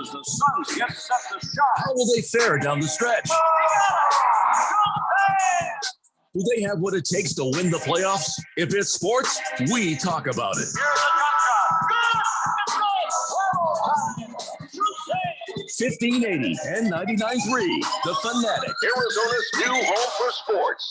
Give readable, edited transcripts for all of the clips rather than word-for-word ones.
as the Suns get set to shine. How will they fare down the stretch? Do they have what it takes to win the playoffs? If it's sports, we talk about it. 1580 and 99.3, The Fanatic, Arizona's new home for sports.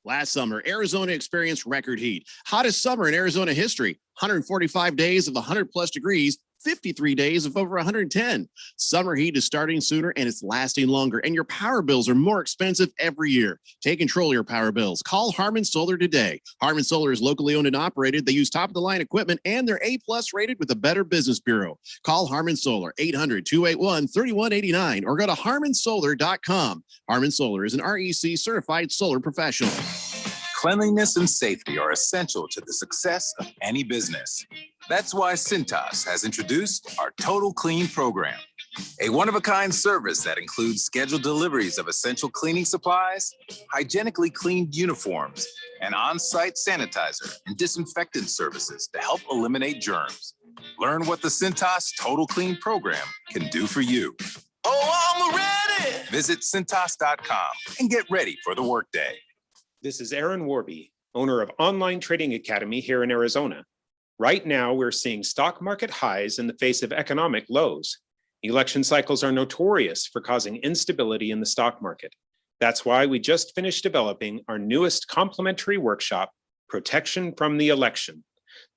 Last summer, Arizona experienced record heat. Hottest summer in Arizona history. 145 days of 100-plus degrees, 53 days of over 110. Summer heat is starting sooner and it's lasting longer, and your power bills are more expensive every year. Take control of your power bills. Call Harmon Solar today. Harmon Solar is locally owned and operated. They use top-of-the-line equipment, and they're A-plus rated with the Better Business Bureau. Call Harmon Solar, 800-281-3189, or go to harmonsolar.com. Harmon Solar is an REC certified solar professional. Cleanliness and safety are essential to the success of any business. That's why Cintas has introduced our Total Clean program, a one-of-a-kind service that includes scheduled deliveries of essential cleaning supplies, hygienically cleaned uniforms, and on-site sanitizer and disinfectant services to help eliminate germs. Learn what the Cintas Total Clean program can do for you. Oh, I'm ready! Visit Cintas.com and get ready for the workday. This is Aaron Warby, owner of Online Trading Academy here in Arizona. Right now, we're seeing stock market highs in the face of economic lows. Election cycles are notorious for causing instability in the stock market. That's why we just finished developing our newest complimentary workshop, Protection from the Election.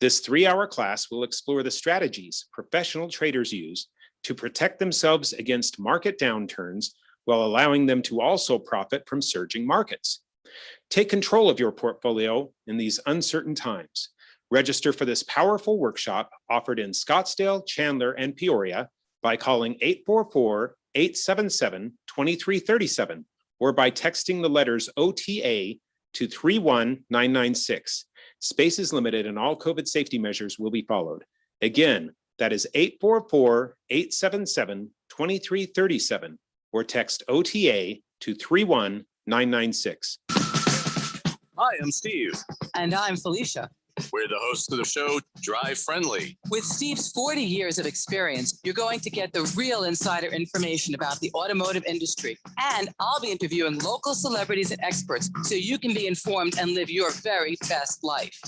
This 3-hour class will explore the strategies professional traders use to protect themselves against market downturns while allowing them to also profit from surging markets. Take control of your portfolio in these uncertain times. Register for this powerful workshop offered in Scottsdale, Chandler, and Peoria by calling 844-877-2337 or by texting the letters OTA to 31996. Space is limited and all COVID safety measures will be followed. Again, that is 844-877-2337 or text OTA to 31996. Hi, I'm Steve. And I'm Felicia. We're the hosts of the show, Drive Friendly. With Steve's 40 years of experience, you're going to get the real insider information about the automotive industry. And I'll be interviewing local celebrities and experts so you can be informed and live your very best life.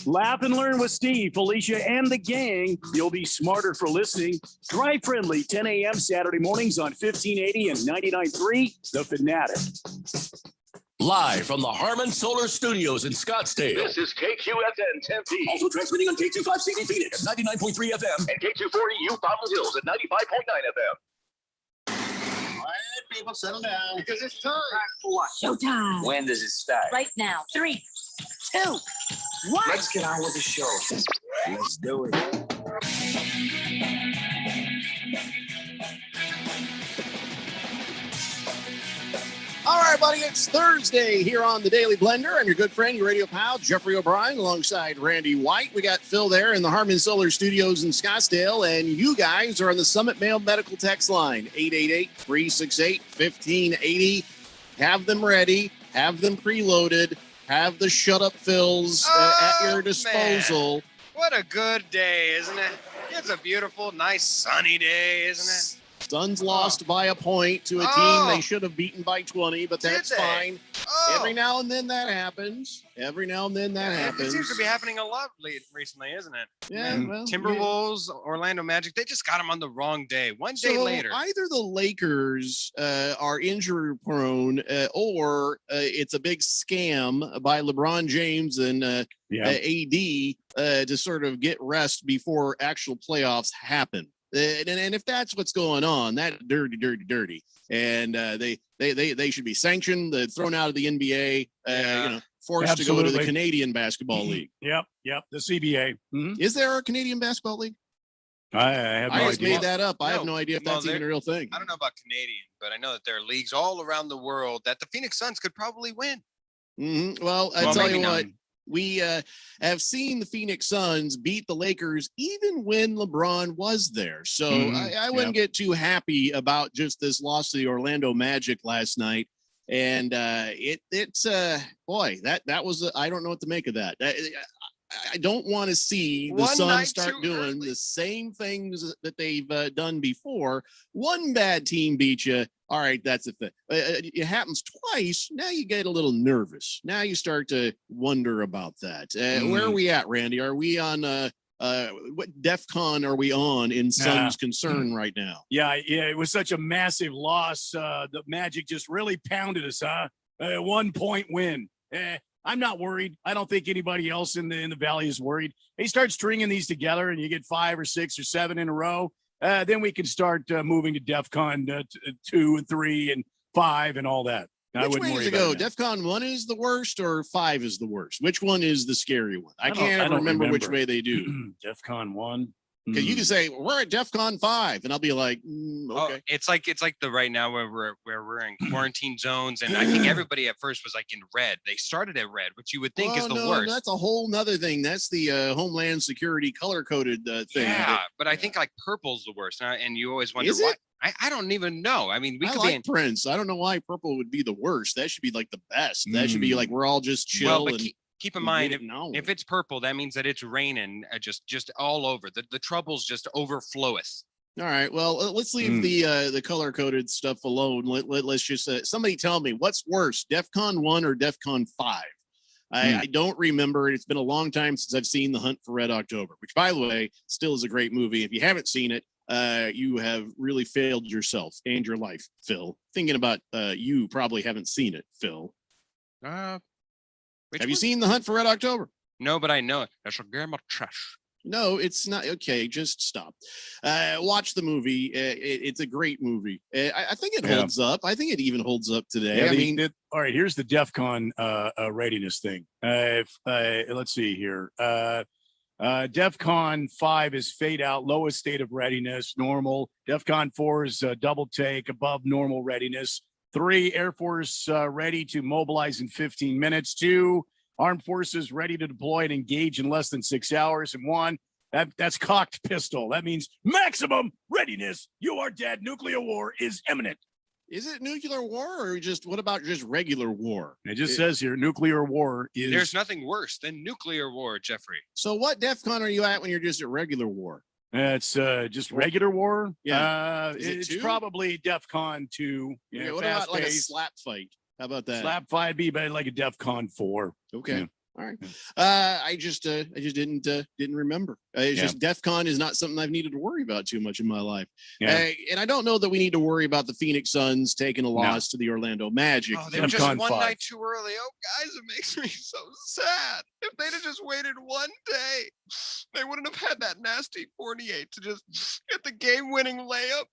Laugh and learn with Steve, Felicia, and the gang. You'll be smarter for listening. Drive Friendly, 10 a.m. Saturday mornings on 1580 and 99.3, The Fanatic. Live from the Harmon Solar Studios in Scottsdale. This is KQFN Tempe. Also transmitting on K25CD Phoenix at 99.3 FM. And K240U Fountain Hills at 95.9 FM. All right, people, settle down. Because it's time. For what? Showtime. When does it start? Right now. 3, 2, 1. Let's get on with the show. Let's do it. All right, buddy, it's Thursday here on the Daily Blender. I'm your good friend, your radio pal, Jeffrey O'Brien, alongside Randy White. We got Phil there in the Harmon Solar Studios in Scottsdale, and you guys are on the Summit Mail Medical Text line, 888-368-1580. Have them ready, have them preloaded, have the shut-up fills at your disposal. Man. What a good day, isn't it? It's a beautiful, nice, sunny day, isn't it? Suns lost by a point to a team they should have beaten by 20, but that's fine. Every now and then that happens. It seems to be happening a lot recently, isn't it? Yeah. Well, Timberwolves, Orlando Magic, they just got them on the wrong day. One day later. Either the Lakers are injury prone or it's a big scam by LeBron James and AD to sort of get rest before actual playoffs happen. And if that's what's going on, that dirty, and they should be sanctioned, thrown out of the NBA, forced to go to the Canadian Basketball League. Yep, the CBA. Mm-hmm. Is there a Canadian Basketball League? I have no idea. I just made that up. I have no idea if that's even a real thing. I don't know about Canadian, but I know that there are leagues all around the world that the Phoenix Suns could probably win. Mm-hmm. Well, I tell you what. We have seen the Phoenix Suns beat the Lakers even when LeBron was there. So I wouldn't get too happy about just this loss to the Orlando Magic last night. And that was, I don't know what to make of that. I don't want to see the One Suns night start too doing early. the same things that they've done before. One bad team beat you. All right, that's a thing. It happens twice. Now you get a little nervous. Now you start to wonder about that. Where are we at, Randy? Are we on what DEFCON are we on in Suns concern right now? Yeah, it was such a massive loss. The Magic just really pounded us, huh? 1 point win. I'm not worried. I don't think anybody else in the Valley is worried. They start stringing these together, and you get 5 or 6 or 7 in a row. Then we can start moving to DEFCON 2 and 3 and 5 and all that. Which way does it go? DEFCON 1 is the worst, or 5 is the worst? Which one is the scary one? I can't remember which way they do. DEFCON 1. Because you can say we're at DEFCON 5, and I'll be like, okay. Oh, it's like the right now where we're in quarantine zones, and I think everybody at first was like in red. They started at red, which you would think is the worst. That's a whole nother thing. That's the Homeland Security color coded thing. Yeah, but I think like purple's the worst, and you always wonder why. I don't even know. I mean, we could be in Prince. I don't know why purple would be the worst. That should be like the best. That should be like we're all just chill. Well, keep in mind, if it's purple, that means that it's raining just all over. The troubles just overfloweth. All right. Well, let's leave the color coded stuff alone. Let's just somebody tell me what's worse, DEFCON 1 or DEFCON 5. I don't remember. It's been a long time since I've seen The Hunt for Red October, which, by the way, still is a great movie. If you haven't seen it, you have really failed yourself and your life, Phil. Thinking about you probably haven't seen it, Phil. Have you seen The Hunt for Red October? No, but I know it. That's a game of trash. No, it's not. Okay, just stop. Watch the movie. It's a great movie. I think it holds up. I think it even holds up today. All right, here's the DEFCON readiness thing. Let's see here. DEFCON 5 is fade out, lowest state of readiness, normal. DEFCON 4 is double take, above normal readiness. 3, Air Force ready to mobilize in 15 minutes. 2, Armed Forces ready to deploy and engage in less than 6 hours. And 1, that's cocked pistol. That means maximum readiness. You are dead. Nuclear war is imminent. Is it nuclear war or what about just regular war? It just says here, nuclear war is. There's nothing worse than nuclear war, Jeffrey. So what DEFCON are you at when you're just at regular war? It's just regular war. Yeah. It's probably DEFCON 2. Yeah, what about like a slap fight? How about that? Slap fight be better like a DEFCON 4. Okay. Yeah. All right. I just didn't remember. It's just DEFCON is not something I've needed to worry about too much in my life. Yeah. And I don't know that we need to worry about the Phoenix Suns taking a loss to the Orlando Magic. Oh, they were just one night too early. Oh, guys, it makes me so sad. If they'd have just waited one day, they wouldn't have had that nasty 48 to just get the game-winning layup.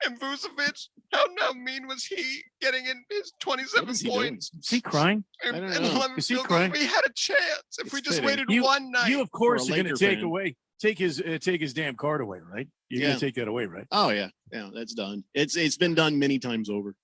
And Vucevic, how mean was he getting in his 27 points? Is he crying? I don't know. Is he crying? We had a chance if we just waited one night. You, of course, are going to take his damn card away, right? You're going to take that away, right? Oh, yeah. Yeah, that's done. It's been done many times over.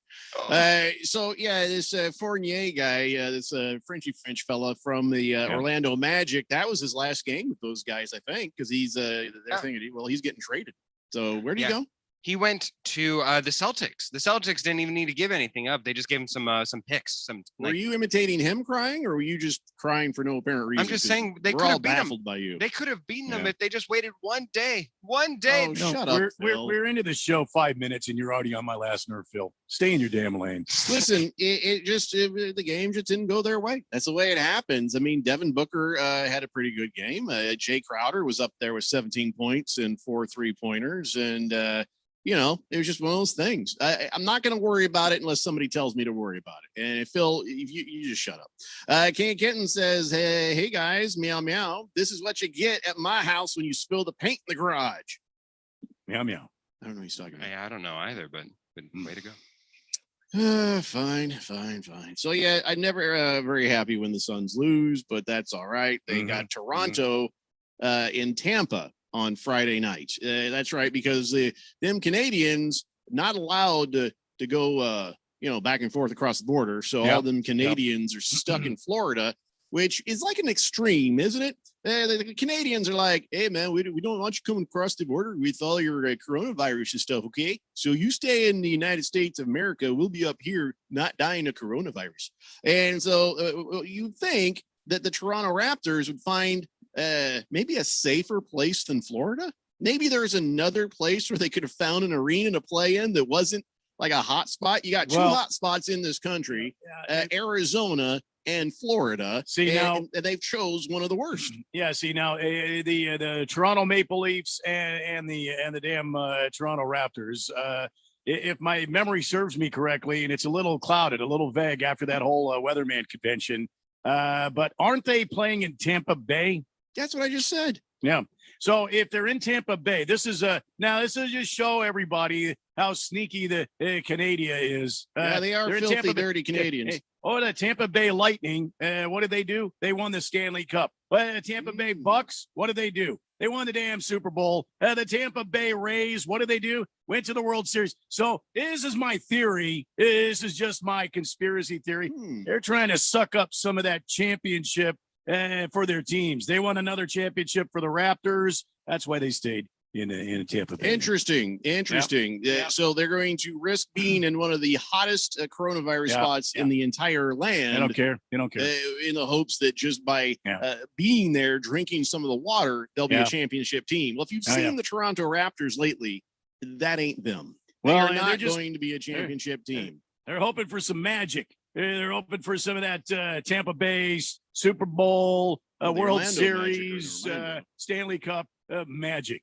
So, yeah, this Fournier guy, this Frenchy French fella from the Orlando Magic, that was his last game with those guys, I think, because he's thinking, well, he's getting traded. So where'd he go? He went to the Celtics. The Celtics didn't even need to give anything up. They just gave him some picks. Were you imitating him crying, or were you just crying for no apparent reason? I'm just saying they could have baffled by you. They could have beaten them if they just waited one day. One day. Oh, shut up, Phil. We're into the show 5 minutes, and you're already on my last nerve, Phil. Stay in your damn lane. Listen, the game just didn't go their way. That's the way it happens. I mean, Devin Booker had a pretty good game. Jay Crowder was up there with 17 points and 4 3-pointers, and it was just one of those things. I'm not going to worry about it unless somebody tells me to worry about it. And Phil, you just shut up. Kenton says, hey guys, meow, meow. This is what you get at my house when you spill the paint in the garage. Meow, meow. I don't know what he's talking about. I don't know either, but way to go. Fine. So, yeah, I'm never very happy when the Suns lose, but that's all right. They got Toronto in Tampa on Friday night. That's right, because them Canadians not allowed to go, back and forth across the border. So all them Canadians are stuck in Florida, which is like an extreme, isn't it? The Canadians are like, hey, man, we don't want you coming across the border with all your coronavirus and stuff, okay? So you stay in the United States of America. We'll be up here not dying of coronavirus. And so you think that the Toronto Raptors would find maybe a safer place than Florida. Maybe there's another place where they could have found an arena to play in that wasn't like a hot spot. You got two Well, hot spots in this country, Yeah, Arizona and Florida. See, now- and they've chose one of the worst. Yeah, see now the Toronto Maple Leafs and the damn Toronto Raptors. If my memory serves me correctly, and it's a little clouded, a little vague after that whole weatherman convention, but aren't they playing in Tampa Bay? That's what I just said. Yeah. So if they're in Tampa Bay, this is just show everybody how sneaky the Canada is. Yeah, they are they're in filthy, Tampa Bay. dirty Canadians. Hey, oh, the Tampa Bay Lightning. What did they do? They won the Stanley Cup. Well, the Tampa Bay Bucks. What did they do? They won the damn Super Bowl. The Tampa Bay Rays. What did they do? Went to the World Series. So this is my theory. This is just my conspiracy theory. They're trying to suck up some of that championship for their teams. They won another championship for the Raptors. That's why they stayed in Tampa Bay. Interesting. Yeah. So they're going to risk being in one of the hottest coronavirus spots in the entire land. They don't care. They don't care. In the hopes that just by being there, drinking some of the water, they'll be a championship team. Well, if you've seen the Toronto Raptors lately, that ain't them. Well, They are and not they're going to be a championship team. They're hoping for some magic. They're hoping for some of that Tampa Bay Super Bowl, The World Orlando magic, Series, Orlando. Stanley Cup magic.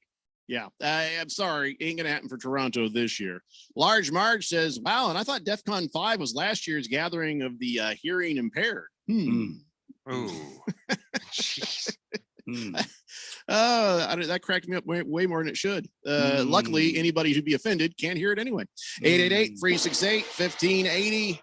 Yeah, I'm sorry. Ain't going to happen for Toronto this year. Large Marge says, wow, and I thought DEF CON 5 was last year's gathering of the hearing impaired. Ooh. Jeez. That cracked me up way more than it should. Luckily, anybody who'd be offended can't hear it anyway. 888-368-1580.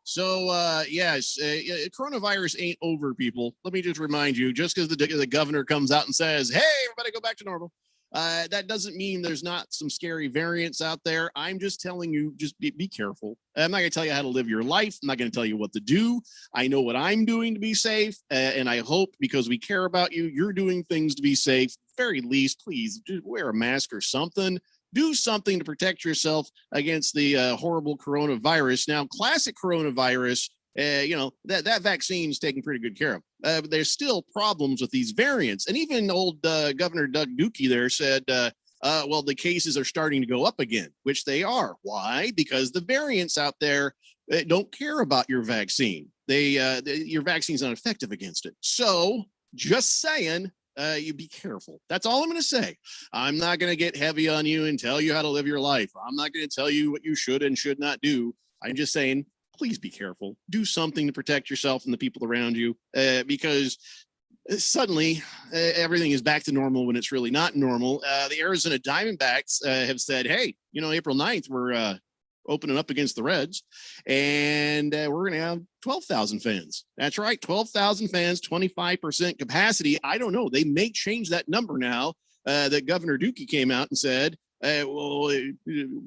So, yes, coronavirus ain't over, people. Let me just remind you, just because the governor comes out and says, hey, everybody go back to normal. That doesn't mean there's not some scary variants out there. I'm just telling you, just be careful. I'm not going to tell you how to live your life. I'm not going to tell you what to do. I know what I'm doing to be safe. And I hope because we care about you, you're doing things to be safe. At the very least, please just wear a mask or something. Do something to protect yourself against the horrible coronavirus. Now, classic coronavirus, that vaccine is taking pretty good care of. But there's still problems with these variants. And even old Governor Doug Ducey there said, well, the cases are starting to go up again, which they are. Why? Because the variants out there don't care about your vaccine. Your vaccine's not effective against it. So just saying, you be careful. That's all I'm going to say. I'm not going to get heavy on you and tell you how to live your life. I'm not going to tell you what you should and should not do. I'm just saying, please be careful. Do something to protect yourself and the people around you, because suddenly everything is back to normal when it's really not normal. The Arizona Diamondbacks have said, hey, April 9th, we're opening up against the Reds, and we're going to have 12,000 fans. That's right, 12,000 fans, 25% capacity. I don't know. They may change that number now that Governor Ducey came out and said, well,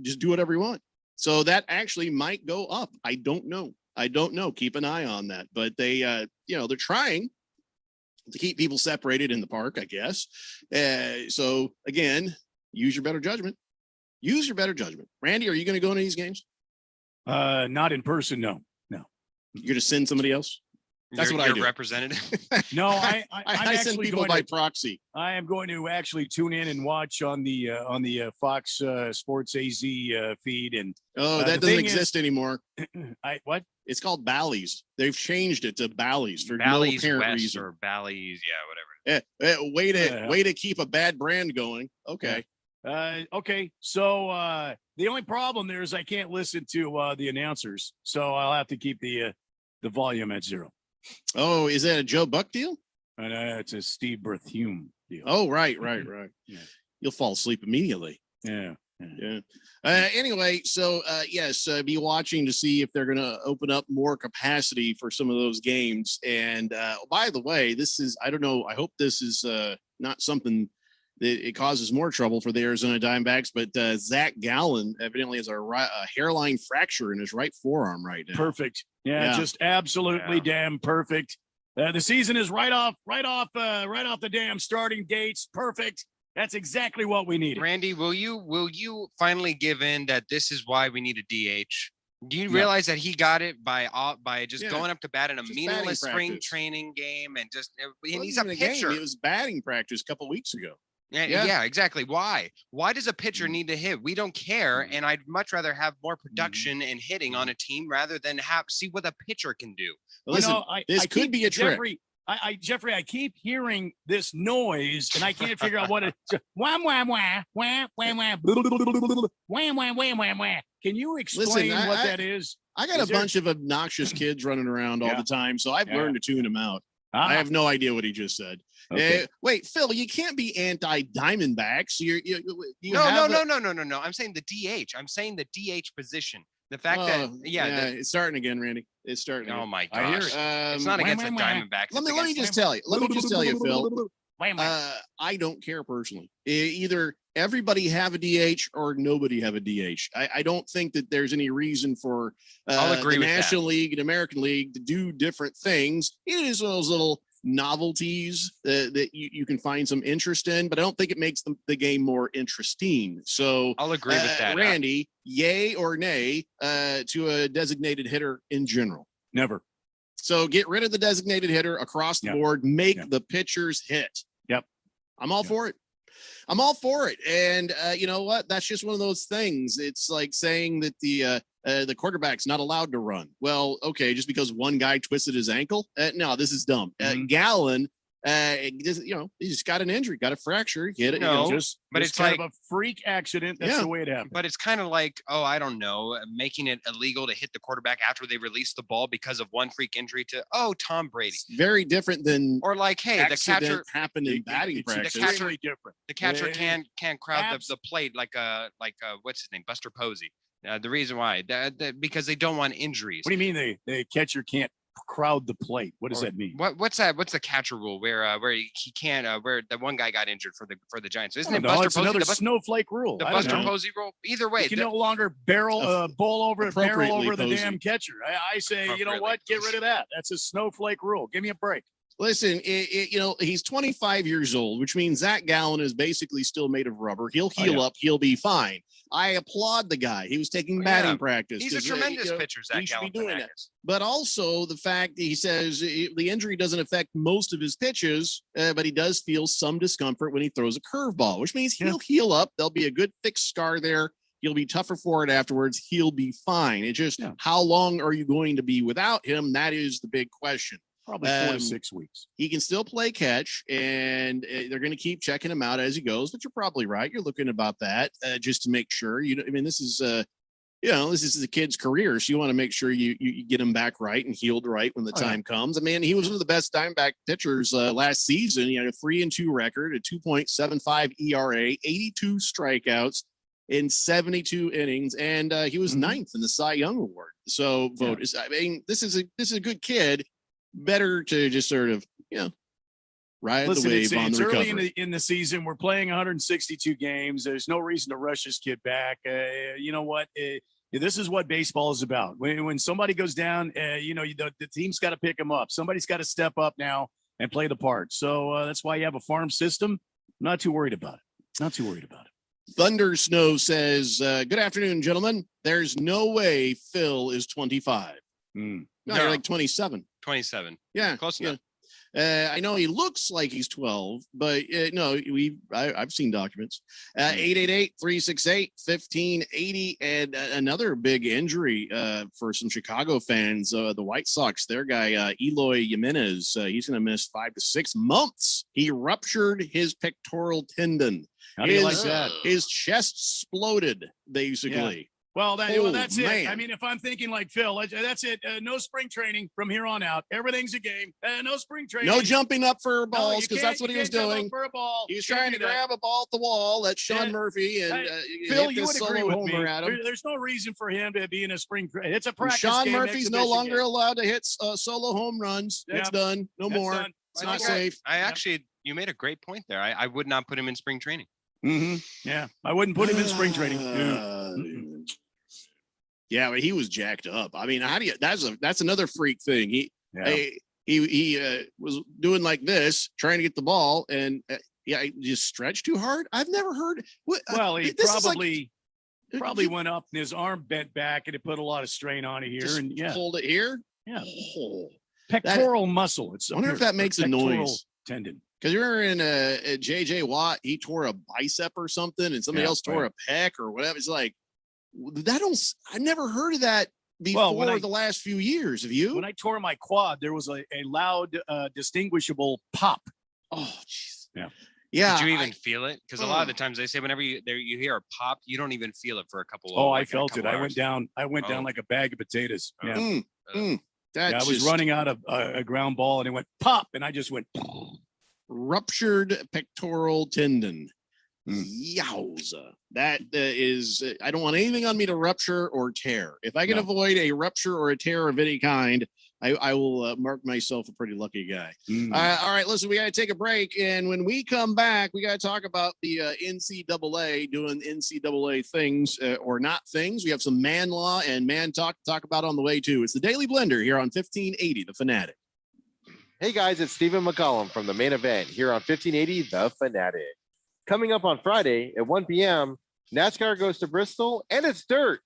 just do whatever you want. So that actually might go up. I don't know. Keep an eye on that. But they, they're trying to keep people separated in the park, I guess. So again, use your better judgment. Randy, are you going to go into these games? Not in person. No. You're going to send somebody else? That's what I do. Representative. No, I'm I send actually people going by to, proxy. I am going to actually tune in and watch on the Fox Sports AZ feed. And Oh, the that doesn't thing is- exist anymore. what? It's called Bally's. They've changed it to Bally's for Bally's no apparent West reason. or Bally's, whatever. Way to keep a bad brand going. Okay. Okay. So the only problem there is I can't listen to the announcers, so I'll have to keep the volume at 0. Oh, is that a Joe Buck deal? And it's a Steve Berthume deal. Oh, right. Yeah. You'll fall asleep immediately. Yeah. Yeah. Anyway, so yes, be watching to see if they're going to open up more capacity for some of those games. And by the way, I don't know. I hope this is not something that it causes more trouble for the Arizona Diamondbacks. But Zach Gallen evidently has a hairline fracture in his right forearm right now. Perfect. Yeah. Just absolutely damn perfect. The season is right off the damn starting gates. Perfect. That's exactly what we needed. Randy, will you finally give in that this is why we need a DH? Do you No. realize that he got it by just Yeah. going up to bat in a Just meaningless batting spring practice. training game and and Wasn't he's a even game, pitcher. It was batting practice a couple weeks ago. Yeah, Yeah. yeah, exactly. Why? Why does a pitcher Mm. need to hit? We don't care, Mm. and I'd much rather have more production and hitting on a team rather than see what a pitcher can do. Listen, this could keep- be a trick. Jeffrey, I keep hearing this noise and I can't figure out what it. Wham wham wham wham wham wham wham wham wham wham wham. Can you explain Listen, what that is? I got Is a there- bunch of obnoxious kids running around all Yeah. the time, so I've Yeah. learned to tune them out. I have no idea what he just said. Okay. Wait, Phil, you can't be anti-Diamondbacks. You No, have no. I'm saying the DH. I'm saying the DH position. The fact that it's starting again, Randy. It's starting. oh Again. my I hear gosh, it. it's not Wham, against the wham, wham. Diamondbacks. Let it's me against just tell you. Let me just tell you, Phil. Wham, wham. I don't care personally. Either everybody have a DH or nobody have a DH. I don't think that there's any reason for I'll agree the with that. National League and American League to do different things. It is one of those little novelties that you can find some interest in, but I don't think it makes the game more interesting. So I'll agree with that. Randy, yay or nay to a designated hitter in general? Never. So get rid of the designated hitter across the Yeah. board, make Yeah. the pitchers hit. Yep. I'm all Yeah. for it. I'm all for it. And you know what? That's just one of those things. It's like saying that the quarterback's not allowed to run. Well, okay, just because one guy twisted his ankle. No, this is dumb. Mhm. Gallen, he just got an injury, got a fracture. He hit it. No, Just, but just it's kind like- of a freak accident. That's Yeah. the way it happened. But it's kind of like, oh, I don't know, making it illegal to hit the quarterback after they release the ball because of one freak injury to, Tom Brady. It's very different than Or like, hey, the accident catcher happened in batting It's practice. extremely different. the catcher Yeah. can crowd Abs- the plate like what's his name, Buster Posey. The reason why because they don't want injuries. What do you mean the catcher can't crowd the plate? What does Or that mean? What's that? What's the catcher rule where he can't where the one guy got injured for the Giants? Isn't it No, Buster it's Posey? another The, Bus- snowflake rule. the I don't Buster know. Posey rule. Either way, You can the- no longer bowl over the Appropriately damn catcher. I say, you know what? Get rid of that. That's a snowflake rule. Give me a break. Listen, he's 25 years old, which means Zach Gallen is basically still made of rubber. He'll heal yeah. up. He'll be fine. I applaud the guy. He was taking batting Yeah. practice. he's a 'cause, tremendous pitcher, he Zach should be Gallen. doing that. But also the fact that he says the injury doesn't affect most of his pitches, but he does feel some discomfort when he throws a curveball, which means he'll heal up. There'll be a good thick scar there. He'll be tougher for it afterwards. He'll be fine. It's just how long are you going to be without him? That is the big question. Probably 4 to Um, 6 weeks. He can still play catch, and they're going to keep checking him out as he goes. But you're probably right. You're looking about that just to make sure. This is this is the kid's career, so you want to make sure you get him back right and healed right when the Oh, yeah. time comes. I mean, he was one of the best Diamondback pitchers last season. He had a 3-2 record, a 2.75 ERA, 82 strikeouts in 72 innings, and he was Mhm. ninth in the Cy Young Award. So vote is. I mean, this is a good kid. Better to just sort of ride Listen, the it's wave on the early recovery. in the season. We're playing 162 games. There's no reason to rush this kid back. You know what? This is what baseball is about. When somebody goes down, the team's got to pick them up. Somebody's got to step up now and play the part. So that's why you have a farm system. I'm not too worried about it. Not too worried about it. Thunder Snow says, "Good afternoon, gentlemen. There's no way Phil is 25. No, you're No. like 27. 27. Yeah, Close yeah. enough. I know he looks like he's 12, but no, I've seen documents. 888-368-1580, and another big injury for some Chicago fans. The White Sox, their guy Eloy Jimenez, he's going to miss 5 to 6 months. He ruptured his pectoral tendon. How do you like that? His chest exploded, basically. Well, that's it. man. I mean, if I'm thinking like Phil, that's it. No spring training from here on out. Everything's a game. No spring training. No jumping up for No, balls, you because can't- that's what you he was can't jump up doing. for a ball. He was Can't trying do to that. grab a ball at the wall. That's Sean Yeah. Murphy. And Phil, hit you this would agree solo with me. homer at him. There's no reason for him to be in a spring. It's a And practice Sean game, Murphy's no exhibition longer game. allowed to hit solo home runs. That's Yep. done. No That's more. done. It's I not think safe. I actually, you made a great point there. I would not put him in spring training. Yeah, I wouldn't put him in spring training. Yeah, but he was jacked up. I mean, how do you? That's another freak thing. Yeah. He was doing like this, trying to get the ball, and he just stretched too hard. I've never heard. What? Well, he this is like- probably Probably went up and his arm bent back and it put a lot of strain on it here. Just And yeah, hold it here. yeah, Oh. pectoral muscle. It's I up wonder if here, that makes a pectoral noise. tendon. Because you remember in JJ Watt, he tore a bicep or something, and somebody Yeah, else tore right. a pec or whatever. It's like that don't. I've never heard of that before when the last few years. Have you? When I tore my quad, there was a loud, distinguishable pop. Oh, jeez. Yeah. Yeah. Did you even feel it? Because a lot of the times they say whenever you hear a pop, you don't even feel it for a couple. Oh, like, I in a felt it. couple I hours. went down. I went down Oh. like a bag of potatoes. Yeah. That Yeah, I was just running out of a ground ball and it went pop, and I just went. ruptured pectoral tendon. Yowza. That is, I don't want anything on me to rupture or tear. If I can No. avoid a rupture or a tear of any kind, I will mark myself a pretty lucky guy. All right, listen, we got to take a break. And when we come back, we got to talk about the NCAA doing NCAA things or not things. We have some man law and man talk to talk about on the way, too. It's the Daily Blender here on 1580, The Fanatic. Hey guys, it's Stephen McCollum from the main event here on 1580 The Fanatic. Coming up on Friday at 1 p.m., NASCAR goes to Bristol and it's dirt.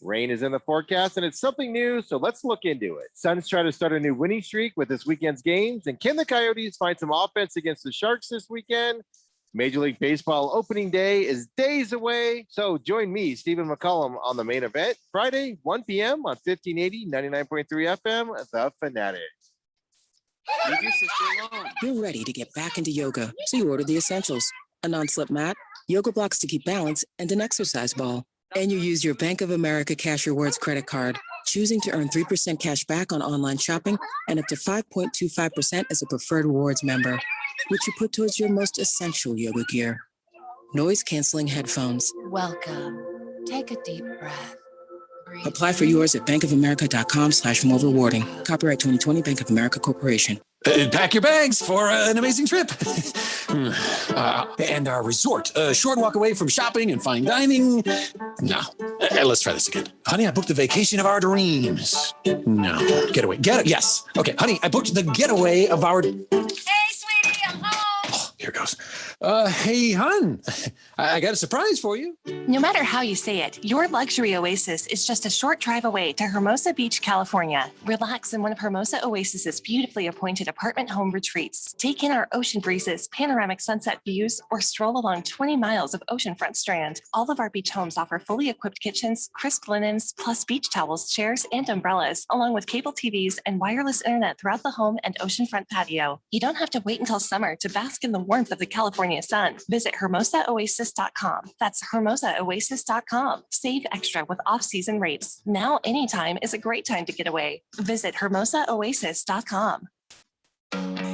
Rain is in the forecast and it's something new, so let's look into it. Suns try to start a new winning streak with this weekend's games, and can the Coyotes find some offense against the Sharks this weekend? Major League Baseball opening day is days away, so join me, Stephen McCollum, on the main event Friday, 1 p.m. on 1580, 99.3 FM, The Fanatic. You're ready to get back into yoga, so you order the essentials: a non-slip mat, yoga blocks to keep balance, and an exercise ball. And you use your Bank of America Cash Rewards credit card, choosing to earn 3% cash back on online shopping and up to 5.25% as a preferred rewards member, which you put towards your most essential yoga gear. Noise-canceling headphones. Welcome. Take a deep breath. Apply for yours at bankofamerica.com/more rewarding. Copyright 2020 Bank of America Corporation. Pack your bags for an amazing trip. And our resort, a short walk away from shopping and fine dining. No, let's try this again. Honey, I booked the vacation of our dreams. No, getaway. Yes. Okay, honey, I booked the getaway of our... Hey, sweetie, I'm home. Oh, here goes. Hey, hon, I got a surprise for you. No matter how you say it, your luxury oasis is just a short drive away to Hermosa Beach, California. Relax in one of Hermosa Oasis's beautifully appointed apartment home retreats. Take in our ocean breezes, panoramic sunset views, or stroll along 20 miles of oceanfront strand. All of our beach homes offer fully equipped kitchens, crisp linens, plus beach towels, chairs, and umbrellas, along with cable TVs and wireless internet throughout the home and oceanfront patio. You don't have to wait until summer to bask in the warmth of the California sun. Visit hermosaoasis.com. That's hermosaoasis.com. Save extra with off-season rates. Now anytime is a great time to get away. Visit hermosaoasis.com.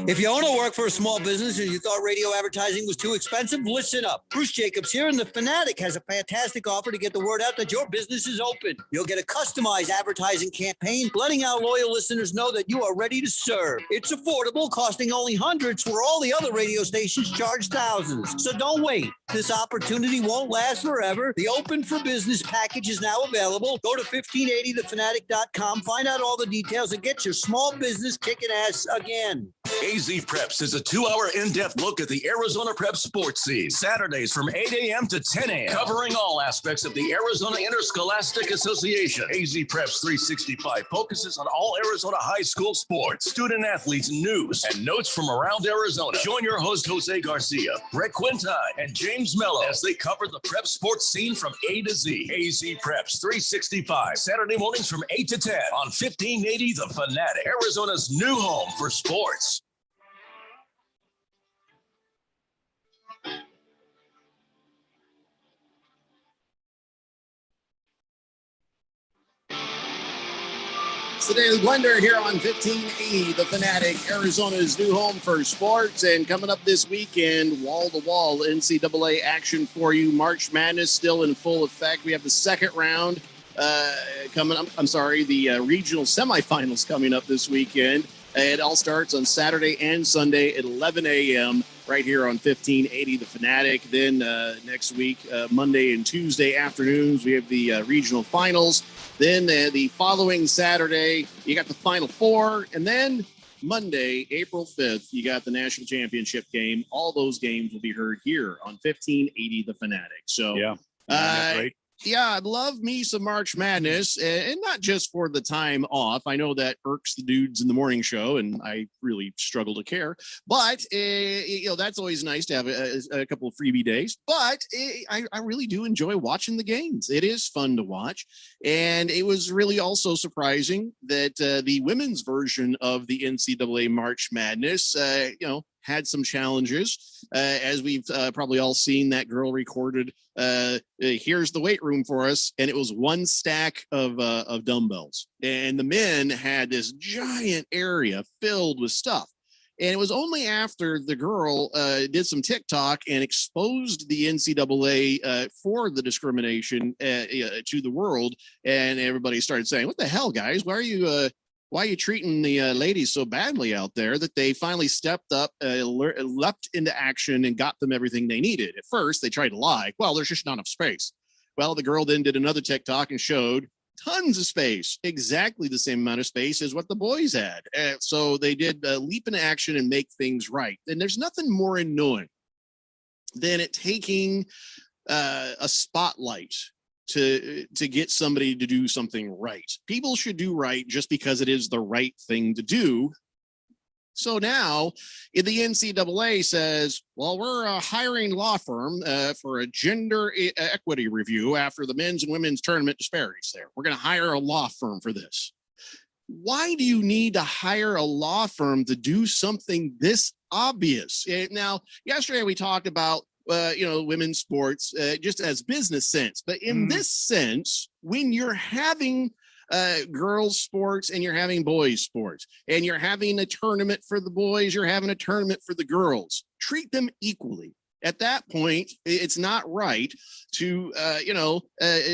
If you own or work for a small business and you thought radio advertising was too expensive, listen up. Bruce Jacobs here, and The Fanatic has a fantastic offer to get the word out that your business is open. You'll get a customized advertising campaign, letting our loyal listeners know that you are ready to serve. It's affordable, costing only hundreds where all the other radio stations charge thousands. So don't wait. This opportunity won't last forever. The Open for Business package is now available. Go to 1580thefanatic.com, find out all the details, and get your small business kicking ass again. AZ Preps is a 2-hour in-depth look at the Arizona Prep sports scene. Saturdays from 8 a.m. to 10 a.m. Covering all aspects of the Arizona Interscholastic Association. AZ Preps 365 focuses on all Arizona high school sports, student athletes, news, and notes from around Arizona. Join your host, Jose Garcia, Brett Quintine, and James Mello as they cover the prep sports scene from A to Z. AZ Preps 365, Saturday mornings from 8 to 10 on 1580 The Fanatic, Arizona's new home for sports. It's the Daily Blender here on 1580, The Fanatic, Arizona's new home for sports. And coming up this weekend, wall-to-wall NCAA action for you. March Madness still in full effect. We have the second round coming up. The regional semifinals coming up this weekend. It all starts on Saturday and Sunday at 11 a.m. right here on 1580 The Fanatic. Then next week, Monday and Tuesday afternoons, we have the regional finals. Then the following Saturday, you got the Final Four. And then Monday, April 5th, you got the national championship game. All those games will be heard here on 1580 The Fanatic. So, yeah, right. Yeah, I'd love me some March Madness, and not just for the time off. I know that irks the dudes in the morning show, and I really struggle to care. But that's always nice to have a couple of freebie days. But I really do enjoy watching the games. It is fun to watch, and it was really also surprising that the women's version of the NCAA March Madness, had some challenges. As we've probably all seen, that girl recorded, here's the weight room for us, and it was one stack of dumbbells. And the men had this giant area filled with stuff. And it was only after the girl did some TikTok and exposed the NCAA for the discrimination to the world, and everybody started saying, "What the hell, guys? Why are you treating the ladies so badly out there?" that they finally stepped up, leapt into action, and got them everything they needed. At first, they tried to lie. Well, there's just not enough space. Well, the girl then did another TikTok and showed tons of space, exactly the same amount of space as what the boys had. So they did leap into action and make things right. And there's nothing more annoying than it taking a spotlight to get somebody to do something right. People should do right just because it is the right thing to do. So now the NCAA says, well, we're hiring law firm for a gender equity review after the men's and women's tournament disparities there. We're going to hire a law firm for this. Why do you need to hire a law firm to do something this obvious? Now, yesterday we talked about women's sports just as business sense. But in this sense, when you're having girls sports and you're having boys sports and you're having a tournament for the boys, you're having a tournament for the girls, treat them equally. At that point, it's not right to,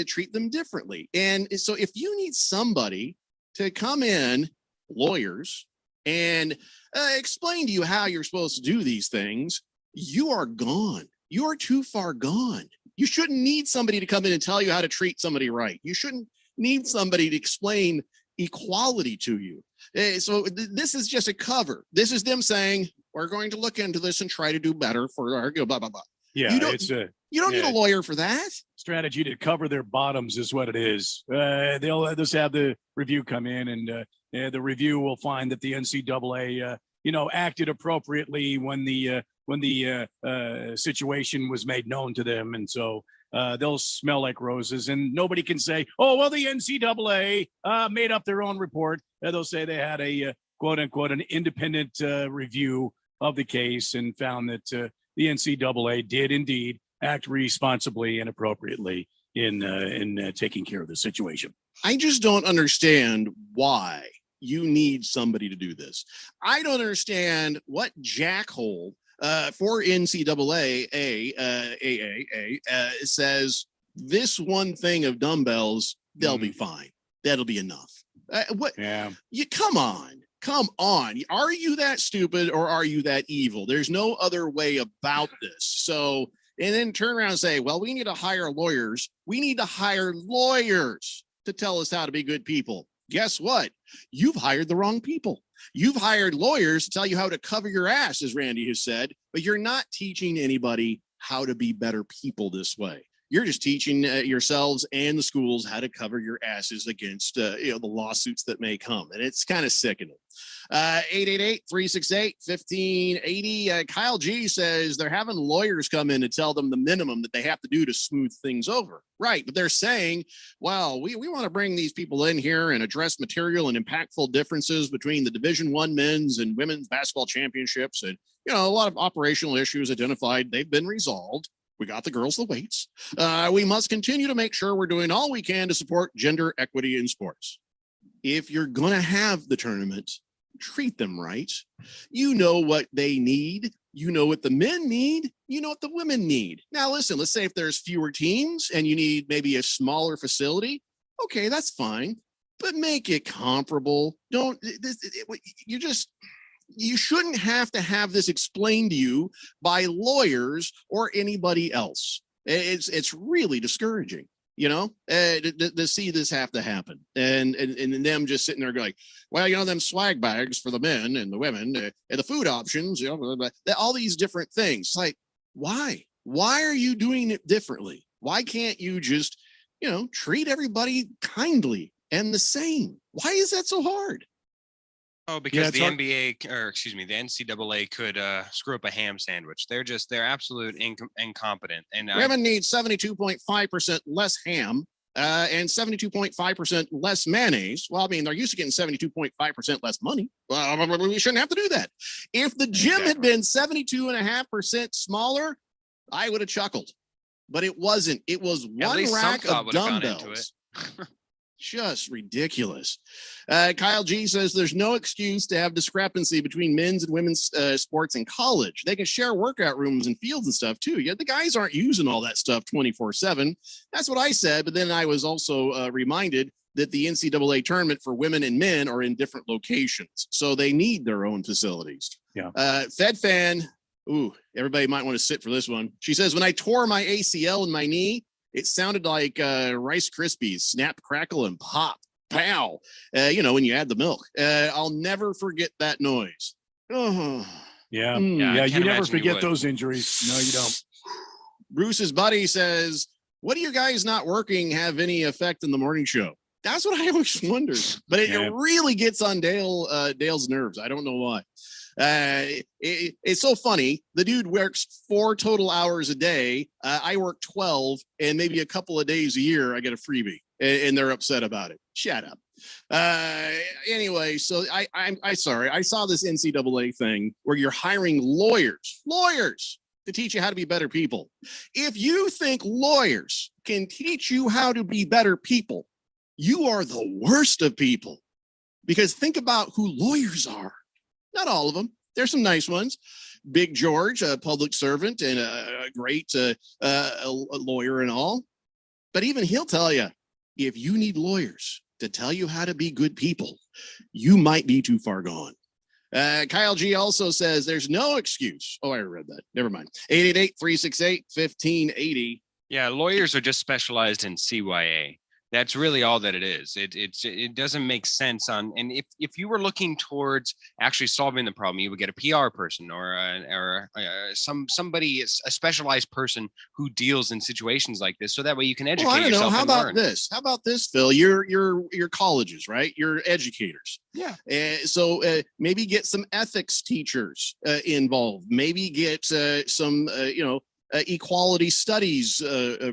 treat them differently. And so if you need somebody to come in, lawyers, and explain to you how you're supposed to do these things, you are gone. You are too far gone. You shouldn't need somebody to come in and tell you how to treat somebody right. You shouldn't need somebody to explain equality to you. So this is just a cover. This is them saying, we're going to look into this and try to do better for our blah, blah, blah. Yeah, you don't need a lawyer for that. Strategy to cover their bottoms is what it is. They'll just have the review come in, and the review will find that the NCAA, acted appropriately when the situation was made known to them, and so they'll smell like roses, and nobody can say, "Oh, well, the NCAA made up their own report." They'll say they had a quote unquote an independent review of the case and found that the NCAA did indeed act responsibly and appropriately in taking care of the situation. I just don't understand why you need somebody to do this. I don't understand what jackhole for NCAA says this one thing of dumbbells, they'll be fine. That'll be enough. Come on. Are you that stupid or are you that evil? There's no other way about this. So, and then turn around and say, well, we need to hire lawyers. We need to hire lawyers to tell us how to be good people. Guess what? You've hired the wrong people. You've hired lawyers to tell you how to cover your ass, as Randy has said, but you're not teaching anybody how to be better people this way. You're just teaching yourselves and the schools how to cover your asses against the lawsuits that may come. And it's kind of sickening. 888-368-1580. Kyle G says they're having lawyers come in to tell them the minimum that they have to do to smooth things over. Right. But they're saying, well, we want to bring these people in here and address material and impactful differences between the Division I men's and women's basketball championships. And, a lot of operational issues identified. They've been resolved. We got the girls the weights. We must continue to make sure we're doing all we can to support gender equity in sports. If you're going to have the tournament, treat them right. You know what they need. You know what the men need. You know what the women need. Now, listen, let's say if there's fewer teams and you need maybe a smaller facility. Okay, that's fine, but make it comparable. You shouldn't have to have this explained to you by lawyers or anybody else. It's really discouraging, to see this have to happen. And them just sitting there going, well, them swag bags for the men and the women and the food options, all these different things. Like, why? Why are you doing it differently? Why can't you just treat everybody kindly and the same. Why is that so hard? Oh, because it's the hard- NBA, or excuse me, the NCAA could screw up a ham sandwich. They're absolute incompetent. And Women need 72.5% less ham and 72.5% less mayonnaise. Well, I mean, they're used to getting 72.5% less money. Well, we shouldn't have to do that. If the gym had been 72.5% smaller, I would have chuckled. But it wasn't. It was At one least some rack thought of would have gone into dumbbells. Just ridiculous. Kyle G says there's no excuse to have discrepancy between men's and women's sports in college. They can share workout rooms and fields and stuff too. Yeah, the guys aren't using all that stuff 24/7. That's what I said. But then I was also reminded that the NCAA tournament for women and men are in different locations, so they need their own facilities. Yeah. Fed fan. Ooh, everybody might want to sit for this one. She says, when I tore my ACL in my knee, it sounded like Rice Krispies, snap, crackle, and pop. Pow. When you add the milk. I'll never forget that noise. Oh. Yeah. I You can't never imagine you forget would. those injuries. No, you don't. Bruce's buddy says, what do you guys not working have any effect in the morning show? That's what I always wondered. But it really gets on Dale's nerves. I don't know why. It's so funny. The dude works 4 total hours a day. I work 12, and maybe a couple of days a year I get a freebie, and they're upset about it. Shut up. Anyway, so I'm sorry. I saw this NCAA thing where you're hiring lawyers to teach you how to be better people. If you think lawyers can teach you how to be better people, you are the worst of people. Because think about who lawyers are. Not all of them. There's some nice ones. Big George, a public servant and a great a lawyer and all. But even he'll tell you, if you need lawyers to tell you how to be good people, you might be too far gone. Kyle G also says there's no excuse. Oh, I read that. Never mind. 888-368-1580. Yeah, lawyers are just specialized in CYA. That's really all that it is. It doesn't make sense and if you were looking towards actually solving the problem, you would get a PR person or somebody, a specialized person who deals in situations like this, so that way you can educate I don't know. yourself. How and about learn. this? How about this, Phil? Your colleges, right? Your educators. Yeah. So maybe get some ethics teachers involved. Maybe get some equality studies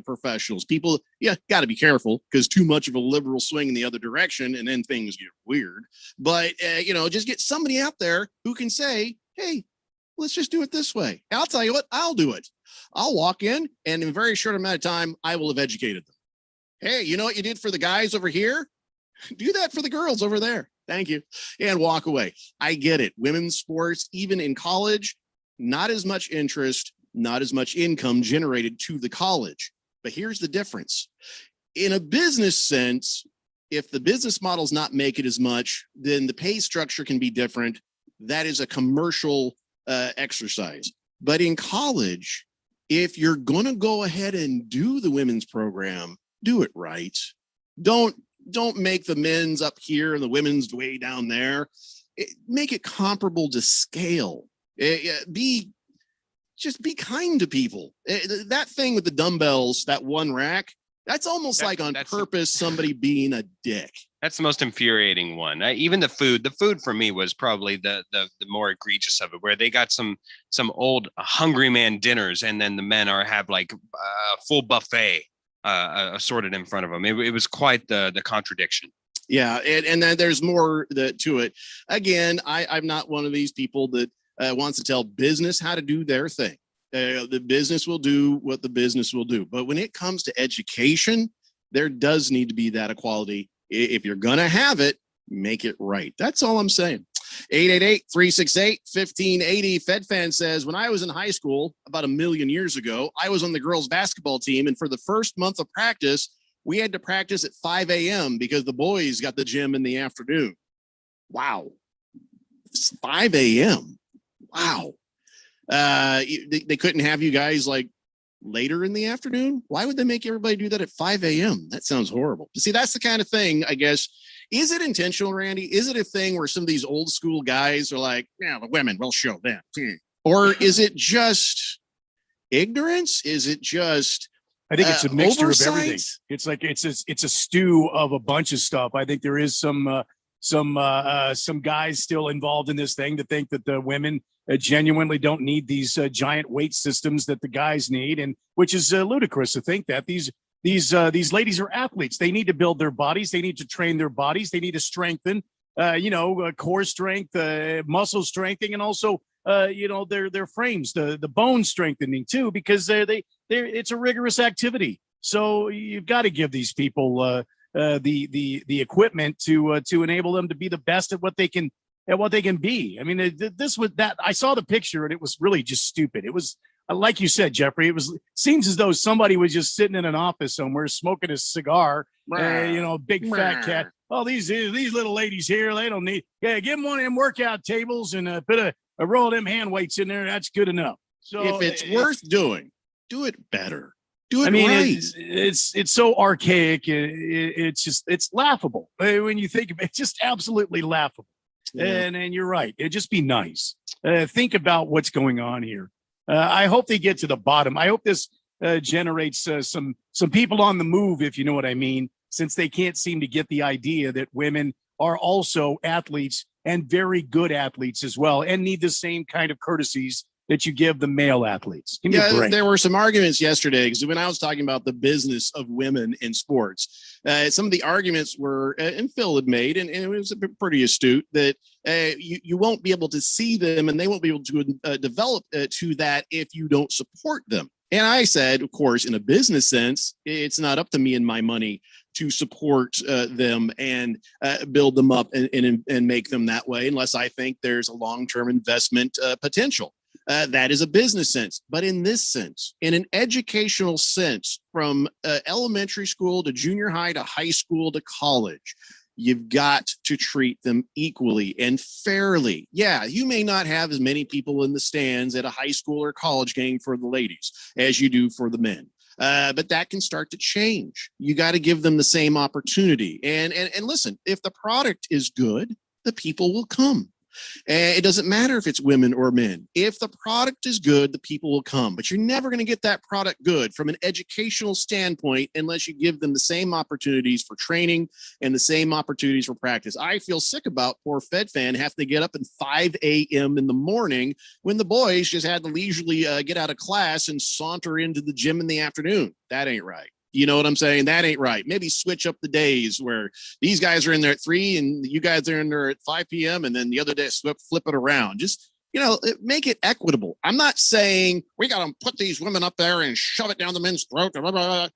professionals. People, got to be careful because too much of a liberal swing in the other direction and then things get weird. But just get somebody out there who can say, hey, let's just do it this way. And I'll tell you what, I'll do it. I'll walk in and in a very short amount of time, I will have educated them. Hey, you know what you did for the guys over here? Do that for the girls over there. Thank you. And walk away. I get it. Women's sports, even in college, not as much interest, not as much income generated to the college. But here's the difference. In a business sense, if the business models not make it as much, then the pay structure can be different. That is a commercial exercise. But in college, if you're going to go ahead and do the women's program, do it right. Don't make the men's up here and the women's way down there. Make it comparable to scale. Just be kind to people. That thing with the dumbbells, that one rack, that's almost like on purpose somebody being a dick. That's the most infuriating one. Even the food for me was probably the more egregious of it, where they got some old hungry man dinners, and then the men have like a full buffet assorted in front of them. It was quite the contradiction. Yeah, and then there's more to it. Again, I'm not one of these people that wants to tell business how to do their thing. The business will do what the business will do. But when it comes to education, there does need to be that equality. If you're going to have it, make it right. That's all I'm saying. 888-368-1580. FedFan says, when I was in high school about 1 million years ago, I was on the girls basketball team. And for the first month of practice, we had to practice at 5 a.m. because the boys got the gym in the afternoon. Wow. It's 5 a.m. Wow. They couldn't have you guys like later in the afternoon. Why would they make everybody do that at 5 a.m.? That sounds horrible. See, that's the kind of thing, I guess. Is it intentional, Randy? Is it a thing where some of these old school guys are like, yeah, the women will show them? Or is it just ignorance? Is it just I think it's a mixture of everything. Oversight? It's like it's a stew of a bunch of stuff. I think there is some guys still involved in this thing that think that the women genuinely don't need these giant weight systems that the guys need, and which is ludicrous to think that these ladies are athletes. They need to build their bodies. They need to train their bodies. They need to strengthen, core strength, muscle strengthening, and also their frames, the bone strengthening too, because it's a rigorous activity. So you've got to give these people the equipment to enable them to be the best at what they can be. I mean, this was that I saw the picture and it was really just stupid. It was like you said, Jeffrey. Seems as though somebody was just sitting in an office somewhere smoking a cigar. Big fat cat. Oh, these little ladies here, they don't need. Yeah, give them one of them workout tables and put a roll of them hand weights in there. That's good enough. So if it's worth doing, do it better. Do it I mean, right. it's so archaic. It's laughable when you think of it. It's just absolutely laughable. Yeah. And you're right. It'd just be nice. Think about what's going on here. I hope they get to the bottom. I hope this generates some people on the move, if you know what I mean, since they can't seem to get the idea that women are also athletes and very good athletes as well, and need the same kind of courtesies that you give the male athletes. Give me a break. There were some arguments yesterday because when I was talking about the business of women in sports, some of the arguments were, and Phil had made, and it was pretty astute, that you won't be able to see them and they won't be able to develop to that if you don't support them. And I said, of course, in a business sense, it's not up to me and my money to support them and build them up and make them that way, unless I think there's a long-term investment potential. That is a business sense. But in this sense, in an educational sense, from elementary school to junior high to high school to college, you've got to treat them equally and fairly. Yeah, you may not have as many people in the stands at a high school or college game for the ladies as you do for the men. But that can start to change. You got to give them the same opportunity. And listen, if the product is good, the people will come. It doesn't matter if it's women or men. If the product is good, the people will come. But you're never going to get that product good from an educational standpoint unless you give them the same opportunities for training and the same opportunities for practice. I feel sick about poor Fed fan having to get up at 5 a.m. in the morning when the boys just had to leisurely get out of class and saunter into the gym in the afternoon. That ain't right. You know what I'm saying? That ain't right. Maybe switch up the days where these guys are in there at 3 and you guys are in there at 5 p.m. and then the other day flip it around. Just, make it equitable. I'm not saying we got to put these women up there and shove it down the men's throat. Blah, blah, blah.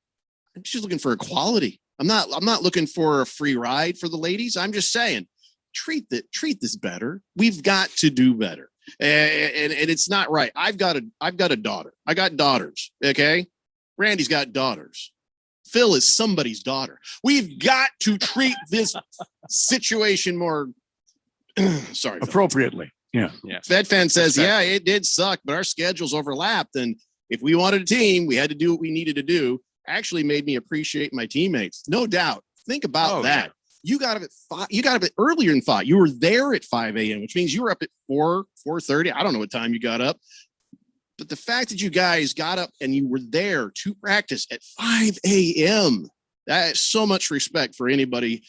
I'm just looking for equality. I'm not looking for a free ride for the ladies. I'm just saying treat this better. We've got to do better. And it's not right. I've got a daughter. I got daughters. Okay. Randy's got daughters. Phil is somebody's daughter. We've got to treat this situation more appropriately. Yeah. Fed fan says, yeah, it did suck, but our schedules overlapped. And if we wanted a team, we had to do what we needed to do. Actually made me appreciate my teammates. No doubt. Think about that. Yeah. You got up at 5. You got up at earlier than 5. You were there at 5 a.m., which means you were up at 4:30. I don't know what time you got up. But the fact that you guys got up and you were there to practice at 5 a.m., that is so much respect for anybody,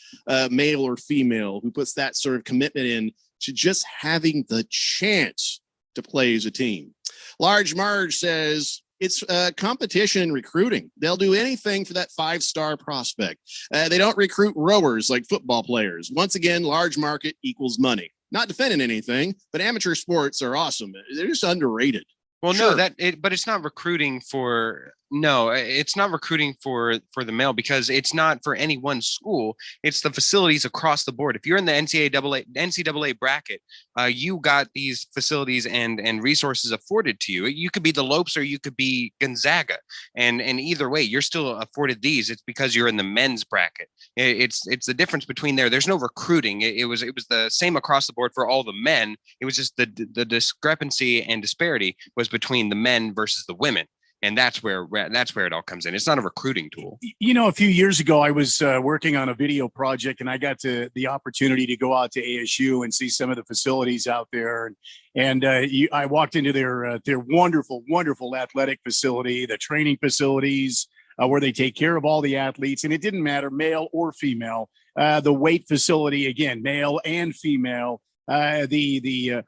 male or female, who puts that sort of commitment in to just having the chance to play as a team. Large Marge says it's competition and recruiting. They'll do anything for that 5-star prospect. They don't recruit rowers like football players. Once again, large market equals money. Not defending anything, but amateur sports are awesome. They're just underrated. Well, Sure. no, but it's not recruiting for the male, because it's not for any one school. It's the facilities across the board. If you're in the NCAA bracket, you got these facilities and resources afforded to you. You could be the Lopes or you could be Gonzaga, and either way, you're still afforded these. It's because you're in the men's bracket. It's the difference between there. There's no recruiting. It was the same across the board for all the men. It was just the discrepancy and disparity was between the men versus the women. And that's where it all comes in. It's not a recruiting tool. A few years ago, I was working on a video project, and I got the opportunity to go out to ASU and see some of the facilities out there. And I walked into their wonderful, wonderful athletic facility, the training facilities, where they take care of all the athletes, and it didn't matter male or female. The weight facility, again, male and female. The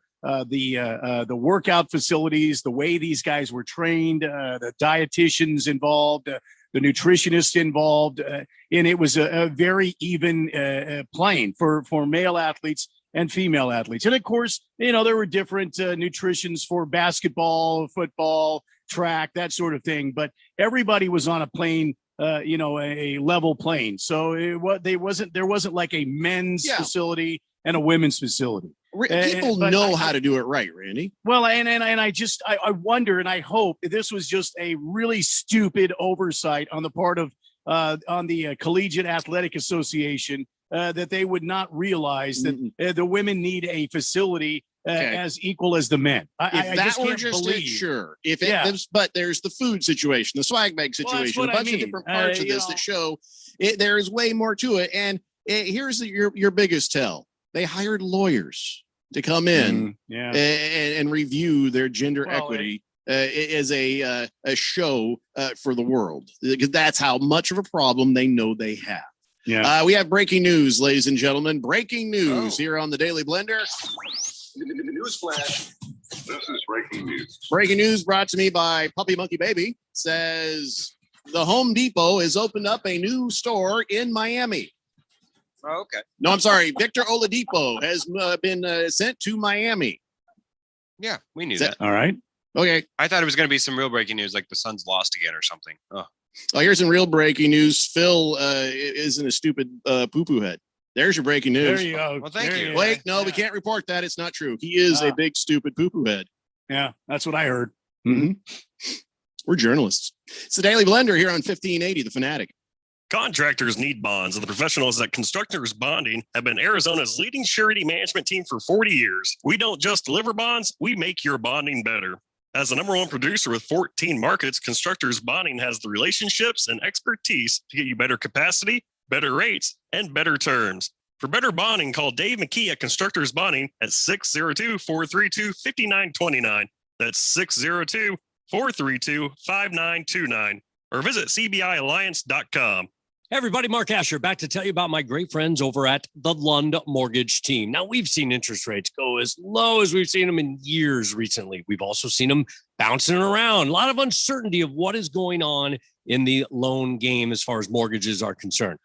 workout facilities, the way these guys were trained, the dietitians involved, the nutritionists involved, and it was a very even playing for male athletes and female athletes. And of course, there were different nutritions for basketball, football, track, that sort of thing. But everybody was on a plane, a level plane. So there wasn't like a men's facility and a women's facility. People know how to do it right, Randy. Well, and I wonder, and I hope this was just a really stupid oversight on the part of on the Collegiate Athletic Association, that they would not realize that the women need a facility as equal as the men. If that were just it, sure. But there's the food situation, the swag bag situation, a bunch of different parts of this that show there is way more to it. And here's your biggest tell. They hired lawyers to come in and review their gender equity as a show for the world, because that's how much of a problem they know they have. Yeah. We have breaking news, ladies and gentlemen. Breaking news here on the Daily Blender. Newsflash. This is breaking news. Breaking news brought to me by Puppy Monkey Baby. Says the Home Depot has opened up a new store in Miami. Oh, okay. No, I'm sorry. Victor Oladipo has been sent to Miami. Yeah, we knew that. All right. Okay. I thought it was going to be some real breaking news, like the Suns lost again or something. Oh, here's some real breaking news. Phil isn't a stupid poo-poo head. There's your breaking news. There you go. Well, thank you. Wait, no, we can't report that. It's not true. He is a big, stupid poo-poo head. Yeah, that's what I heard. Mm-hmm. We're journalists. It's the Daily Blender here on 1580, The Fanatic. Contractors need bonds, and the professionals at Constructors Bonding have been Arizona's leading surety management team for 40 years. We don't just deliver bonds, we make your bonding better. As the #1 producer with 14 markets, Constructors Bonding has the relationships and expertise to get you better capacity, better rates, and better terms. For better bonding, call Dave McKee at Constructors Bonding at 602-432-5929. That's 602-432-5929. Or visit cbialliance.com. Hey everybody, Mark Asher back to tell you about my great friends over at the Lund Mortgage Team. Now, we've seen interest rates go as low as we've seen them in years recently. We've also seen them bouncing around. A lot of uncertainty of what is going on in the loan game as far as mortgages are concerned.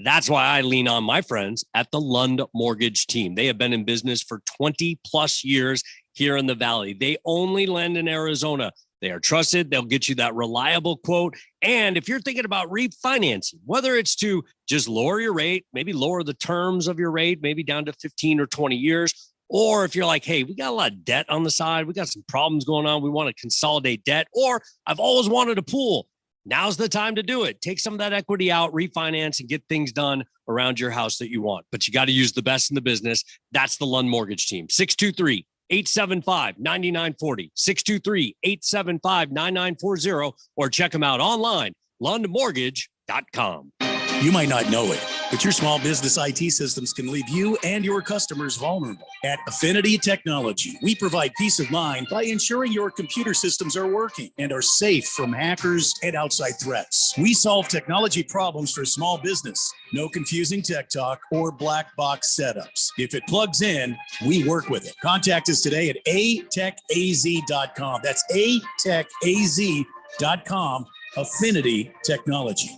That's why I lean on my friends at the Lund Mortgage Team. They have been in business for 20 plus years here in the Valley. They only lend in Arizona. They are trusted. They'll get you that reliable quote. And if you're thinking about refinancing, whether it's to just lower your rate, maybe lower the terms of your rate, maybe down to 15 or 20 years, or if you're like, hey, we got a lot of debt on the side, we got some problems going on, we want to consolidate debt, or I've always wanted a pool. Now's the time to do it. Take some of that equity out, refinance, and get things done around your house that you want. But you got to use the best in the business. That's the Lund Mortgage Team. 623-875-9940, 623-875-9940, or check them out online, lundmortgage.com. You might not know it, but your small business IT systems can leave you and your customers vulnerable. At Affinity Technology, we provide peace of mind by ensuring your computer systems are working and are safe from hackers and outside threats. We solve technology problems for small business. No confusing tech talk or black box setups. If it plugs in, we work with it. Contact us today at atechaz.com. That's atechaz.com. Affinity Technology.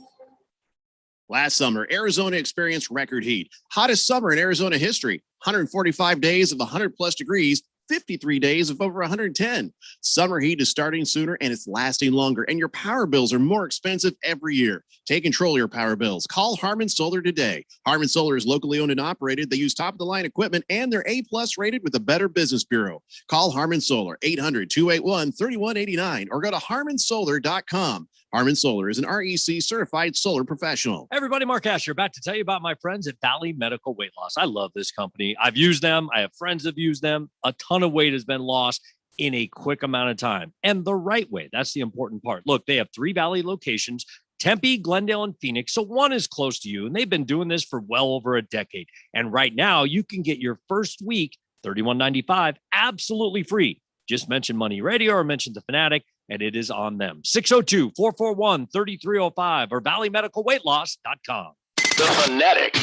Last summer, Arizona experienced record heat. Hottest summer in Arizona history. 145 days of 100 plus degrees, 53 days of over 110. Summer heat is starting sooner and it's lasting longer. And your power bills are more expensive every year. Take control of your power bills. Call Harman Solar today. Harman Solar is locally owned and operated. They use top-of-the-line equipment and they're A-plus rated with the Better Business Bureau. Call Harman Solar, 800-281-3189, or go to harmansolar.com. Harman Solar is an REC certified solar professional. Everybody, Mark Asher back to tell you about my friends at Valley Medical Weight Loss. I love this company. I've used them. I have friends that have used them. A ton of weight has been lost in a quick amount of time, and the right way. That's the important part. Look, they have 3 Valley locations, Tempe, Glendale, and Phoenix. So one is close to you, and they've been doing this for well over a decade. And right now you can get your first week, $31.95, absolutely free. Just mention Money Radio or mention The Fanatic, and it is on them. 602-441-3305 or valleymedicalweightloss.com. The Fanatic.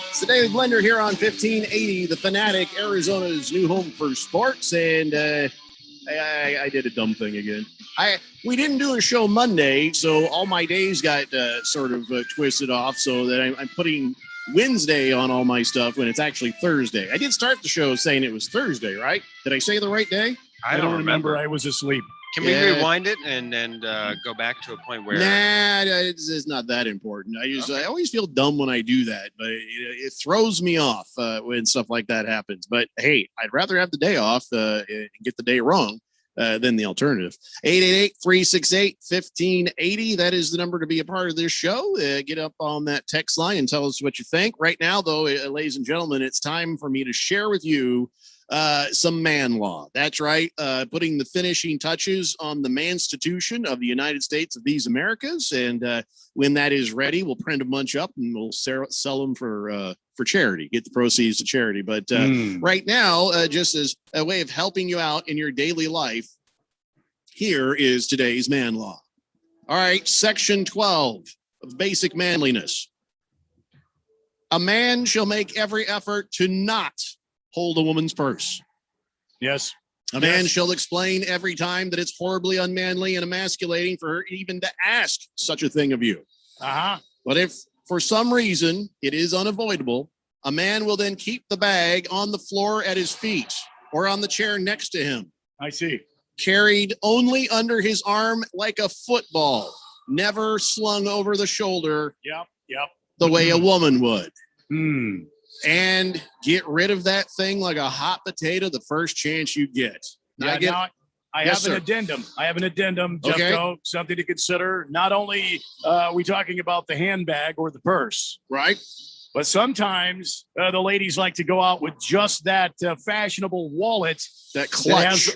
It's the Daily Blender here on 1580, The Fanatic, Arizona's new home for sports. And I did a dumb thing again. We didn't do a show Monday, so all my days got sort of twisted off, so that I'm putting Wednesday on all my stuff when it's actually Thursday. I did start the show saying it was Thursday, right? Did I say the right day? I don't remember. I was asleep. Can we rewind it and go back to a point where? Nah, it's not that important. I always feel dumb when I do that, but it throws me off when stuff like that happens. But hey, I'd rather have the day off and get the day wrong than the alternative. 888-368-1580. That is the number to be a part of this show. Get up on that text line and tell us what you think. Right now, though, ladies and gentlemen, it's time for me to share with you some man law. That's right. Putting the finishing touches on the Manstitution of the United States of these Americas. And when that is ready, we'll print a bunch up and we'll sell them for charity, get the proceeds to charity. But right now, just as a way of helping you out in your daily life, here is today's man law. All right. Section 12 of basic manliness. A man shall make every effort to not hold a woman's purse. Yes. A man shall explain every time that it's horribly unmanly and emasculating for her even to ask such a thing of you. Uh-huh. But if for some reason it is unavoidable, a man will then keep the bag on the floor at his feet or on the chair next to him. I see. Carried only under his arm like a football, never slung over the shoulder. Yep. The way a woman would. Hmm. And get rid of that thing like a hot potato the first chance you get. I Yes, have an sir. addendum. Okay. Jeffco, something to consider. Not only are we talking about the handbag or the purse, right? But sometimes the ladies like to go out with just that fashionable wallet. That clutch.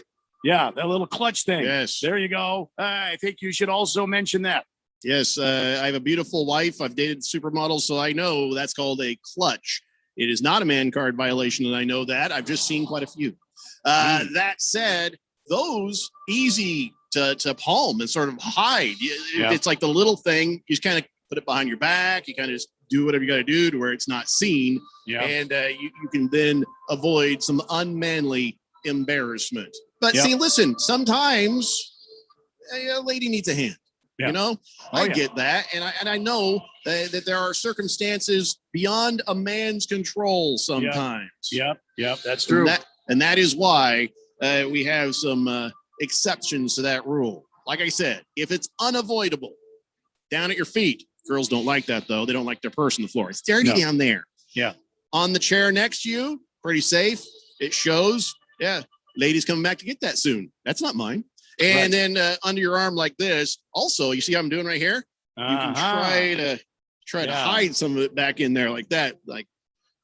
That little clutch thing. Yes. There you go. I think you should also mention that. Yes, I have a beautiful wife. I've dated supermodels, so I know that's called a clutch. It is not a man card violation, and I know that. I've just seen quite a few. That said, those easy to palm and sort of hide. It's like the little thing. You just kind of put it behind your back. You kind of just do whatever you got to do to where it's not seen. Yeah. And you can then avoid some unmanly embarrassment. But see, listen, sometimes a lady needs a hand. Yeah. You know, I get that. And I know that there are circumstances beyond a man's control sometimes. Yep. That's true. And that is why we have some exceptions to that rule. Like I said, if it's unavoidable, down at your feet. Girls don't like that, though. They don't like their purse on the floor. It's dirty down there. Yeah. On the chair next to you, pretty safe. It shows. Yeah. Ladies coming back to get that soon. That's not mine. And then under your arm like this. Also, you see how I'm doing right here? You can try to hide some of it back in there like that, like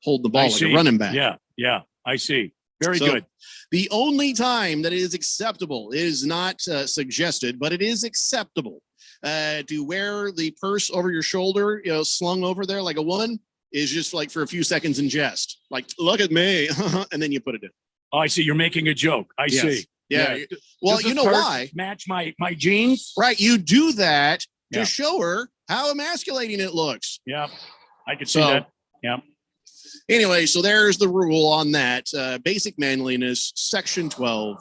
hold the ball like a running back. Yeah. I see. Very good. The only time that it is acceptable, it is not suggested, but it is acceptable to wear the purse over your shoulder, slung over there like a woman, is just like for a few seconds in jest. Like, look at me. And then you put it in. Oh, I see. You're making a joke. I see. Yeah. Well, Does you this know purse why? Match my jeans. Right. You do that to Yeah. show her how emasculating it looks. Yeah. I can see that. Yeah. Anyway, so there's the rule on that. Basic manliness, section 12.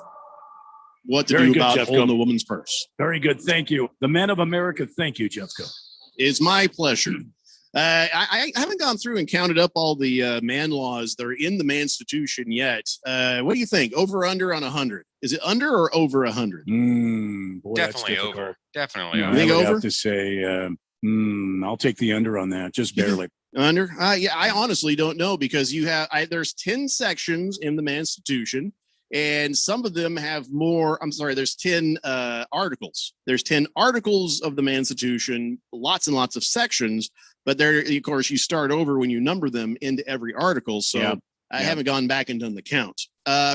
What to Very do good, about Jeffco. holding a woman's purse. Very good. Thank you. The men of America. Thank you, Jeffco. It's my pleasure. I haven't gone through and counted up all the man laws that are in the Manstitution yet. What do you think? Over or under on 100? Is it under or over 100? Boy, that's Definitely difficult. over. Definitely Yeah, over. Think I would over? have to say, I'll take the under on that, just barely. Under? Yeah, I honestly don't know because there's 10 sections in the Manstitution, and some of them have more. I'm sorry, there's 10 articles. There's 10 articles of the Manstitution, lots and lots of sections, but there, of course, you start over when you number them into every article. So I haven't gone back and done the count.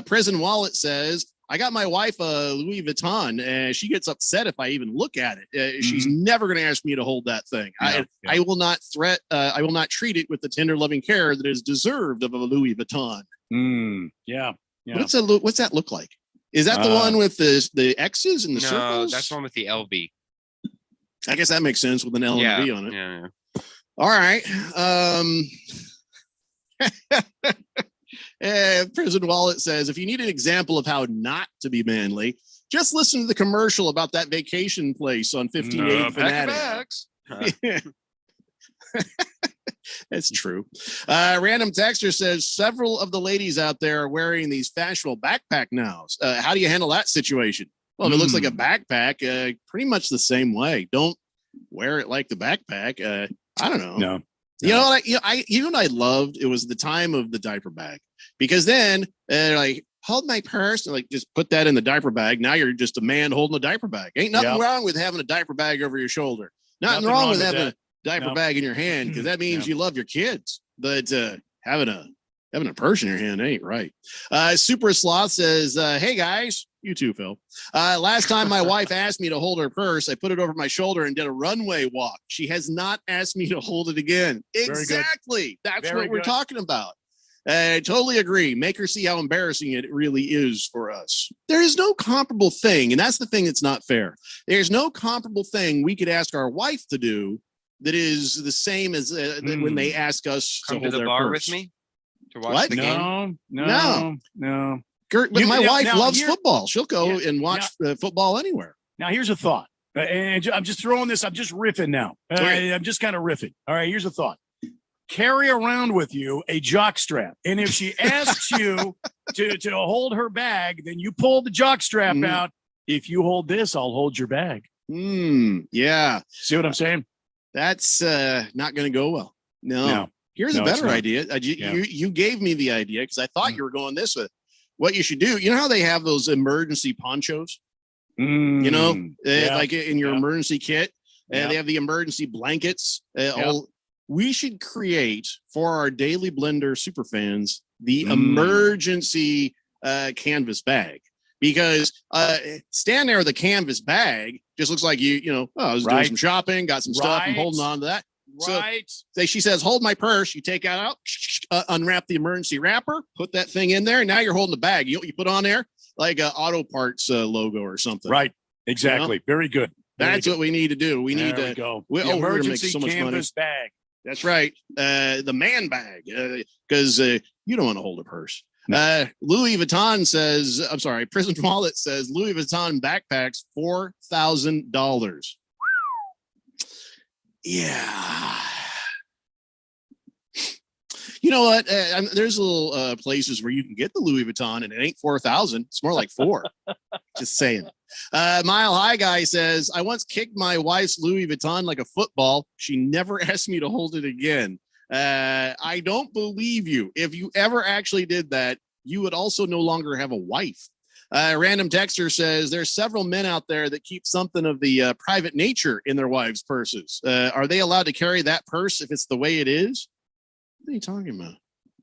President Wallet says, I got my wife a Louis Vuitton, and she gets upset if I even look at it. She's never going to ask me to hold that thing. I will not I will not treat it with the tender, loving care that is deserved of a Louis Vuitton. Yeah. What's that look like? Is that the one with the X's and the No, circles? that's the one with the LV. I guess that makes sense with an L and a V on it. Yeah. All right. Prison Wallet says, if you need an example of how not to be manly, just listen to the commercial about that vacation place on 1580 Fanatic. That's true. Random Texter says several of the ladies out there are wearing these fashionable backpack nows. How do you handle that situation? Well, if it looks like a backpack, pretty much the same way. Don't wear it like the backpack. I don't know. No. You know what? I loved. It was the time of the diaper bag, because then they're like, hold my purse, and like just put that in the diaper bag. Now you're just a man holding a diaper bag. Ain't nothing wrong with having a diaper bag over your shoulder. Nothing wrong with having a diaper bag in your hand, because that means you love your kids. But having a purse in your hand ain't right. Super Sloth says, hey guys, you too, Phil. Last time my wife asked me to hold her purse, I put it over my shoulder and did a runway walk. She has not asked me to hold it again. Exactly. That's what we're talking about. I totally agree. Make her see how embarrassing it really is for us. There is no comparable thing, and that's the thing that's not fair. There's no comparable thing we could ask our wife to do that is the same as when they ask us Come to to hold the their bar purse. with me to watch the game. No. But my wife now loves here- football. She'll go and watch football anywhere. Now, here's a thought. And I'm just throwing this, I'm just riffing now. I'm just kind of riffing. All right, here's a thought. Carry around with you a jock strap. And if she asks you to hold her bag, then you pull the jock strap out. If you hold this, I'll hold your bag. Yeah. See what I'm saying? That's not going to go well. No. Here's a it's better not. idea. You gave me the idea because I thought you were going this way. What you should do, you know how they have those emergency ponchos? You know, like in your emergency kit, and they have the emergency blankets. We should create for our Daily Blender super fans the emergency canvas bag, because stand there with a canvas bag just looks like I was doing some shopping, got some stuff, I'm holding on to that. Right. So she says, hold my purse. You take that out, unwrap the emergency wrapper, put that thing in there. And now you're holding the bag. You put on there like a auto parts logo or something. Right. Exactly. Very good. That's what we need to do. We need to go. We're gonna make Emergency so much money. canvas bag. That's right. The man bag, because you don't want to hold a purse. Louis Vuitton says, I'm sorry, Prison Wallet says Louis Vuitton backpacks $4,000. Yeah. You know what? There's little places where you can get the Louis Vuitton and it ain't 4,000. It's more like 4. Just saying. Mile High Guy says, I once kicked my wife's Louis Vuitton like a football. She never asked me to hold it again. I don't believe you. If you ever actually did that, you would also no longer have a wife. Random Texter says there's several men out there that keep something of the private nature in their wives' purses. Are they allowed to carry that purse if it's the way it is? What are you talking about?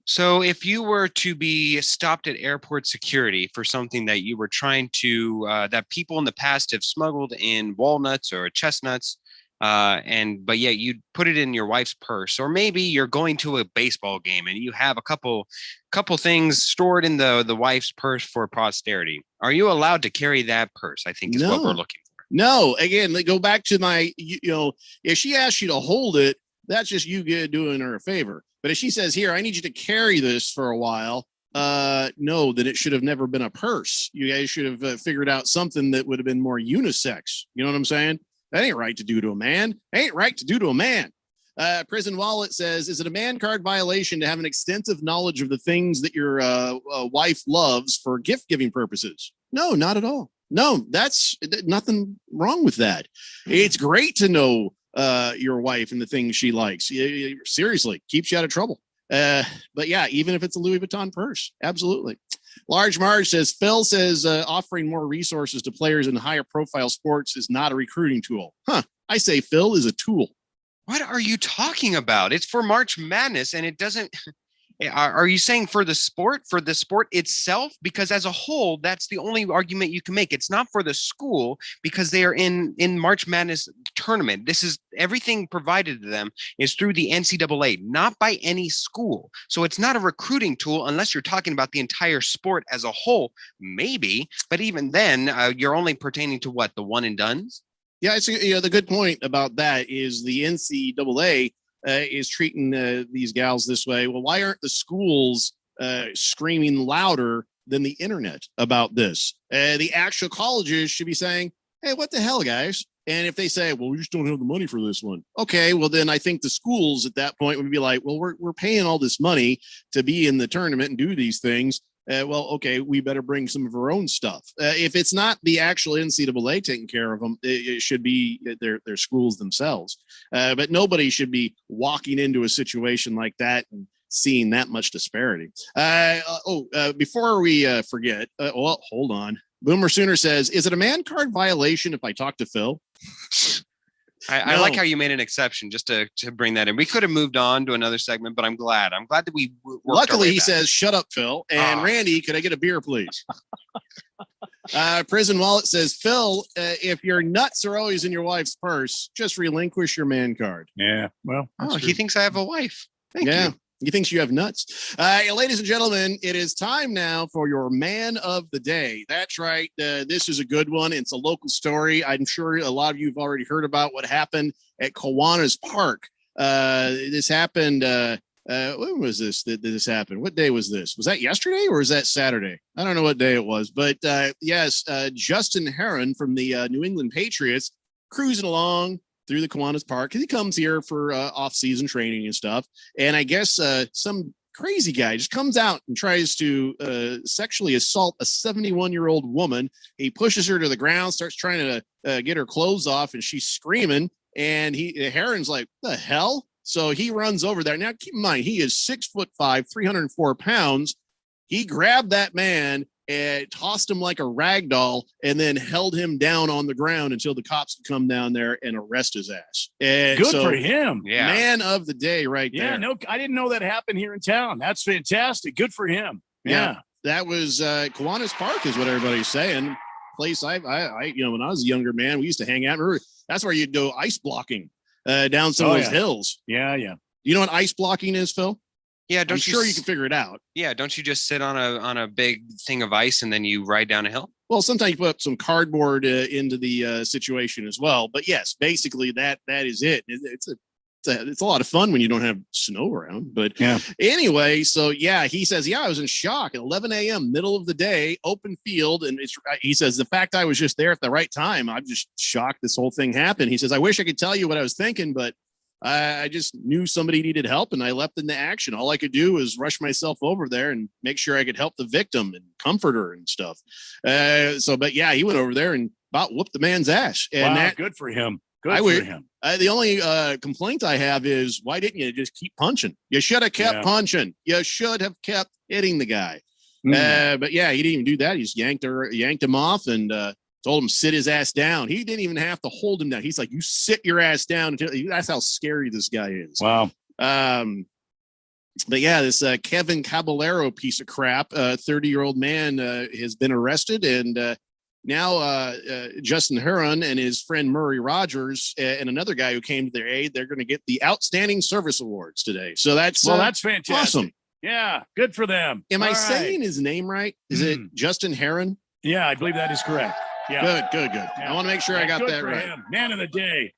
So if you were to be stopped at airport security for something that you were trying to, that people in the past have smuggled in walnuts or chestnuts, but yet you put it in your wife's purse, or maybe you're going to a baseball game and you have a couple things stored in the wife's purse for posterity. Are you allowed to carry that purse? I think is what we're looking for. No, again, go back to my, if she asks you to hold it, that's just you doing her a favor. But if she says, here, I need you to carry this for a while, no, then it should have never been a purse. You guys should have figured out something that would have been more unisex. You know what I'm saying? That ain't right to do to a man. Ain't right to do to a man. Prison Wallet says, is it a man card violation to have an extensive knowledge of the things that your wife loves for gift giving purposes? No, not at all. No, that's nothing wrong with that. It's great to know your wife and the things she likes. Seriously, keeps you out of trouble. But yeah, even if it's a Louis Vuitton purse, absolutely. Large Marge says, Phil says offering more resources to players in higher profile sports is not a recruiting tool. I say Phil is a tool. What are you talking about? It's for March Madness, and it Are you saying for the sport itself? Because as a whole, that's the only argument you can make. It's not for the school because they are in March Madness tournament. This is everything provided to them is through the NCAA, not by any school. So it's not a recruiting tool unless you're talking about the entire sport as a whole, maybe. But even then, you're only pertaining to what, the one and dones? Yeah, it's the good point about that is the NCAA is treating these gals this way. Well, why aren't the schools screaming louder than the internet about this? The actual colleges should be saying, hey, what the hell, guys? And if they say, well, we just don't have the money for this one. Okay, well, then I think the schools at that point would be like, well, we're paying all this money to be in the tournament and do these things. Well, okay, we better bring some of our own stuff. If it's not the actual NCAA taking care of them, it should be their schools themselves. But nobody should be walking into a situation like that and seeing that much disparity. Before we forget, well, hold on. Boomer Sooner says, is it a man card violation if I talk to Phil? I like how you made an exception just to bring that in. We could have moved on to another segment, but I'm glad that we worked our Luckily, way he back. says, shut up, Phil. And Randy, could I get a beer, please? Prison Wallet says, Phil, if your nuts are always in your wife's purse, just relinquish your man card. Yeah, well, he thinks I have a wife. Thank you. He thinks you have nuts. Ladies and gentlemen, it is time now for your man of the day. That's right. This is a good one. It's a local story. I'm sure a lot of you have already heard about what happened at Kiwanis Park. This happened. When was this? That this happened? What day was this? Was that yesterday or was that Saturday? I don't know what day it was, but yes, Justin Herron from the New England Patriots cruising along through the Kiwanis Park because he comes here for off-season training and stuff. And I guess some crazy guy just comes out and tries to sexually assault a 71-year-old woman. He pushes her to the ground, starts trying to get her clothes off, and she's screaming. And Herron's like, the hell? So he runs over there. Now, keep in mind, he is 6'5", 304 pounds. He grabbed that man and tossed him like a rag doll and then held him down on the ground until the cops could come down there and arrest his ass. And good for him. Yeah. Man of the day right there. Yeah, no, I didn't know that happened here in town. That's fantastic. Good for him. Yeah. That was Kiwanis Park is what everybody's saying. Place I when I was a younger man, we used to hang out. Remember, that's where you'd go ice blocking down some of those hills. Yeah, yeah. You know what ice blocking is, Phil? Yeah, I'm sure you can figure it out. Yeah, don't you just sit on a big thing of ice and then you ride down a hill? Well, sometimes you put some cardboard into the situation as well. But yes, basically that is it. It's a lot of fun when you don't have snow around. But anyway, so yeah, he says, I was in shock at 11 a.m., middle of the day, open field. And he says, the fact I was just there at the right time, I'm just shocked this whole thing happened. He says, I wish I could tell you what I was thinking, but I just knew somebody needed help and I leapt into action. All I could do was rush myself over there and make sure I could help the victim and comfort her and stuff. But yeah, he went over there and about whooped the man's ass. And good for him. Good for him. The only complaint I have is why didn't you just keep punching? You should have kept punching. You should have kept hitting the guy. But yeah, he didn't even do that. He just yanked him off and told him sit his ass down. He didn't even have to hold him down. He's like, you sit your ass down. That's how scary this guy is. Wow. But yeah, this Kevin Caballero piece of crap, 30-year-old man has been arrested. And now Justin Herron and his friend Murray Rogers and another guy who came to their aid, they're going to get the Outstanding Service Awards today. So that's fantastic. Awesome. Yeah, good for them. Am I saying his name right? Is it Justin Herron? Yeah, I believe that is correct. Yeah. Good. Yeah. I want to make sure I got that right. Him. Man of the day.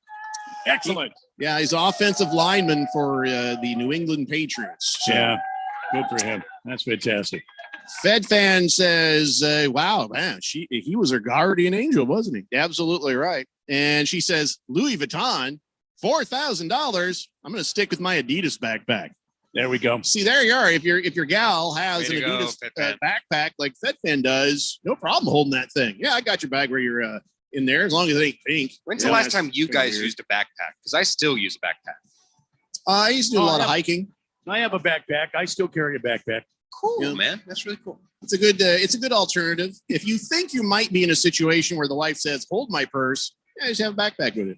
Excellent. He's offensive lineman for the New England Patriots. So. Yeah, good for him. That's fantastic. Fed fan says, wow, man, he was her guardian angel, wasn't he? Absolutely right. And she says, Louis Vuitton, $4,000. I'm going to stick with my Adidas backpack. There we go. See, there you are. If your gal has an Adidas backpack like FedFan does, no problem holding that thing. Yeah, I got your bag where you're in there as long as it ain't pink. When's the last time you guys used a backpack? Because I still use a backpack. I used to do a lot of hiking. I have a backpack. I still carry a backpack. Cool, man. That's really cool. It's a good alternative. If you think you might be in a situation where the wife says, hold my purse, just have a backpack with it.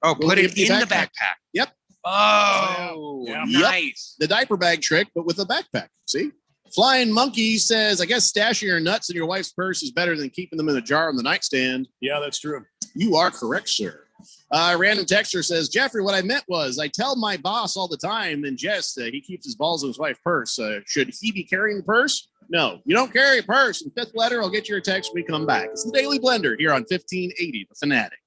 Put it in the backpack. Yep. Oh, Yeah. Yep. nice. The diaper bag trick, but with a backpack. See? Flying Monkey says, I guess stashing your nuts in your wife's purse is better than keeping them in a jar on the nightstand. Yeah, that's true. You are correct, sir. Random texter says, Jeffrey, what I meant was I tell my boss all the time in jest that he keeps his balls in his wife's purse. Should he be carrying the purse? No, you don't carry a purse. And fifth letter, I'll get your text when we come back. It's the Daily Blender here on 1580, The Fanatic.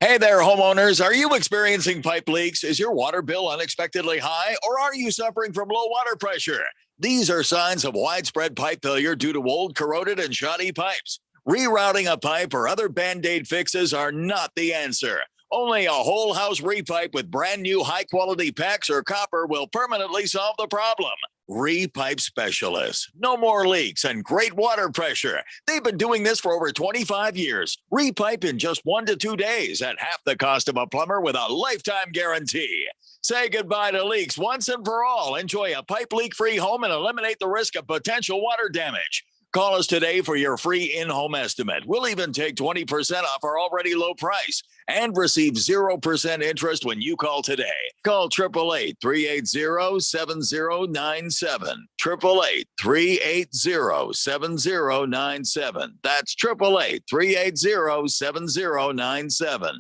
Hey there, homeowners. Are you experiencing pipe leaks? Is your water bill unexpectedly high, or are you suffering from low water pressure? These are signs of widespread pipe failure due to old, corroded, and shoddy pipes. Rerouting a pipe or other Band-Aid fixes are not the answer. Only a whole house repipe with brand new high-quality PEX or copper will permanently solve the problem. Repipe Specialists. No more leaks and great water pressure. They've been doing this for over 25 years. Repipe in just 1 to 2 days at half the cost of a plumber with a lifetime guarantee. Say goodbye to leaks once and for all. Enjoy a pipe leak-free home and eliminate the risk of potential water damage. Call us today for your free in-home estimate. We'll even take 20% off our already low price and receive 0% interest when you call today. Call 888-380-7097. 888-380-7097. That's 888-380-7097.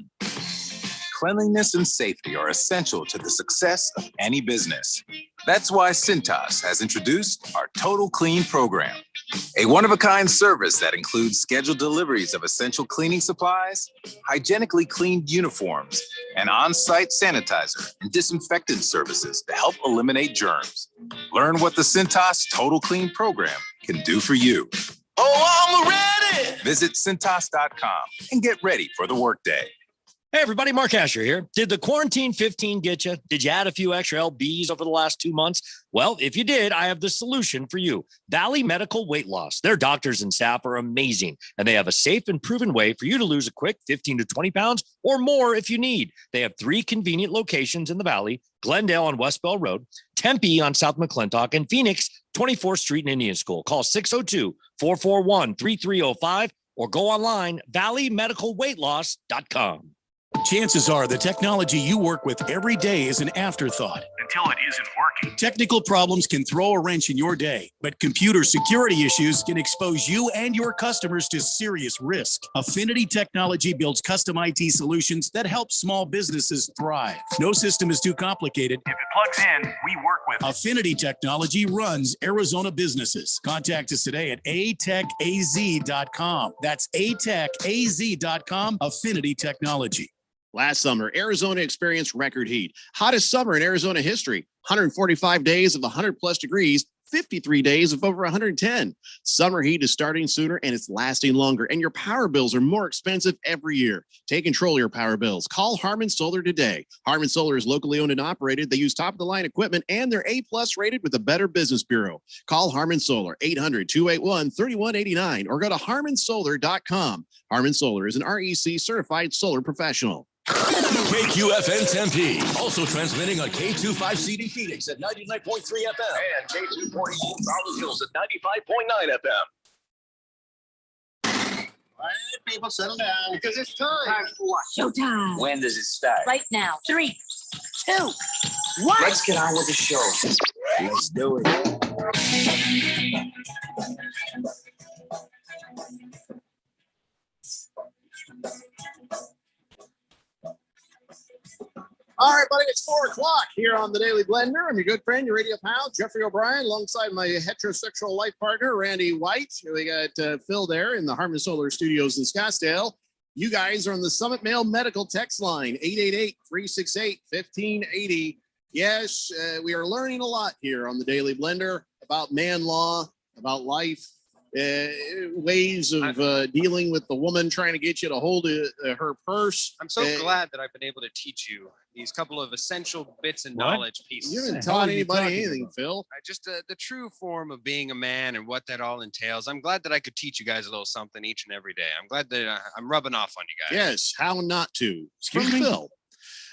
Cleanliness and safety are essential to the success of any business. That's why Cintas has introduced our Total Clean program, a one-of-a-kind service that includes scheduled deliveries of essential cleaning supplies, hygienically cleaned uniforms, and on-site sanitizer and disinfectant services to help eliminate germs. Learn what the Cintas Total Clean program can do for you. Oh, I'm ready. Visit Cintas.com and get ready for the workday. Hey, everybody, Mark Asher here. Did the quarantine 15 get you? Did you add a few extra LBs over the last 2 months? Well, if you did, I have the solution for you. Valley Medical Weight Loss. Their doctors and staff are amazing, and they have a safe and proven way for you to lose a quick 15 to 20 pounds or more if you need. They have 3 convenient locations in the Valley: Glendale on West Bell Road, Tempe on South McClintock, and Phoenix, 24th Street and Indian School. Call 602-441-3305 or go online, valleymedicalweightloss.com. Chances are the technology you work with every day is an afterthought until it isn't working. Technical problems can throw a wrench in your day, but computer security issues can expose you and your customers to serious risk. Affinity Technology builds custom IT solutions that help small businesses thrive. No system is too complicated. If it plugs in, we work with it. Affinity Technology runs Arizona businesses. Contact us today at atechaz.com. That's atechaz.com. Affinity Technology. Last summer, Arizona experienced record heat. Hottest summer in Arizona history. 145 days of 100+ degrees, 53 days of over 110. Summer heat is starting sooner and it's lasting longer, and your power bills are more expensive every year. Take control of your power bills. Call Harmon Solar today. Harmon Solar is locally owned and operated. They use top-of-the-line equipment, and they're A+ rated with the Better Business Bureau. Call Harmon Solar, 800-281-3189, or go to harmonsolar.com. Harmon Solar is an REC certified solar professional. KQFN Tempe, also transmitting on K25CD Phoenix at 99.3 FM and K240 Rolling Hills at 95.9 FM. All right, people, settle down. Because it's time. Time for what? Showtime. When does it start? Right now. 3, 2, 1. Let's get on with the show. Let's do it. All right, buddy, it's 4 o'clock here on the Daily Blender. I'm your good friend, your radio pal, Jeffrey O'Brien, alongside my heterosexual life partner, Randy White. We got Phil there in the Harmon Solar Studios in Scottsdale. You guys are on the Summit Mail Medical text line, 888-368-1580. Yes, we are learning a lot here on the Daily Blender about man law, about life, ways of dealing with the woman trying to get you to hold her purse. I'm so glad that I've been able to teach you these couple of essential bits and What? knowledge pieces. You haven't taught anybody anything, Phil. Just the true form of being a man and what that all entails. I'm glad that I could teach you guys a little something each and every day. I'm glad that I'm rubbing off on you guys. Yes, how not to. Excuse me, Phil.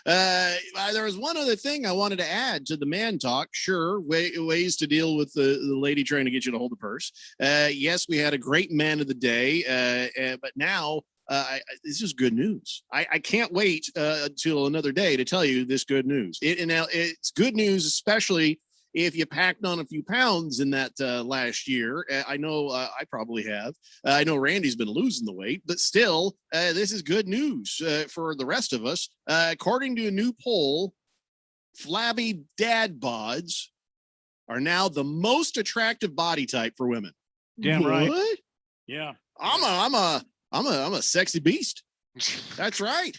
There was one other thing I wanted to add to the man talk. Sure, ways to deal with the lady trying to get you to hold the purse. Yes, we had a great man of the day, but now this is good news. I can't wait until another day to tell you this good news. It's good news, especially if you packed on a few pounds in that last year. I know I probably have. I know Randy's been losing the weight, but still, this is good news for the rest of us. According to a new poll, flabby dad bods are now the most attractive body type for women. Damn right. What? Yeah. I'm a sexy beast. That's right.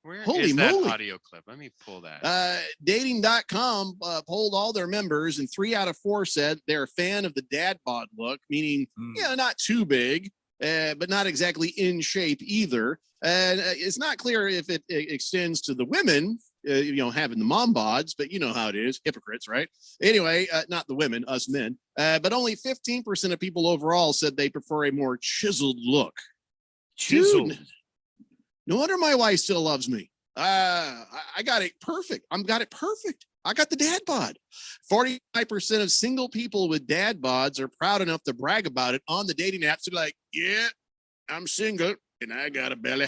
Where Holy is that moly. audio clip? Let me pull that. Dating.com polled all their members, and 3 out of 4 said they're a fan of the dad bod look, meaning, not too big, but not exactly in shape either. And it's not clear if it extends to the women, having the mom bods, but you know how it is. Hypocrites, right? Anyway, not the women, us men. But only 15% of people overall said they prefer a more chiseled look. Chiseled. Dude, no wonder my wife still loves me. I got it perfect. I got it perfect. I got the dad bod. 45% of single people with dad bods are proud enough to brag about it on the dating apps. They're like, yeah, I'm single and I got a belly.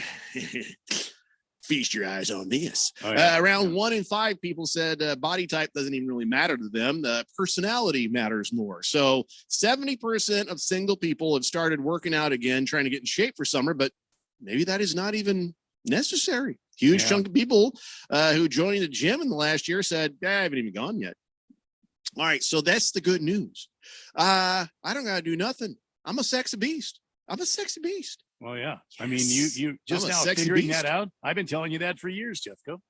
Feast your eyes on this. Oh, yeah. Around 1 in 5 people said body type doesn't even really matter to them. The personality matters more. So 70% of single people have started working out again, trying to get in shape for summer, but maybe that is not even necessary. Huge chunk of people who joined the gym in the last year said, I haven't even gone yet. All right. So that's the good news. I don't got to do nothing. I'm a sexy beast. I'm a sexy beast. Well, yeah. I mean, you just I'm a now sexy figuring beast. that out. I've been telling you that for years, Jeffco.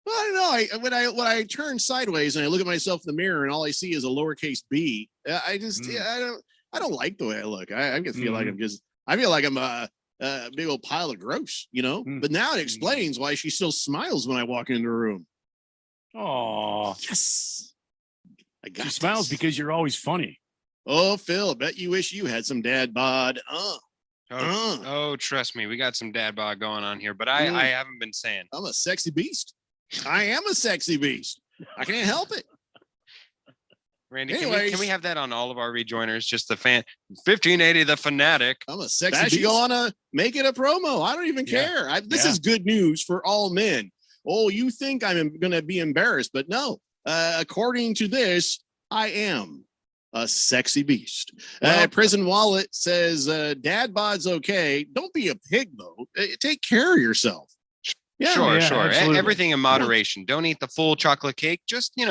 Well, I don't know. When I turn sideways and I look at myself in the mirror and all I see is a lowercase b, I just I don't like the way I look. I just feel like I feel like I'm a big old pile of gross, But now it explains why she still smiles when I walk into a room. Oh, yes. She smiles because you're always funny. Oh, Phil, bet you wish you had some dad bod. Oh, trust me, we got some dad bod going on here, but I haven't been saying. I'm a sexy beast. I am a sexy beast. I can't help it. Randy, can we have that on all of our rejoiners? Just the 1580, the fanatic. I'm a sexy beast. You want to make it a promo? I don't even care. This is good news for all men. Oh, you think I'm going to be embarrassed, but no. According to this, I am a sexy beast. Prison Wallet says, dad bod's okay. Don't be a pig, though. Take care of yourself. Yeah, sure. absolutely. Everything in moderation. Don't eat the full chocolate cake. Just 3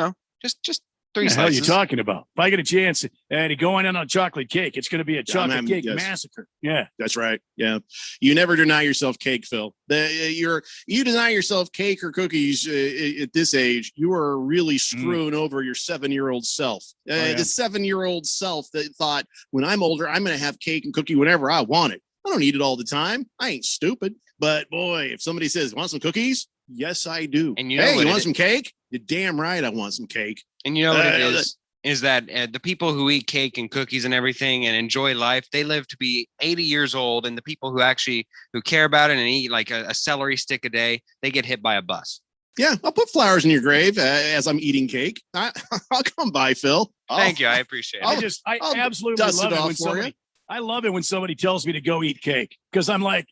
What the hell are you slices. talking about? If I get a chance to go in on a chocolate cake, it's going to be a chocolate cake massacre. Yeah, that's right. Yeah, you never deny yourself cake, Phil. You deny yourself cake or cookies at this age, you are really screwing over your 7-year-old self. The 7-year-old self that thought, when I'm older, I'm going to have cake and cookie whenever I want it. I don't eat it all the time. I ain't stupid. But boy, if somebody says, want some cookies? Yes, I do. And you know hey, what you want some cake? You're damn right I want some cake. And you know what it is that the people who eat cake and cookies and everything and enjoy life, they live to be 80 years old. And the people who care about it and eat like a celery stick a day, they get hit by a bus. Yeah, I'll put flowers in your grave as I'm eating cake. I'll come by, Phil. Thank you. I appreciate it. I absolutely dust love it it off when for somebody. you. I love it when somebody tells me to go eat cake because I'm like,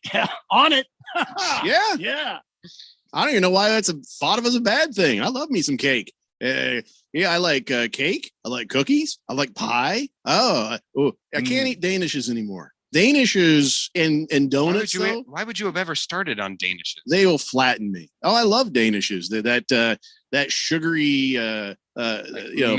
on it. Yeah. I don't even know why that's thought of as a bad thing. I love me some cake. I like cake. I like cookies. I like pie. I can't eat Danishes anymore. Danishes and donuts. Why would you have ever started on Danishes? They will flatten me. Oh, I love Danishes. That sugary,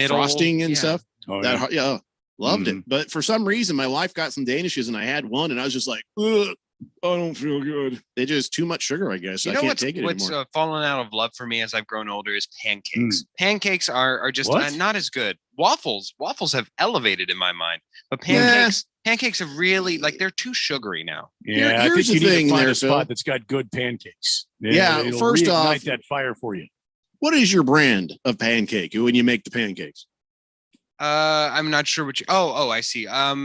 frosting and stuff. Oh, Loved it. But for some reason, my wife got some Danishes and I had one and I was just like, ugh, I don't feel good. They just too much sugar, I guess. You I know can't take it what's anymore. fallen out of love for me as I've grown older is pancakes. Pancakes are just What? not as good. Waffles have elevated in my mind, but pancakes have really they're too sugary now. Yeah, I Here's think you the need thing to find there, a spot Phil. that's got good pancakes. Yeah, first reignite off- that fire for you. What is your brand of pancake when you make the pancakes? I'm not sure what you. Oh, I see. Yeah,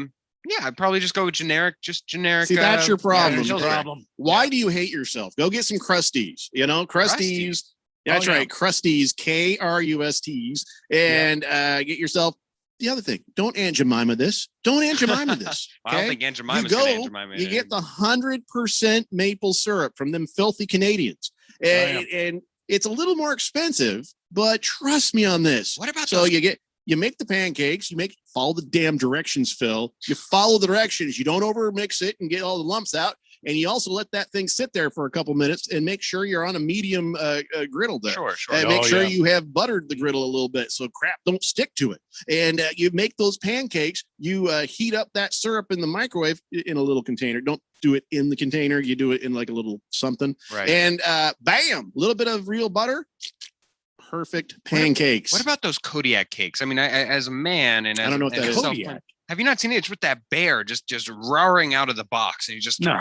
I'd probably just go with generic. See, that's your problem. Pillsbury. Why do you hate yourself? Go get some Krusties. Krusties. That's Oh, yeah. right. Krusties, KRUSTs, and get yourself the other thing, don't Aunt Jemima this. Don't Aunt Jemima this. I don't okay? think Aunt You Jemima's gonna Aunt go, Jemima you it. get the 100% maple syrup from them filthy Canadians. And it's a little more expensive, but trust me on this. What about so those- you make the pancakes, follow the damn directions, Phil. You follow the directions. You don't over mix it and get all the lumps out. And you also let that thing sit there for a couple minutes and make sure you're on a medium griddle there. Sure. And make sure you have buttered the griddle a little bit so crap don't stick to it. And you make those pancakes. You heat up that syrup in the microwave in a little container. Don't do it in the container. You do it in like a little something. Right. And bam, a little bit of real butter. Perfect pancakes. What about those Kodiak cakes? I mean, as a man, and as I don't know what and that as is. a- Kodiak. Have you not seen it? It's with that bear just roaring out of the box, and you just No.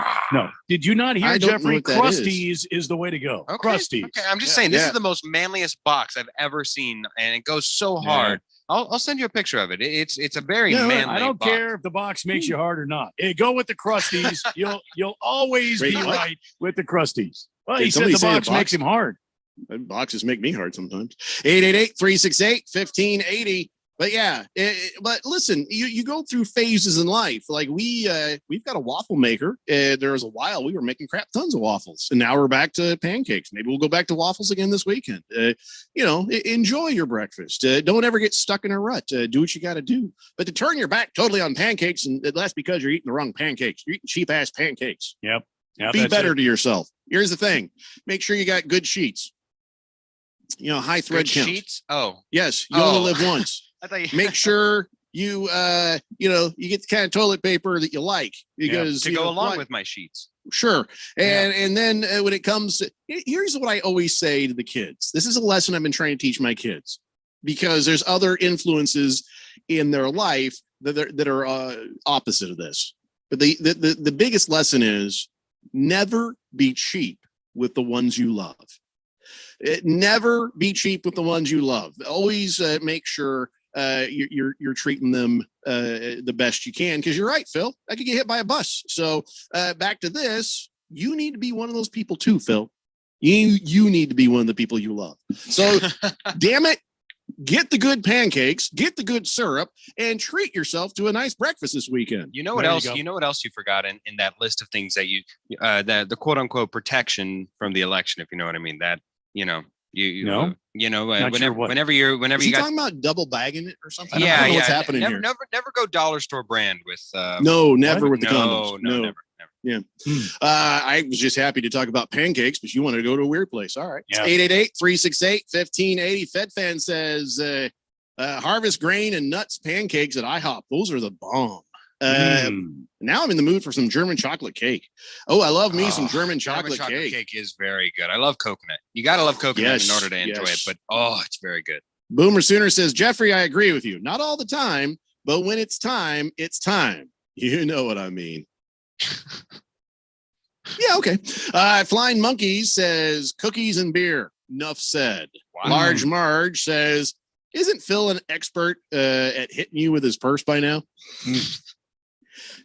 Did you not hear, I don't know Jeffrey? what that is. Krusteaz is the way to go. Okay, Krusteaz. Okay, I'm just saying this Yeah. is the most manliest box I've ever seen, and it goes so hard. I'll send you a picture of it. It's a very No, manly. I don't box. care if the box makes you hard or not. Hey, go with the Krusteaz. You'll always be Wait, what? right with the Krusteaz. Well, Did he said somebody the say the box makes box? him hard. Boxes make me hard sometimes. 888-368-1580. But yeah, but listen, you go through phases in life. Like we've got a waffle maker. There was a while we were making crap tons of waffles, and now we're back to pancakes. Maybe we'll go back to waffles again this weekend. Enjoy your breakfast. Don't ever get stuck in a rut. Do what you got to do. But to turn your back totally on pancakes, and that's because you're eating the wrong pancakes. You're eating cheap ass pancakes. Yep. Be that's better it. to yourself. Here's the thing: make sure you got good sheets. High thread Good count. sheets. Oh, Yes, you only Oh. live once. I thought you Make sure you you get the kind of toilet paper that you like because to go along with my sheets. Sure. And then when it comes to, here's what I always say to the kids. This is a lesson I've been trying to teach my kids because there's other influences in their life that are opposite of this. But the biggest lesson is never be cheap with the ones you love. Never be cheap with the ones you love. Always make sure you're treating them the best you can. Because you're right, Phil. I could get hit by a bus. So back to this. You need to be one of those people too, Phil. You need to be one of the people you love. So, damn it, get the good pancakes, get the good syrup, and treat yourself to a nice breakfast this weekend. You know what else? You know what else you forgot in that list of things that the quote unquote protection from the election, if you know what I mean. That No? whenever Is you he got talking about double bagging it or something? I yeah, don't know yeah. what's happening never, here. never go dollar store brand with. No, never with the no, condoms. no, No. never. Yeah. I was just happy to talk about pancakes, but you wanted to go to a weird place. All right. Yeah. 888-368-1580. FedFan says Harvest Grain and Nuts pancakes at IHOP. Those are the bomb. Now I'm in the mood for some German chocolate cake. Oh, I love me some German chocolate cake. Is very good. I love coconut. You got to love coconut Yes, in order to enjoy yes. it, but it's very good. Boomer Sooner says, Jeffrey, I agree with you. Not all the time, but when it's time, it's time. You know what I mean. Yeah, okay. Flying Monkeys says cookies and beer. Enough said. Wow. Large Marge says, isn't Phil an expert at hitting you with his purse by now?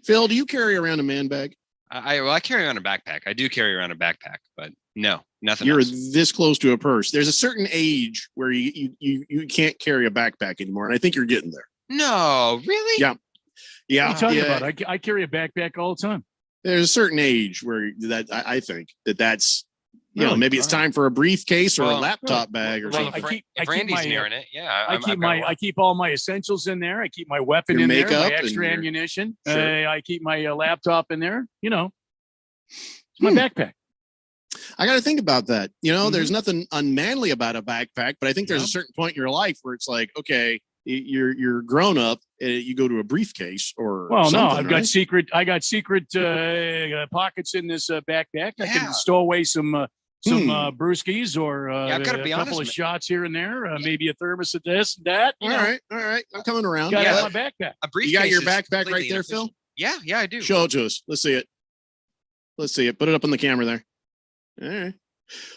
Phil, do you carry around a man bag? I carry around a backpack. I do carry around a backpack, but no, nothing You're else. this close to a purse. There's a certain age where you can't carry a backpack anymore, and I think you're getting there. No, really? Yeah. Yeah. What are you talking yeah. about? I carry a backpack all the time. There's a certain age where that I think that's Really? maybe it's time for a briefcase or a Well, laptop bag or Well, something. if Randy's near in it, yeah. I keep all my essentials in there. I keep my weapon Your in there, makeup my and extra your- ammunition. Sure. I keep my laptop in there. It's my backpack. I got to think about that. There's nothing unmanly about a backpack, but I think there's a certain point in your life where it's like, okay, you're grown up. You go to a briefcase or Well, no, something, I've right? got secret. I got secret pockets in this backpack. I can stow away some brewskis or I gotta a be couple honest, of shots here and there. Maybe a thermos of this and that. All right. I'm coming around. Got Yeah. my backpack. A briefcase You got your is backpack right completely there, Phil? inefficient. Yeah, I do. Show it to us. Let's see it. Put it up on the camera there. All right.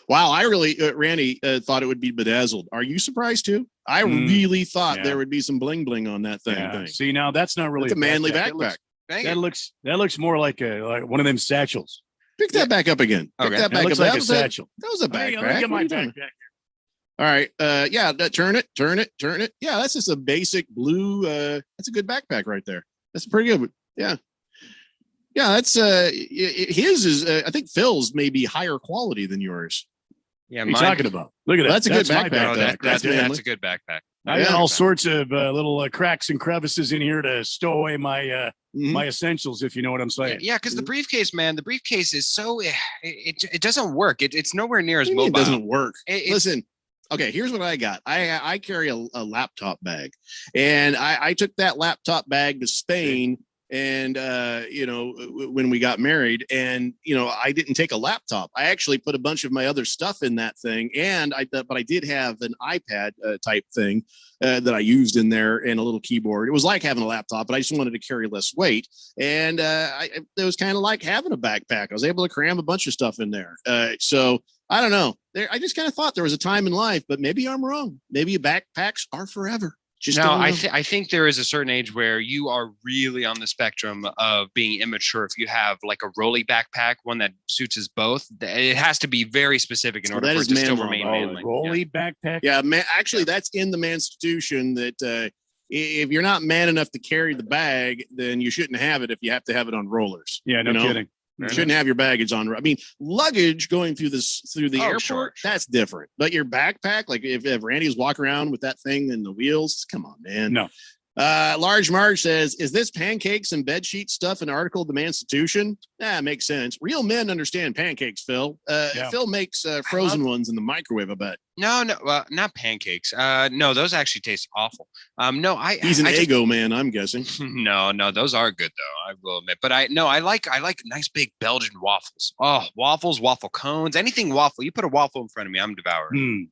Wow, I really, Randy, thought it would be bedazzled. Are you surprised too? I really thought there would be some bling bling on that thing. Yeah. See, now that's not really It's a manly That backpack. looks more like one of them satchels. Pick that back up again. Pick Okay. that back That looks up. like That a was satchel. that was a Let me backpack. get my What are you doing? backpack here. All right. Yeah, turn it. Yeah, that's just a basic blue. That's a good backpack right there. That's pretty good. Yeah. Yeah, that's his is I think Phil's may be higher quality than yours. Yeah, What are you talking about? Look at that. That's a good my backpack. though. That's manly. a good backpack. I got all sorts of little cracks and crevices in here to stow away my my essentials, if you know what I'm saying. Yeah, because the briefcase, man, the briefcase is so it doesn't work. It's nowhere near as What do you mean mobile. it doesn't work. It- Listen, okay, here's what I got. I carry a laptop bag, and I took that laptop bag to Spain. And when we got married, and I didn't take a laptop. I actually put a bunch of my other stuff in that thing, and but I did have an iPad type thing that I used in there, and a little keyboard. It was like having a laptop, but I just wanted to carry less weight, and it was kind of like having a backpack. I was able to cram a bunch of stuff in there. So I don't know. I just kind of thought there was a time in life, but maybe I'm wrong. Maybe backpacks are forever. No, I think there is a certain age where you are really on the spectrum of being immature. If you have like a rolly backpack, one that suits us both, it has to be very specific in order for it to still remain manly. Rolly backpack. Yeah, man. Actually, that's in the Manstitution that if you're not man enough to carry the bag, then you shouldn't have it if you have to have it on rollers. Yeah, no kidding. You shouldn't have your baggage on. I mean, luggage going through the airport, sure. that's different. But your backpack, like if Randy's walking around with that thing and the wheels, come on, man. No. Large Marge says, is this pancakes and bed sheet stuff an article of the Manstitution? That makes sense. Real men understand pancakes, Phil. Phil makes frozen ones in the microwave, I bet. No, not pancakes. No, those actually taste awful. He's an ego man, I'm guessing. No, those are good though. I will admit, but I like nice big Belgian waffles. Oh, waffles, waffle cones, anything waffle. You put a waffle in front of me, I'm devouring.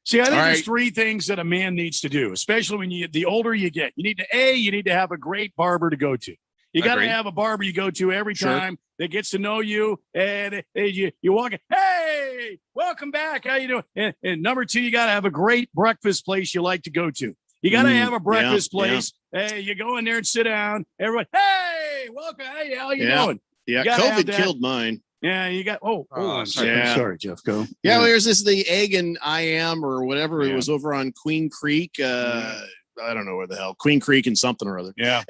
See, I think there's three things that a man needs to do, especially when the older you get. You need to have a great barber to go to. You got to have a barber you go to every time that gets to know you, and you walk in, hey, welcome back. How you doing? And number two, you got to have a great breakfast place you like to go to. You got to have a breakfast place. Hey, you go in there and sit down. Everyone, hey, welcome. Hey, how you doing? Yeah, You gotta have COVID that. killed mine. Yeah, you got. I'm sorry. Yeah. I'm sorry, Jeff. Go. Yeah, well, there's the egg and I am or whatever. It was over on Queen Creek. I don't know where the hell Queen Creek and something or other. Yeah.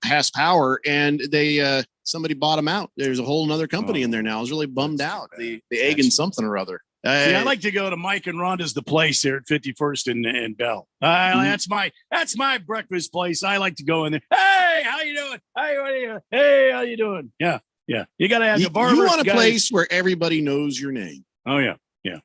Past Power, and they somebody bought them out. There's a whole nother company in there now. I was really bummed out. The egg and something or other. See, I like to go to Mike and Rhonda's The Place there at 51st and Bell. That's my breakfast place. I like to go in there. Hey, how you doing? Hey, how you doing? Yeah. You got to have the barber. You want a place where everybody knows your name. Oh yeah. By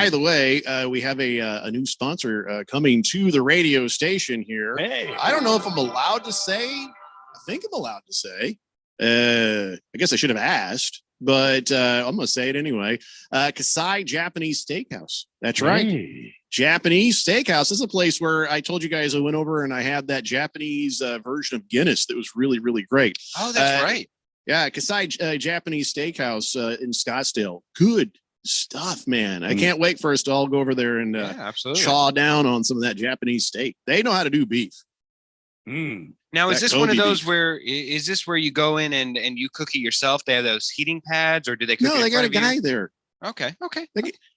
the way, we have a new sponsor coming to the radio station here. Hey. I don't know if I'm allowed to say. I think I'm allowed to say. I guess I should have asked, but I'm going to say it anyway. Kasai Japanese Steakhouse. That's right. Hey. Japanese Steakhouse. This is a place where I told you guys I went over and I had that Japanese version of Guinness that was really, really great. Oh, that's right. Yeah, Kasai Japanese Steakhouse in Scottsdale. Good stuff, man. I can't wait for us to all go over there and absolutely chaw down on some of that Japanese steak. They know how to do beef. Now, is That this one of Kobe those beef. where is this where you go in and you cook it yourself? They have those heating pads, or do they cook it No, in they got front a of you? guy there. Okay.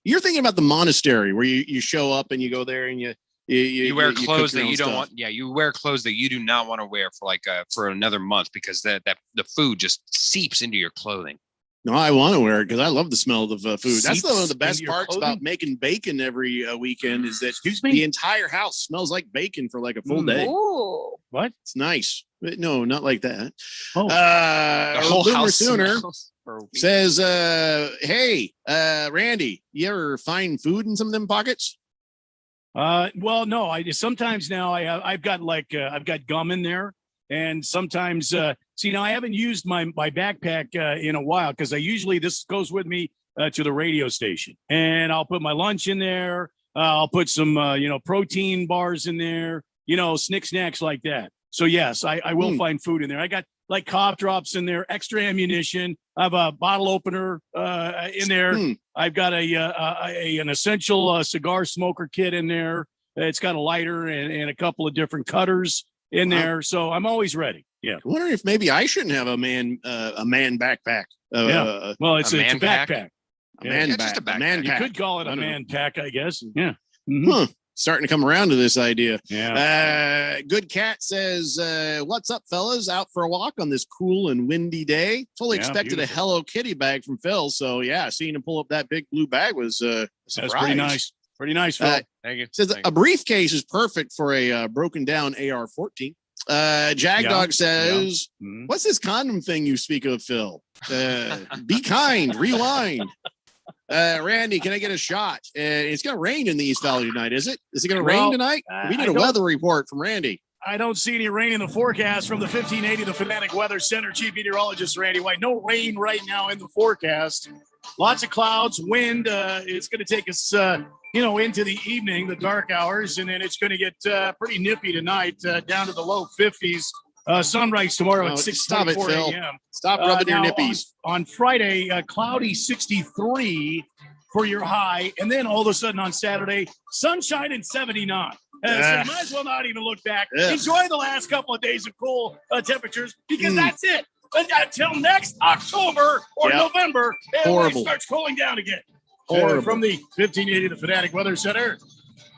You're thinking about the monastery where you show up and you go there and You wear cook clothes your that own you don't stuff. want. Yeah, you wear clothes that you do not want to wear for another month because that the food just seeps into your clothing. No, I want to wear it because I love the smell of food. That's Seeps one of the best into your parts clothing? about making bacon every weekend is that the entire house smells like bacon for like a full day. What? It's nice. But no, not like that. Oh. The whole Boomer house Sooner smells for a week. says, hey, Randy, you ever find food in some of them pockets? Well, no, sometimes now I've got gum in there, and sometimes now I haven't used my backpack in a while because this goes with me to the radio station, and I'll put my lunch in there. I'll put some protein bars in there, snacks like that. So yes, I will find food in there. I got like cough drops in there, extra ammunition. I have a bottle opener in there. I've got an essential cigar smoker kit in there. It's got a lighter and a couple of different cutters in there. So I'm always ready. Yeah. I wonder if maybe I shouldn't have a man backpack. Yeah. Well, it's a man pack? backpack. Man Yeah, pack. just a backpack. Man You pack. could call it I a don't know. man pack, I guess. Yeah. Mhm. Huh. Starting to come around to this idea. Yeah. Good Cat says, what's up, fellas? Out for a walk on this cool and windy day. Fully Yeah, expected beautiful. a Hello Kitty bag from Phil. So, yeah, seeing him pull up that big blue bag was a surprise. That's pretty nice. Pretty nice, Phil. Thank you. Says Thank a briefcase is perfect for a broken down AR-14. Jag Yeah, Dog says, Mhm. what's this condom thing you speak of, Phil? Be kind, rewind. Randy, can I get a shot? It's going to rain in the East Valley tonight, is it? Is it going to Well, rain tonight? We need I a don't- weather report from Randy. I don't see any rain in the forecast from the 1580 The Fanatic Weather Center. Chief Meteorologist Randy White. No rain right now in the forecast. Lots of clouds, wind. It's going to take us, into the evening, the dark hours, and then it's going to get pretty nippy tonight, down to the low 50s. Sunrise tomorrow Oh, at stop it, 6:24 Phil. a.m. Stop rubbing your Now, nippies. On Friday, cloudy 63 for your high, and then all of a sudden on Saturday, sunshine and 79. So you might as well not even look back. Yeah. Enjoy the last couple of days of cool temperatures because Mm. that's it. Until next October or Yep. November, and Horrible. it starts cooling down again. Horrible. From the 1580 The Fanatic Weather Center,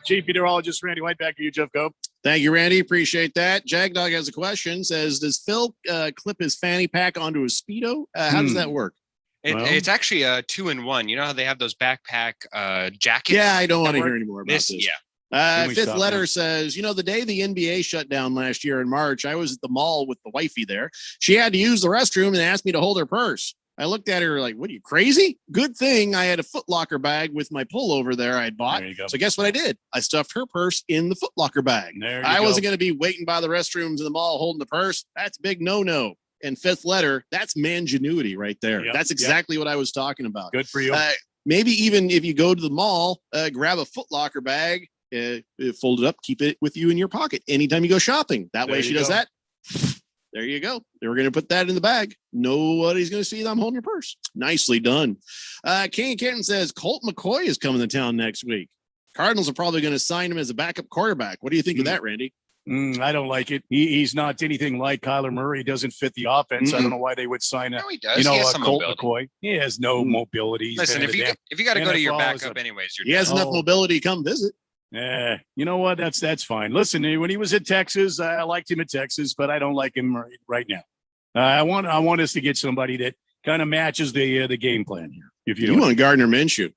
Chief Meteorologist Randy White. Back to you, Jeff Cope. Thank you, Randy. Appreciate that. Jag Dog has a question. Says, does Phil clip his fanny pack onto his Speedo? How does that work? It's actually a 2-in-1. You know how they have those backpack jackets? Yeah, I don't want to that hear work? any more about this. Yeah. Can we Fifth stop letter now? says, the day the NBA shut down last year in March, I was at the mall with the wifey there. She had to use the restroom and asked me to hold her purse. I looked at her like, what are you, crazy? Good thing I had a Foot Locker bag with my pullover there I'd bought. There you go. So guess what I did? I stuffed her purse in the Foot Locker bag. There you I go. wasn't going to be waiting by the restrooms in the mall holding the purse. That's a big no-no. And fifth letter, that's mangenuity right there. Yep, That's yep. exactly what I was talking about. Good for you. Maybe even if you go to the mall, grab a Foot Locker bag, fold it up, keep it with you in your pocket anytime you go shopping. That way There she you does go. that. There you go. They were going to put that in the bag. Nobody's going to see that I'm holding your purse. Nicely done. King Kenton says Colt McCoy is coming to town next week. Cardinals are probably going to sign him as a backup quarterback. What do you think of that, Randy? I don't like it. He's not anything like Kyler Murray. He doesn't fit the offense. I don't know why they would sign a, No, he does. He has some Colt mobility. McCoy. He has no mobility. He's Listen, been if in you the if you got to go to your NFL is backup anyways, you're He has done. enough mobility to come visit. Yeah, you know what? That's fine. Listen, when he was at Texas, I liked him at Texas, but I don't like him right now. I want us to get somebody that kind of matches the game plan here. If you You don't, want Gardner Minshew.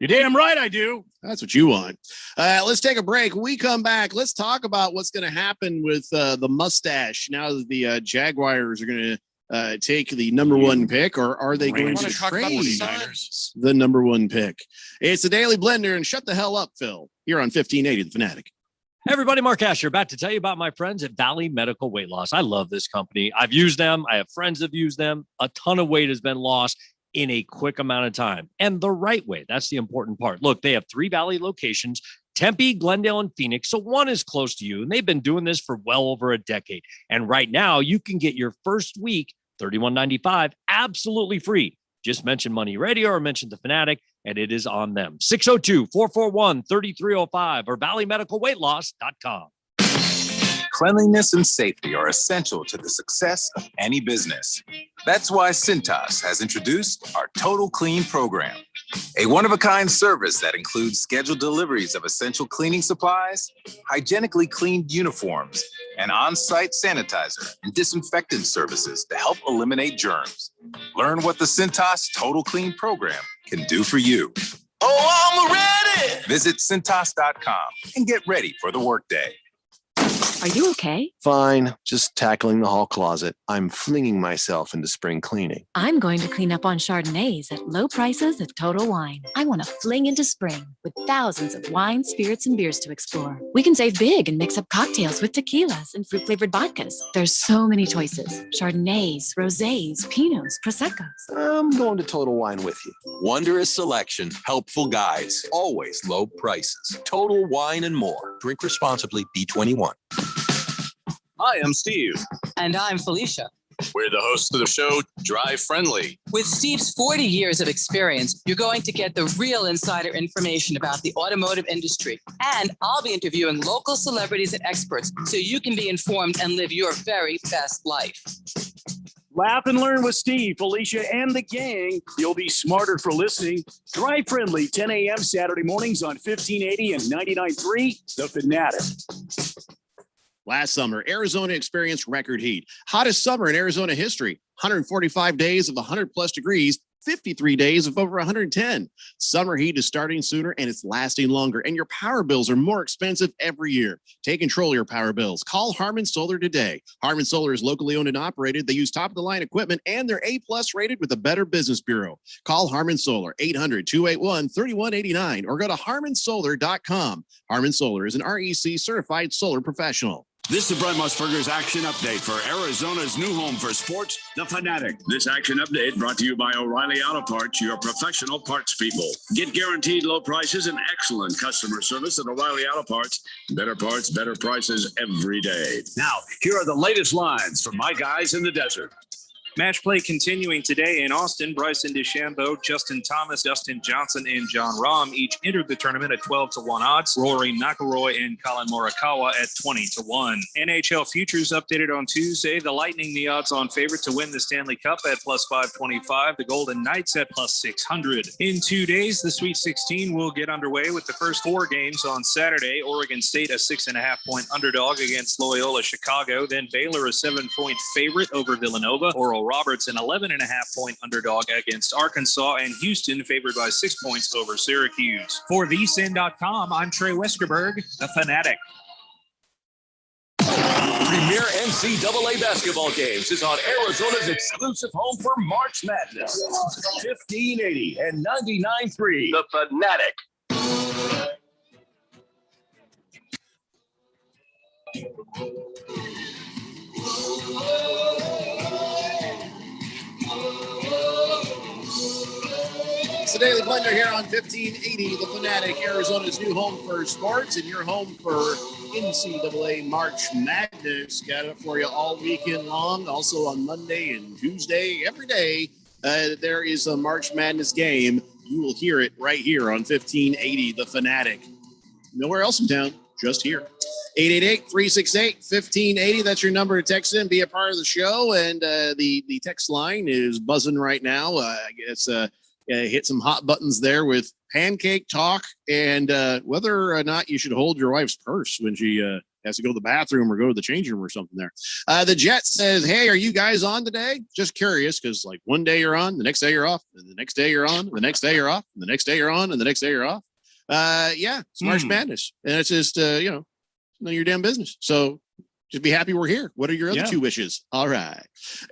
you're damn right I do. That's what you want. Let's take a break. When we come back, let's talk about what's going to happen with the mustache now that the Jaguars are going to take the number one pick, or are they going to trade the number one pick? It's the Daily Blender, and shut the hell up, Phil, here on 1580 The Fanatic. Hey everybody, Mark Asher, about to tell you about my friends at Valley Medical Weight Loss. I love this company. I've used them. I have friends that have used them. A ton of weight has been lost in a quick amount of time, and the right way. That's the important part. Look, they have 3 Valley locations, Tempe, Glendale, and Phoenix. So one is close to you, and they've been doing this for well over a decade. And right now you can get your first week, $31.95, absolutely free. Just mention Money Radio or mention The Fanatic, and it is on them. 602-441-3305 or valleymedicalweightloss.com. Cleanliness and safety are essential to the success of any business. That's why Cintas has introduced our Total Clean program, a one-of-a-kind service that includes scheduled deliveries of essential cleaning supplies, hygienically cleaned uniforms, and on-site sanitizer and disinfectant services to help eliminate germs. Learn what the Cintas Total Clean program can do for you. Oh, I'm ready! Visit Cintas.com and get ready for the workday. Are you okay? Fine, just tackling the hall closet. I'm flinging myself into spring cleaning. I'm going to clean up on Chardonnays at low prices at Total Wine. I want to fling into spring with thousands of wines, spirits, and beers to explore. We can save big and mix up cocktails with tequilas and fruit-flavored vodkas. There's so many choices. Chardonnays, rosés, Pinots, Proseccos. I'm going to Total Wine with you. Wondrous selection, helpful guys, always low prices. Total Wine and more. Drink responsibly, B21. Hi, I'm Steve. And I'm Felicia. We're the hosts of the show, Drive Friendly. With Steve's 40 years of experience, you're going to get the real insider information about the automotive industry. And I'll be interviewing local celebrities and experts so you can be informed and live your very best life. Laugh and learn with Steve, Felicia, and the gang. You'll be smarter for listening. Drive Friendly, 10 a.m. Saturday mornings on 1580 and 99.3 The Fanatic. Last summer, Arizona experienced record heat. Hottest summer in Arizona history. 145 days of 100+ degrees, 53 days of over 110. Summer heat is starting sooner and it's lasting longer, and your power bills are more expensive every year. Take control of your power bills. Call Harmon Solar today. Harmon Solar is locally owned and operated. They use top-of-the-line equipment, and they're A-plus rated with the Better Business Bureau. Call Harmon Solar, 800-281-3189, or go to harmonsolar.com. Harmon Solar is an REC certified solar professional. This is Brent Musburger's Action Update for Arizona's new home for sports, The Fanatic. This Action Update brought to you by O'Reilly Auto Parts, your professional parts people. Get guaranteed low prices and excellent customer service at O'Reilly Auto Parts. Better parts, better prices every day. Now, here are the latest lines from my guys in the desert. Match play continuing today in Austin. Bryson DeChambeau, Justin Thomas, Dustin Johnson, and John Rahm each entered the tournament at 12-1 odds. Rory McIlroy and Colin Morikawa at 20-1. NHL futures updated on Tuesday. The Lightning, the odds-on favorite to win the Stanley Cup at plus 525. The Golden Knights at plus 600. In 2 days, the Sweet 16 will get underway with the first 4 games on Saturday. Oregon State a 6.5-point underdog against Loyola Chicago. Then Baylor a 7-point favorite over Villanova. Oral Roberts an 11.5-point underdog against Arkansas, and Houston favored by 6 points over Syracuse. For vsin.com, I'm Trey Westerberg, The Fanatic. Premier NCAA basketball games is on Arizona's exclusive home for March Madness. 1580 and 99.3 The Fanatic. It's the Daily Blender here on 1580 The Fanatic, Arizona's new home for sports and your home for NCAA March Madness. Got it for you all weekend long. Also on Monday and Tuesday, every day, there is a March Madness game. You will hear it right here on 1580 The Fanatic. Nowhere else in town, just here. 888-368-1580. That's your number to text in, be a part of the show. And the text line is buzzing right now. I guess hit some hot buttons there with pancake talk and whether or not you should hold your wife's purse when she has to go to the bathroom or go to the changing room or something there. The Jet says, hey, are you guys on today? Just curious, because like one day you're on, the next day you're off, and the next day you're on, the next day you're off, and the next day you're on, and the next day you're off. Yeah, it's March Madness. And it's just, none of your damn business. So just be happy we're here. What are your other 2 wishes? All right.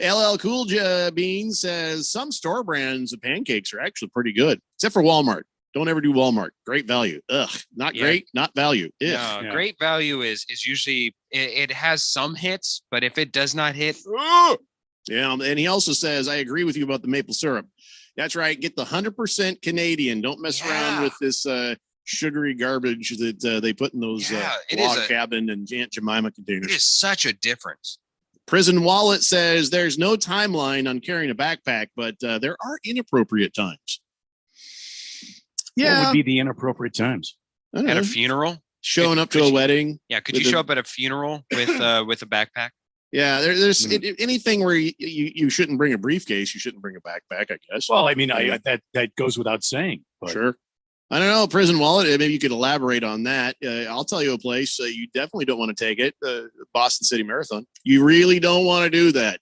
LL Cool Bean says some store brands of pancakes are actually pretty good, except for Walmart. Don't ever do Walmart. Great value. Ugh, not great, not value. No, great value is usually it has some hits, but if it does not hit, yeah. And he also says, I agree with you about the maple syrup. That's right. Get the 100% Canadian. Don't mess around with this sugary garbage that they put in those log cabin and Aunt Jemima containers. It is such a difference. Prison Wallet says there's no timeline on carrying a backpack, but there are inappropriate times. Yeah. What would be the inappropriate times? At a funeral? Showing up to a wedding. Yeah. Could you show up at a funeral with a backpack? Yeah. There's anything where you shouldn't bring a briefcase. You shouldn't bring a backpack, I guess. Well, I mean, that goes without saying. But. Sure. I don't know. Prison Wallet, maybe you could elaborate on that. I'll tell you a place you definitely don't want to take it, Boston City Marathon. You really don't want to do that.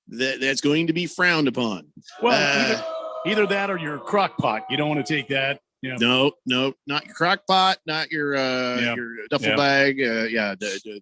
That's going to be frowned upon. Well, either that or your crock pot. You don't want to take that. Yeah. No, not your crock pot, not your duffel bag.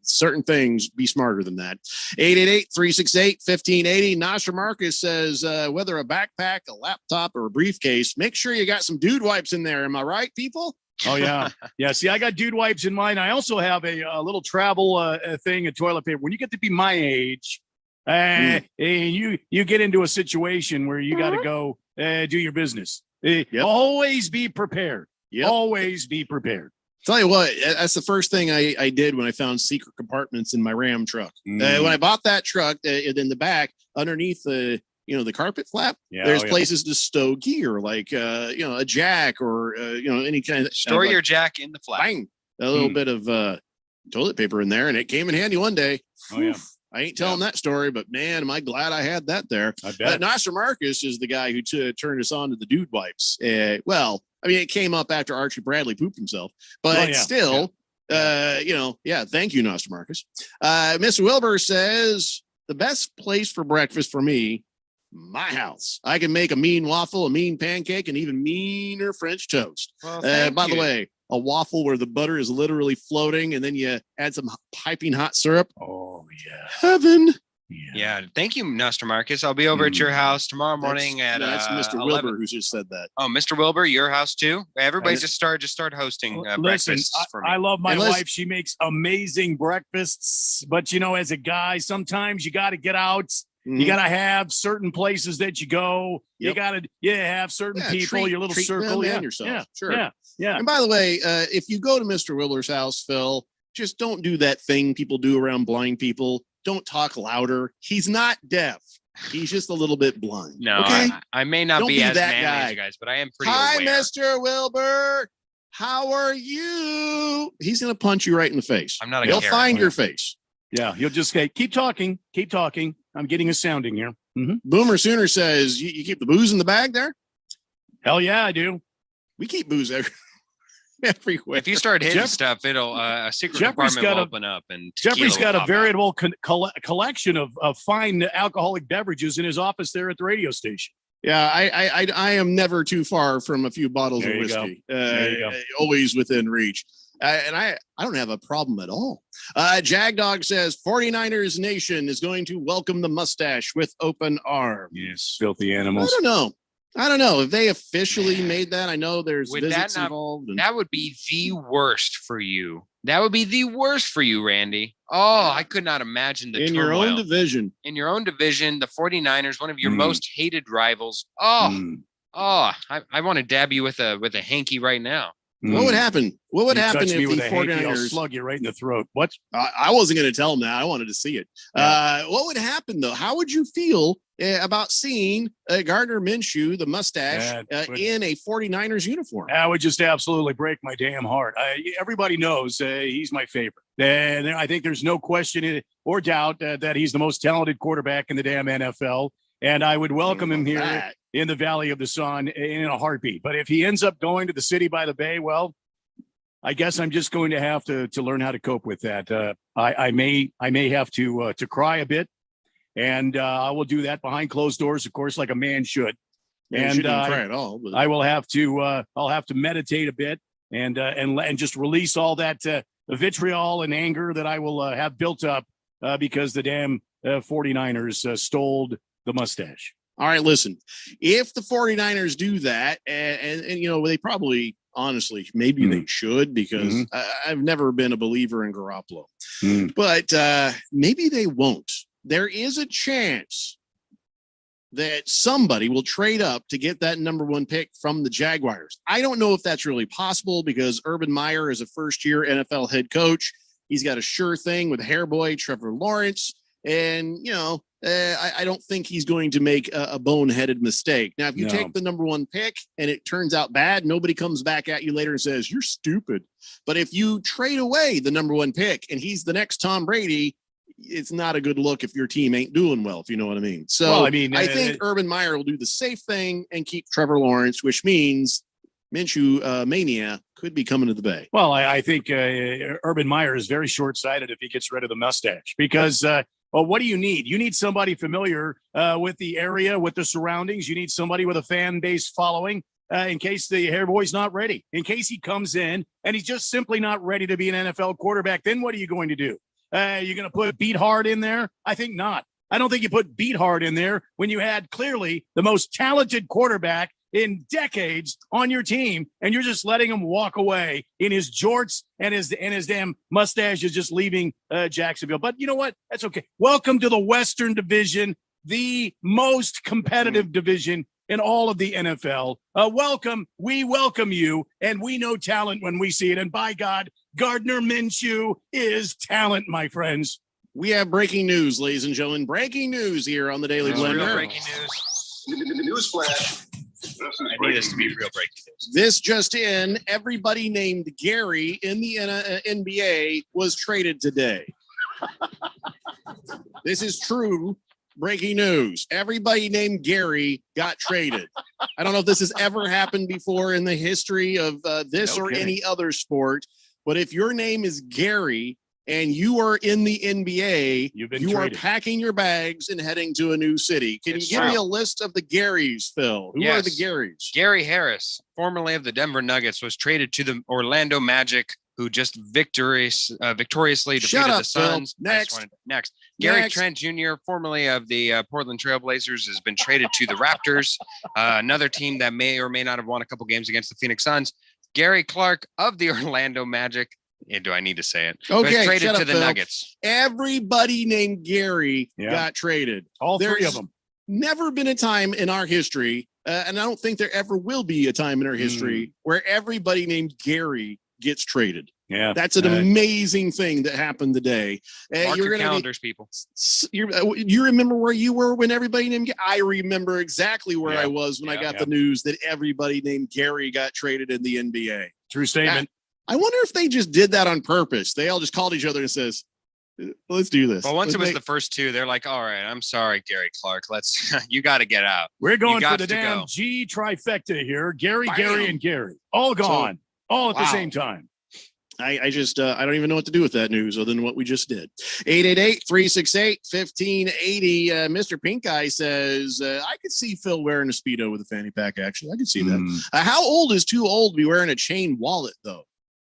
Certain things, be smarter than that. 888-368-1580. Nasha Marcus says, whether a backpack, a laptop, or a briefcase, make sure you got some dude wipes in there. Am I right, people? Oh, yeah. Yeah. See, I got dude wipes in mine. I also have a little travel thing of toilet paper. When you get to be my age, and you get into a situation where you got to go do your business. Always be prepared. Always be prepared. Tell you what, that's the first thing I did when I found secret compartments in my Ram truck. When I bought that truck, in the back, underneath the carpet flap, there's places to stow gear, like a jack or any kind of store your jack in the flap. Bang, a little bit of toilet paper in there, and it came in handy one day. Oh yeah. I ain't telling that story, but man, am I glad I had that there. I bet. Noster Marcus is the guy who turned us on to the dude wipes. Well, I mean, it came up after Archie Bradley pooped himself, but still, thank you, Noster Marcus. Mr. Wilbur says the best place for breakfast for me, my house. I can make a mean waffle, a mean pancake, and even meaner French toast. Well, by the way, a waffle where the butter is literally floating, and then you add some piping hot syrup. Oh yeah, heaven. Yeah. Thank you, Noster Marcus. I'll be over at your house tomorrow morning that's Mr. 11. Wilbur who just said that. Oh, Mr. Wilbur, your house too? Everybody just start hosting Listen, breakfasts for me. I love my Unless- wife. She makes amazing breakfasts, but as a guy, sometimes you got to get out. You got to have certain places that you go. You got to have certain people, your little treat circle. them and yourself. Sure. Yeah. And by the way, if you go to Mr. Wilbur's house, Phil, just don't do that thing people do around blind people. Don't talk louder. He's not deaf. He's just a little bit blind. No, okay? I may not Don't be be as that manly guy. as you guys, but I am pretty Hi, aware. Mr. Wilbur. How are you? He's going to punch you right in the face. I'm not a He'll Karen. find your face. Yeah. You'll just say, keep talking. Keep talking. I'm getting a sounding here. Boomer Sooner says, you keep the booze in the bag there? Hell yeah, I do. We keep booze everywhere. If you start hitting Jeff- stuff, it'll a secret Jeffrey's department will got a- open up and Jeffrey's tequila got will a pop veritable collection of fine alcoholic beverages in his office there at the radio station. Yeah, I am never too far from a few bottles There of you go. whiskey. There you go. Always within reach. And I don't have a problem at all. Jagdog says 49ers Nation is going to welcome the mustache with open arms. Yes, filthy I animals. don't know if they officially made that. I know there's Would that visits not- involved. and- That would be the worst for you. That would be the worst for you, Randy. Oh, I could not imagine the in your own turmoil. division. In your own division, the 49ers, one of your most hated rivals. I want to dab you with a hanky right now. What would happen? What would You happen touch if me the with a hanky, I'll 49ers? slug you right in the throat. What? I wasn't going to tell him that. I wanted to see it. What would happen though? How would you feel about seeing Gardner Minshew, the mustache, That would- in a 49ers uniform? That would just absolutely break my damn heart. Everybody knows he's my favorite. And I think there's no question or doubt that he's the most talented quarterback in the damn NFL. And I would welcome him here that. in the Valley of the Sun in a heartbeat. But if he ends up going to the city by the bay, well, I guess I'm just going to have to learn how to cope with that. I may have to cry a bit, and I will do that behind closed doors, of course, like a man should. Yeah, you And shouldn't even cry at all. But I will have to I'll have to meditate a bit and just release all that vitriol and anger that I will have built up because the damn 49ers stole the mustache. all right, listen, if the 49ers do that, and they probably, honestly, maybe they should, because I've never been a believer in Garoppolo, but maybe they won't. There is a chance that somebody will trade up to get that number one pick from the Jaguars. I don't know if that's really possible because Urban Meyer is a first-year NFL head coach. He's got a sure thing with hair boy Trevor Lawrence. And, I don't think he's going to make a boneheaded mistake. Now, if you take the number one pick and it turns out bad, nobody comes back at you later and says, you're stupid. But if you trade away the number one pick and he's the next Tom Brady, it's not a good look if your team ain't doing well, if you know what I mean. So Well, I mean, I think Urban Meyer will do the safe thing and keep Trevor Lawrence, which means Minshew mania could be coming to the Bay. Well, I think Urban Meyer is very short-sighted if he gets rid of the mustache because, what do you need? You need somebody familiar with the area, with the surroundings. You need somebody with a fan base following in case the hair boy's not ready, in case he comes in and he's just simply not ready to be an NFL quarterback. Then what are you going to do? You're going to put Beat Hard in there? I think not. I don't think you put Beat Hard in there when you had clearly the most talented quarterback in decades on your team, and you're just letting him walk away in his jorts and his damn mustache is just leaving Jacksonville. But you know what? That's okay. Welcome to the Western Division, the most competitive division in all of the NFL. Welcome. We welcome you, and we know talent when we see it. And by God, Gardner Minshew is talent, my friends. We have breaking news, ladies and gentlemen. Breaking news here on the Daily Real Blender. breaking news. Newsflash. This is I need breaking this to be news. real breaking news. This just in, everybody named Gary in the NBA was traded today. This is true. Breaking news. Everybody named Gary got traded. I don't know if this has ever happened before in the history of this or any other sport, but if your name is Gary and you are in the NBA, you are packing your bags and heading to a new city. Can you give me a list of the Garys, Phil? Who are the Garys? Gary Harris, formerly of the Denver Nuggets, was traded to the Orlando Magic, who just victoriously defeated the Suns. Next. Gary Trent Jr., formerly of the Portland Trailblazers, has been traded to the Raptors, another team that may or may not have won a couple games against the Phoenix Suns. Gary Clark of the Orlando Magic. Do I need to say it? Okay, was traded to the Phil. Nuggets. Everybody named Gary got traded. All three of them. Never been a time in our history, and I don't think there ever will be a time in our history where everybody named Gary gets traded. Yeah, that's an amazing thing that happened today. Mark your calendars, people. You remember where you were when everybody named? I remember exactly where I was when I got the news that everybody named Gary got traded in the NBA. True statement. I wonder if they just did that on purpose. They all just called each other and says, "Let's do this." Well, once it was the first two, they're like, "All right, I'm sorry, Gary Clark. You got to get out. We're going for the damn G trifecta here. Gary, Gary, and Gary. All gone. All at the same time. I don't even know what to do with that news other than what we just did. 888-368-1580. Mr. Pink Eye says, I could see Phil wearing a Speedo with a fanny pack, actually. I could see that. How old is too old to be wearing a chain wallet, though?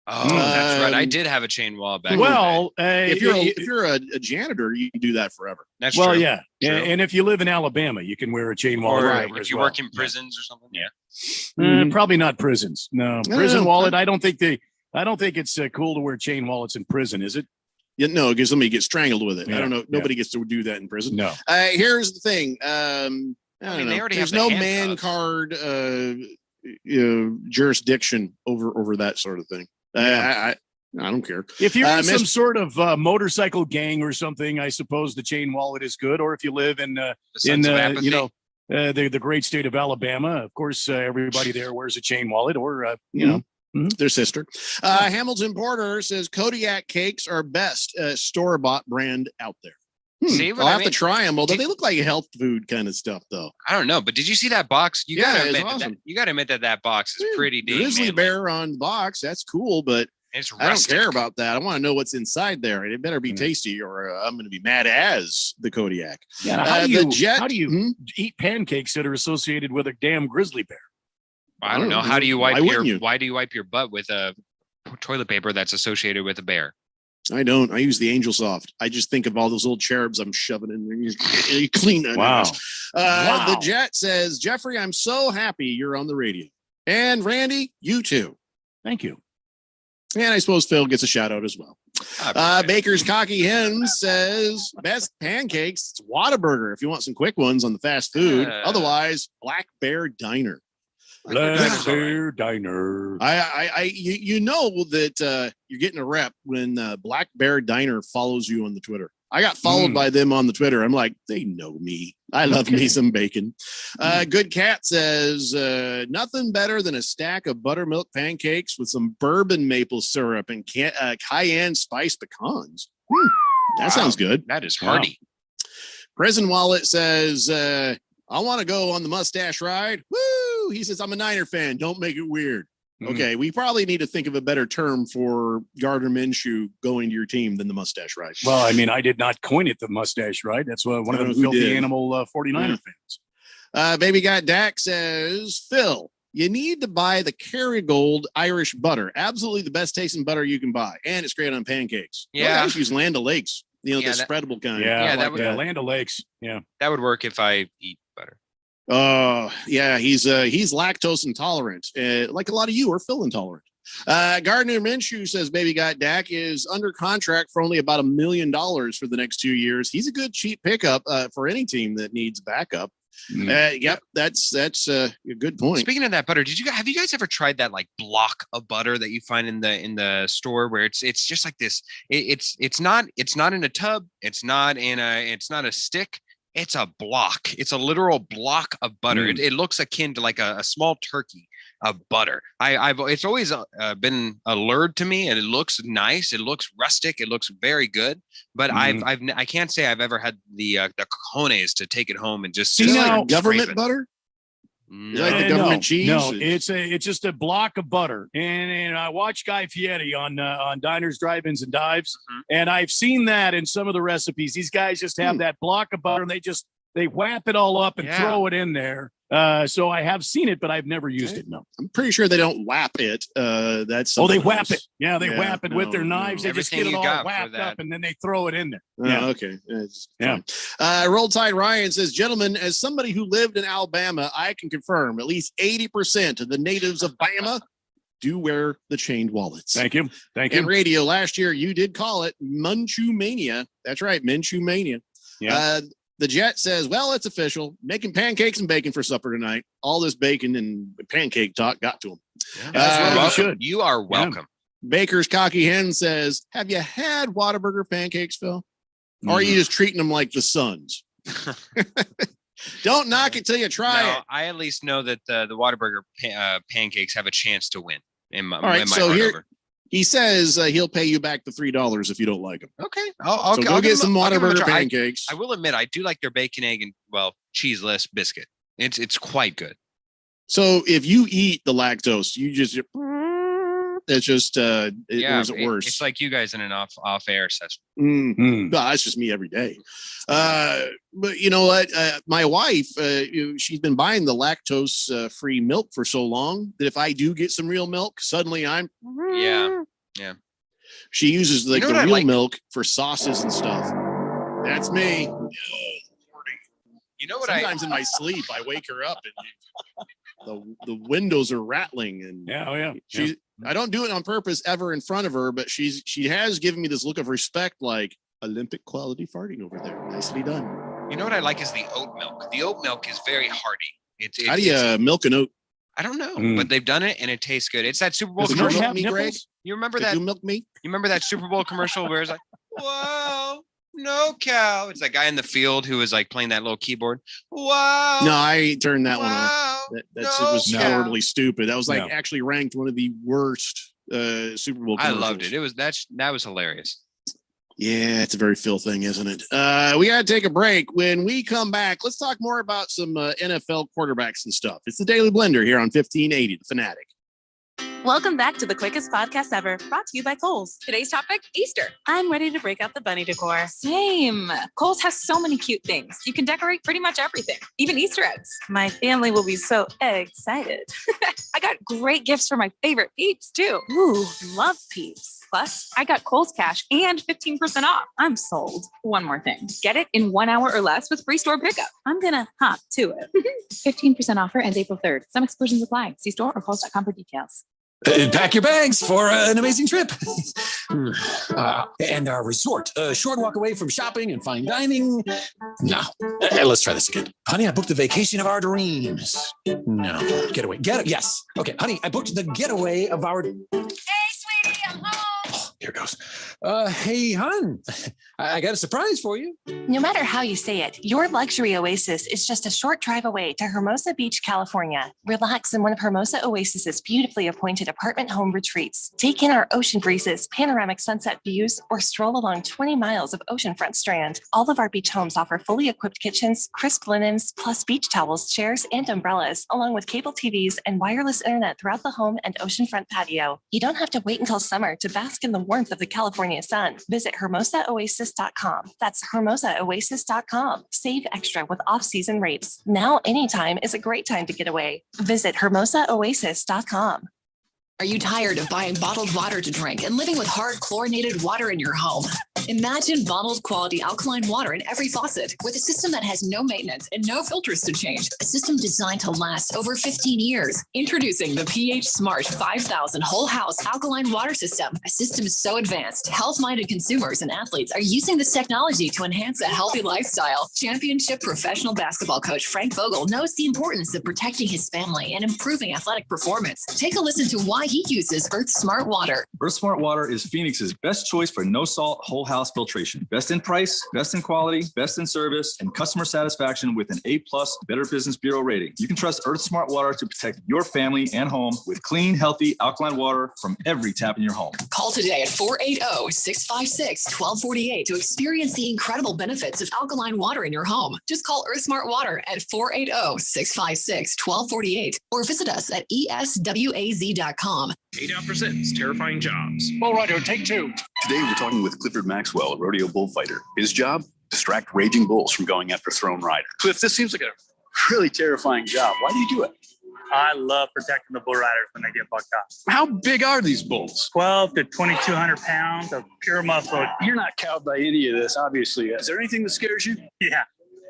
Oh, that's right. I did have a chain wallet back. Well, if you're a janitor, you can do that forever. That's well, true. yeah. And if you live in Alabama, you can wear a chain wallet. Or if you work in prisons or something. Probably not prisons. No, prison wallet. I don't think it's cool to wear chain wallets in prison, is it? Yeah, no, because somebody gets strangled with it. Yeah, I don't know. Nobody gets to do that in prison. No. Here's the thing. I don't know. There's no man card jurisdiction over that sort of thing. I don't care. If you're in some sort of motorcycle gang or something, I suppose the chain wallet is good. Or if you live in the great state of Alabama, of course, everybody there wears a chain wallet or their sister. Hamilton Porter says Kodiak cakes are best store-bought brand out there. See, I'll have to try them, although they look like health food kind of stuff, though. I don't know, but did you see that box? You gotta admit that box is pretty deep. Grizzly bear on the box, that's cool, but I don't care about that. I want to know what's inside there. It better be tasty, or I'm going to be mad as the Kodiak. Yeah, how do you eat pancakes that are associated with a damn grizzly bear? I don't know. How do you wipe why do you wipe your butt with a toilet paper that's associated with a bear? I don't. I use the Angel Soft. I just think of all those old cherubs I'm shoving in there. You clean that. Wow. The Jet says, Jeffrey, I'm so happy you're on the radio. And Randy, you too. Thank you. And I suppose Phil gets a shout out as well. Baker's Cocky Hen says, best pancakes, it's Whataburger if you want some quick ones on the fast food. Otherwise, Black Bear Diner. Black Bear Diner. You know that you're getting a rep when Black Bear Diner follows you on the Twitter. I got followed by them on the Twitter. I'm like, they know me. I love me some bacon. Good Cat says, nothing better than a stack of buttermilk pancakes with some bourbon maple syrup and cayenne spice pecans. That sounds good. That is hearty. Prison Wallet says, I want to go on the mustache ride. Woo! He says, I'm a Niner fan. Don't make it weird. Okay, we probably need to think of a better term for Gardner Minshew going to your team than the mustache ride. Well, I mean, I did not coin it the mustache ride. That's one of the filthy animal 49er fans. Baby Got Dak says, Phil, you need to buy the Kerrygold Irish butter. Absolutely the best tasting butter you can buy. And it's great on pancakes. Yeah. I just use Land O'Lakes, the spreadable kind. Land O'Lakes. Yeah. That would work if I eat butter. He's lactose intolerant, like a lot of you are Phil intolerant. Gardner Minshew says Baby Got Dak is under contract for only about $1 million for the next 2 years. He's a good cheap pickup for any team that needs backup. Yep, that's a good point. Speaking of that butter, have you guys ever tried that like block of butter that you find in the store where it's just like this? It's not in a tub. It's not a stick. It's a block. It's a literal block of butter. It looks akin to like a small turkey of butter. It's always been allured to me, and it looks nice. It looks rustic. It looks very good. But I can't say I've ever had the cojones to take it home and just like government butter. No, like the government cheese? No, it's just a block of butter. And I watch Guy Fieri on Diners, Drive-Ins, and Dives, and I've seen that in some of the recipes. These guys just have that block of butter, and they whap it all up and throw it in there. So I have seen it, but I've never used it. No, I'm pretty sure they don't whap it. That's they whap it. Yeah, they whap it with their knives. They just get it all whapped up, and then they throw it in there. Okay. Roll Tide Ryan says, gentlemen, as somebody who lived in Alabama, I can confirm at least 80% of the natives of Bama do wear the chained wallets. Thank you. In radio last year, you did call it Munchu Mania. That's right, Minshew Mania. Yeah. The Jet says, well, it's official. Making pancakes and bacon for supper tonight. All this bacon and pancake talk got to him. That's what you are welcome. Baker's Cocky Hen says, have you had Whataburger pancakes, Phil? Or are you just treating them like the Suns? Don't knock it till you try it. I at least know that the Whataburger pancakes have a chance to win. In my, all right, in my so heart here over. he says he'll pay you back the $3 if you don't like them. Okay, I'll go get some Whataburger pancakes. I will admit, I do like their bacon, egg, and cheeseless biscuit. It's quite good. So if you eat the lactose, you just it's just or is it worse? It's like you guys in an off air session. No, that's just me every day. But you know what? My wife, she's been buying the lactose free milk for so long that if I do get some real milk, suddenly I'm yeah. She uses like the real milk for sauces and stuff. That's me. You know what? Sometimes in my sleep, I wake her up and the windows are rattling and I don't do it on purpose ever in front of her, but she has given me this look of respect, like Olympic quality farting over there. Nicely done. You know what I like is the oat milk. The oat milk is very hearty. How do you milk an oat? I don't know, but they've done it and it tastes good. It's that Super Bowl Does it commercial. milk me, Greg? You remember Did that? you milk me? You remember that Super Bowl commercial where it's like, "Whoa, no cow." It's that guy in the field who was like playing that little keyboard. Wow. No, I turned that one off. It was horribly stupid. That was like actually ranked one of the worst Super Bowl commercials. I loved it. That was hilarious. Yeah, it's a very Phil thing, isn't it? We got to take a break. When we come back, let's talk more about some NFL quarterbacks and stuff. It's the Daily Blender here on 1580, The Fanatic. Welcome back to the quickest podcast ever, brought to you by Kohl's. Today's topic, Easter. I'm ready to break out the bunny decor. Same. Kohl's has so many cute things. You can decorate pretty much everything, even Easter eggs. My family will be so excited. I got great gifts for my favorite peeps, too. Ooh, love peeps. Plus, I got Kohl's Cash and 15% off. I'm sold. One more thing. Get it in 1 hour or less with free store pickup. I'm gonna hop to it. 15% offer ends April 3rd. Some exclusions apply. See store or Kohls.com for details. Pack your bags for an amazing trip. And our resort. A short walk away from shopping and fine dining. No. Let's try this again. Honey, I booked the vacation of our dreams. No. Getaway. Yes. Okay, honey, I booked the getaway of our... Hey, sweetie, I'm home. Oh, here goes. Hey, hon. I got a surprise for you. No matter how you say it, your luxury oasis is just a short drive away to Hermosa Beach, California. Relax in one of Hermosa Oasis's beautifully appointed apartment home retreats. Take in our ocean breezes, panoramic sunset views, or stroll along 20 miles of oceanfront strand. All of our beach homes offer fully equipped kitchens, crisp linens, plus beach towels, chairs, and umbrellas, along with cable TVs and wireless internet throughout the home and oceanfront patio. You don't have to wait until summer to bask in the warmth of the California sun. Visit HermosaOasis.com. That's HermosaOasis.com. Save extra with off-season rates. Now, anytime is a great time to get away. Visit HermosaOasis.com. Are you tired of buying bottled water to drink and living with hard chlorinated water in your home? Imagine bottled quality alkaline water in every faucet with a system that has no maintenance and no filters to change. A system designed to last over 15 years. Introducing the pH Smart 5000 Whole House Alkaline Water System. A system so advanced, health-minded consumers and athletes are using this technology to enhance a healthy lifestyle. Championship professional basketball coach Frank Vogel knows the importance of protecting his family and improving athletic performance. Take a listen to why he uses Earth Smart Water. Earth Smart Water is Phoenix's best choice for no salt, whole house House Filtration. Best in price, best in quality, best in service, and customer satisfaction with an A+ Better Business Bureau rating. You can trust Earth Smart Water to protect your family and home with clean, healthy, alkaline water from every tap in your home. Call today at 480-656-1248 to experience the incredible benefits of alkaline water in your home. Just call Earth Smart Water at 480-656-1248 or visit us at eswaz.com. 8 Presents Terrifying Jobs. Bull Rider, take 2. Today, we're talking with Clifford Maxwell, a rodeo bullfighter. His job? Distract raging bulls from going after thrown riders. Cliff, this seems like a really terrifying job. Why do you do it? I love protecting the bull riders when they get bucked up. How big are these bulls? 12 to 2,200 pounds of pure muscle. You're not cowed by any of this, obviously. Is there anything that scares you? Yeah.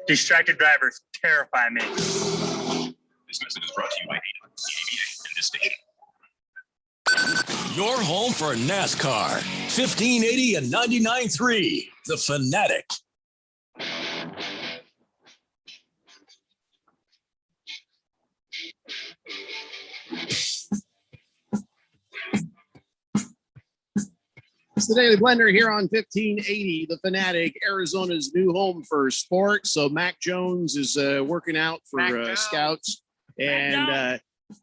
Distracted drivers terrify me. This message is brought to you by ABA and this station. Your home for NASCAR. 1580 and 99.3. The Fanatic. It's the Daily Blender here on 1580, The Fanatic, Arizona's new home for sports. So Mac Jones is working out for scouts, and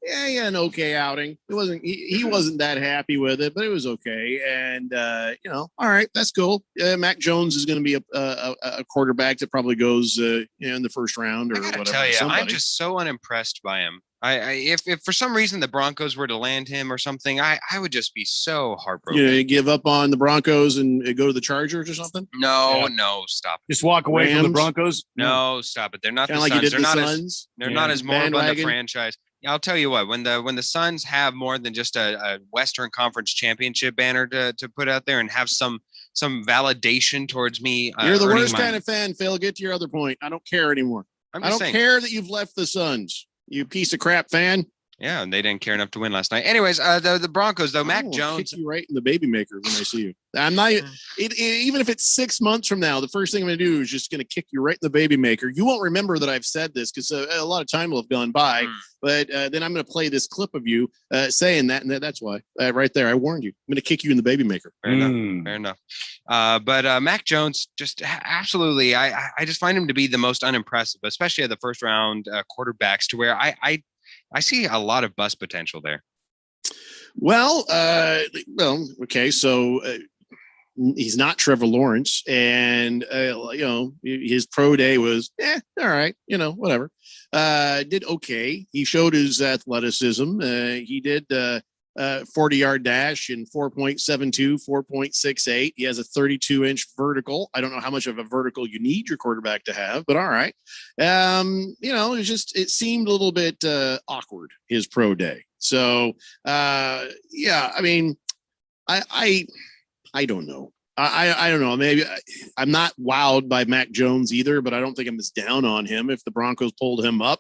an okay outing. It wasn't he wasn't that happy with it, but it was okay. And all right, that's cool. Mac Jones is going to be a quarterback that probably goes in the first round or whatever. Tell you, I'm just so unimpressed by him. If for some reason the Broncos were to land him or something, I would just be so heartbroken. You give up on the Broncos and go to the Chargers or something? No, stop. Just walk away from the Broncos? No, stop it. They're not Kinda the like you Suns. did the Suns? They're not as moribund a Bandwagon? franchise. I'll tell you what, when the Suns have more than just a Western Conference championship banner to put out there and have some validation towards me. You're the worst kind of fan, Phil. Get to your other point. I don't care anymore. I don't care that you've left the Suns. You piece of crap fan. Yeah, and they didn't care enough to win last night. Anyways, the Broncos though, Mac Jones. Kick you right in the baby maker when I see you. I'm not even if it's 6 months from now. The first thing I'm going to do is just going to kick you right in the baby maker. You won't remember that I've said this because a lot of time will have gone by. But then I'm going to play this clip of you saying that, and that's why right there I warned you. I'm going to kick you in the baby maker. Fair enough. But Mac Jones, just absolutely, I just find him to be the most unimpressive, especially at the first round quarterbacks, to where I see a lot of bust potential there. Well, okay. So he's not Trevor Lawrence, and his pro day was all right. Whatever. Did okay. He showed his athleticism. He did 40-yard dash in 4.72, 4.68. He has a 32-inch vertical. I don't know how much of a vertical you need your quarterback to have, but all right. It seemed a little bit awkward, his pro day. So, I mean, I don't know. I don't know. Maybe I'm not wowed by Mac Jones either, but I don't think I'm as down on him. If the Broncos pulled him up,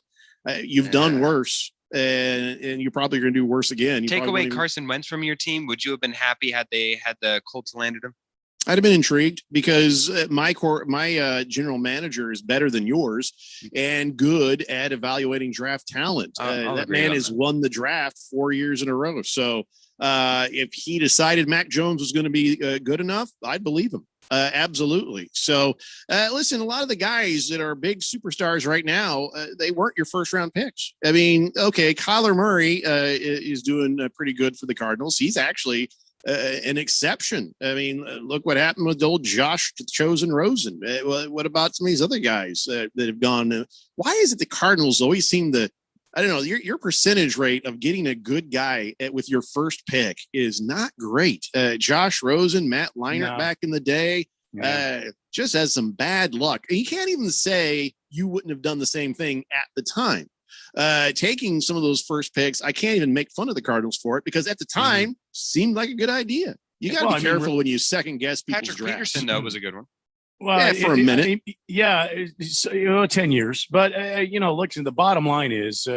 you've done worse. And you're probably going to do worse again. Take away Carson Wentz from your team. Would you have been happy had the Colts landed him? I'd have been intrigued because my general manager is better than yours and good at evaluating draft talent. That man has won the draft 4 years in a row. So if he decided Mac Jones was going to be good enough, I'd believe him. Absolutely. So listen, a lot of the guys that are big superstars right now, they weren't your first round picks. I mean, okay, Kyler Murray is doing pretty good for the Cardinals. He's actually an exception. I mean, look what happened with old Josh Chosen Rosen. What about some of these other guys that have gone? Why is it the Cardinals always seem to, I don't know, your percentage rate of getting a good guy with your first pick is not great. Josh Rosen, Matt Leinart back in the day, just has some bad luck. And you can't even say you wouldn't have done the same thing at the time. Taking some of those first picks, I can't even make fun of the Cardinals for it because at the time seemed like a good idea. You got to be careful when you second guess people's Patrick drafts. Peterson, though, was a good one. Well, for a minute. 10 years. But, look, the bottom line is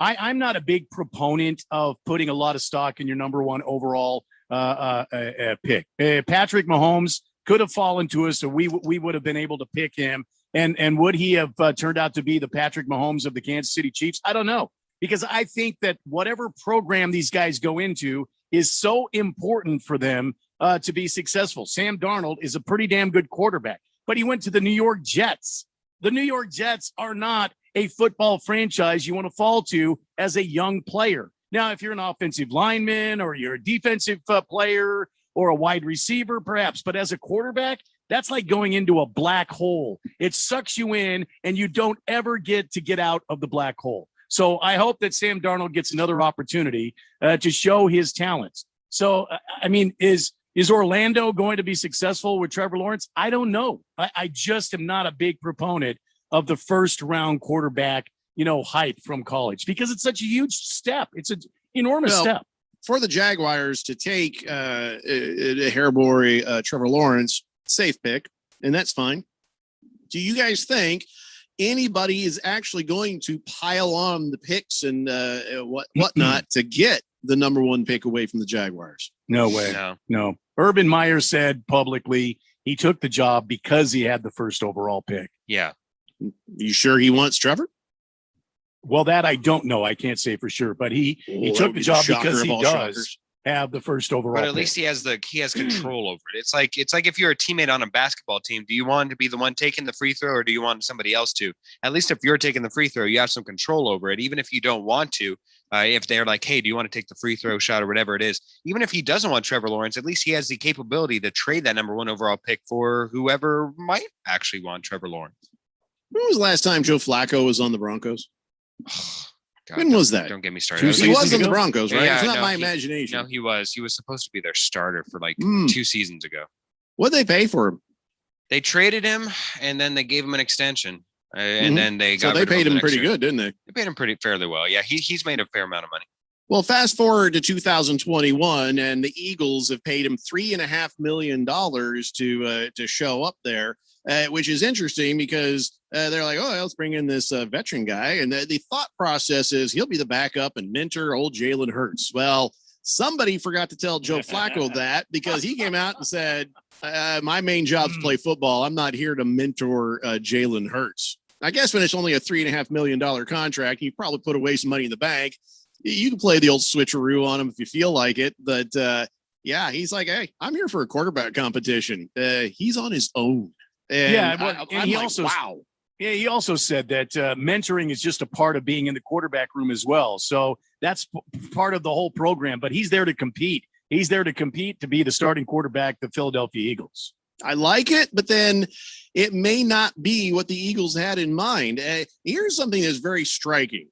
I'm not a big proponent of putting a lot of stock in your number one overall pick. Patrick Mahomes could have fallen to us, so we would have been able to pick him. And would he have turned out to be the Patrick Mahomes of the Kansas City Chiefs? I don't know, because I think that whatever program these guys go into is so important for them to be successful. Sam Darnold is a pretty damn good quarterback, but he went to the New York Jets. The New York Jets are not a football franchise you want to fall to as a young player. Now, if you're an offensive lineman or you're a defensive player or a wide receiver, perhaps, but as a quarterback, that's like going into a black hole. It sucks you in and you don't ever get out of the black hole. So I hope that Sam Darnold gets another opportunity to show his talents. So, I mean, is Orlando going to be successful with Trevor Lawrence? I don't know. I just am not a big proponent of the first round quarterback, hype from college because it's such a huge step. It's an enormous step. For the Jaguars to take a hairboy Trevor Lawrence, safe pick, and that's fine. Do you guys think anybody is actually going to pile on the picks and whatnot to get the number one pick away from the Jaguars? No way. No. Urban Meyer said publicly he took the job because he had the first overall pick. Yeah. You sure he wants Trevor? Well, that I don't know. I can't say for sure, but he took the job because he does have the first overall. But at least he has control over it. It's like if you're a teammate on a basketball team, do you want to be the one taking the free throw or do you want somebody else to? At least if you're taking the free throw, you have some control over it. Even if you don't want to, if they're like, hey, do you want to take the free throw shot or whatever it is? Even if he doesn't want Trevor Lawrence, at least he has the capability to trade that number one overall pick for whoever might actually want Trevor Lawrence. When was the last time Joe Flacco was on the Broncos? God, when was that? Don't get me started. He was on the Broncos, right? Yeah, it's not my imagination. No, he was. He was supposed to be their starter for like 2 seasons ago. What'd they pay for him? They traded him, and then they gave him an extension, and then they got. So they paid him pretty good, didn't they? They paid him pretty fairly well. Yeah, he's made a fair amount of money. Well, fast forward to 2021, and the Eagles have paid him $3.5 million to show up there, which is interesting because they're like, oh, let's bring in this veteran guy. And the thought process is he'll be the backup and mentor old Jalen Hurts. Well, somebody forgot to tell Joe Flacco that because he came out and said, my main job is to play football. I'm not here to mentor Jalen Hurts. I guess when it's only a $3.5 million contract, you probably put away some money in the bank. You can play the old switcheroo on him if you feel like it. But yeah, he's like, hey, I'm here for a quarterback competition. He's on his own. And he also said that mentoring is just a part of being in the quarterback room as well. So that's part of the whole program. But he's there to compete. He's there to compete to be the starting quarterback, the Philadelphia Eagles. I like it, but then it may not be what the Eagles had in mind. Here's something that's very striking.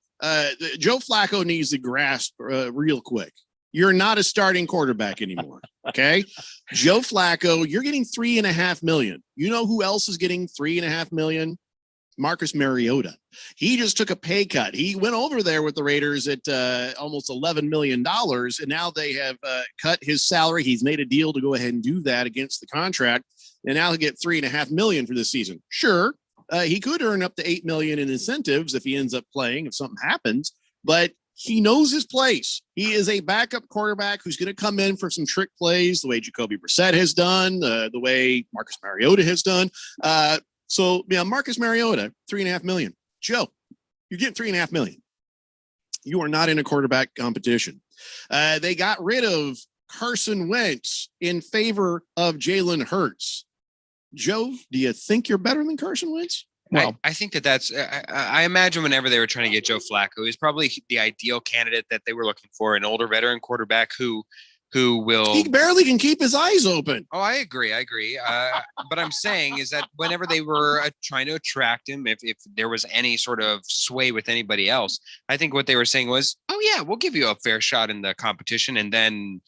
Joe Flacco needs to grasp real quick. You're not a starting quarterback anymore. Okay. Joe Flacco, you're getting $3.5 million. You know who else is getting $3.5 million? Marcus Mariota. He just took a pay cut. He went over there with the Raiders at almost $11 million. And now they have cut his salary. He's made a deal to go ahead and do that against the contract. And now he'll get $3.5 million for this season. Sure. He could earn up to $8 million in incentives if he ends up playing, if something happens, but he knows his place. He is a backup quarterback who's going to come in for some trick plays, the way Jacoby Brissett has done, the way Marcus Mariota has done. So yeah, Marcus Mariota, $3.5 million. Joe, you're getting $3.5 million. You are not in a quarterback competition. They got rid of Carson Wentz in favor of Jalen Hurts. Joe, do you think you're better than Carson Wentz? Well, I think that's I imagine whenever they were trying to get Joe Flacco, he's probably the ideal candidate that they were looking for, an older veteran quarterback who will. He barely can keep his eyes open. Oh, I agree. But I'm saying is that whenever they were trying to attract him, if there was any sort of sway with anybody else, I think what they were saying was, oh yeah, we'll give you a fair shot in the competition. And then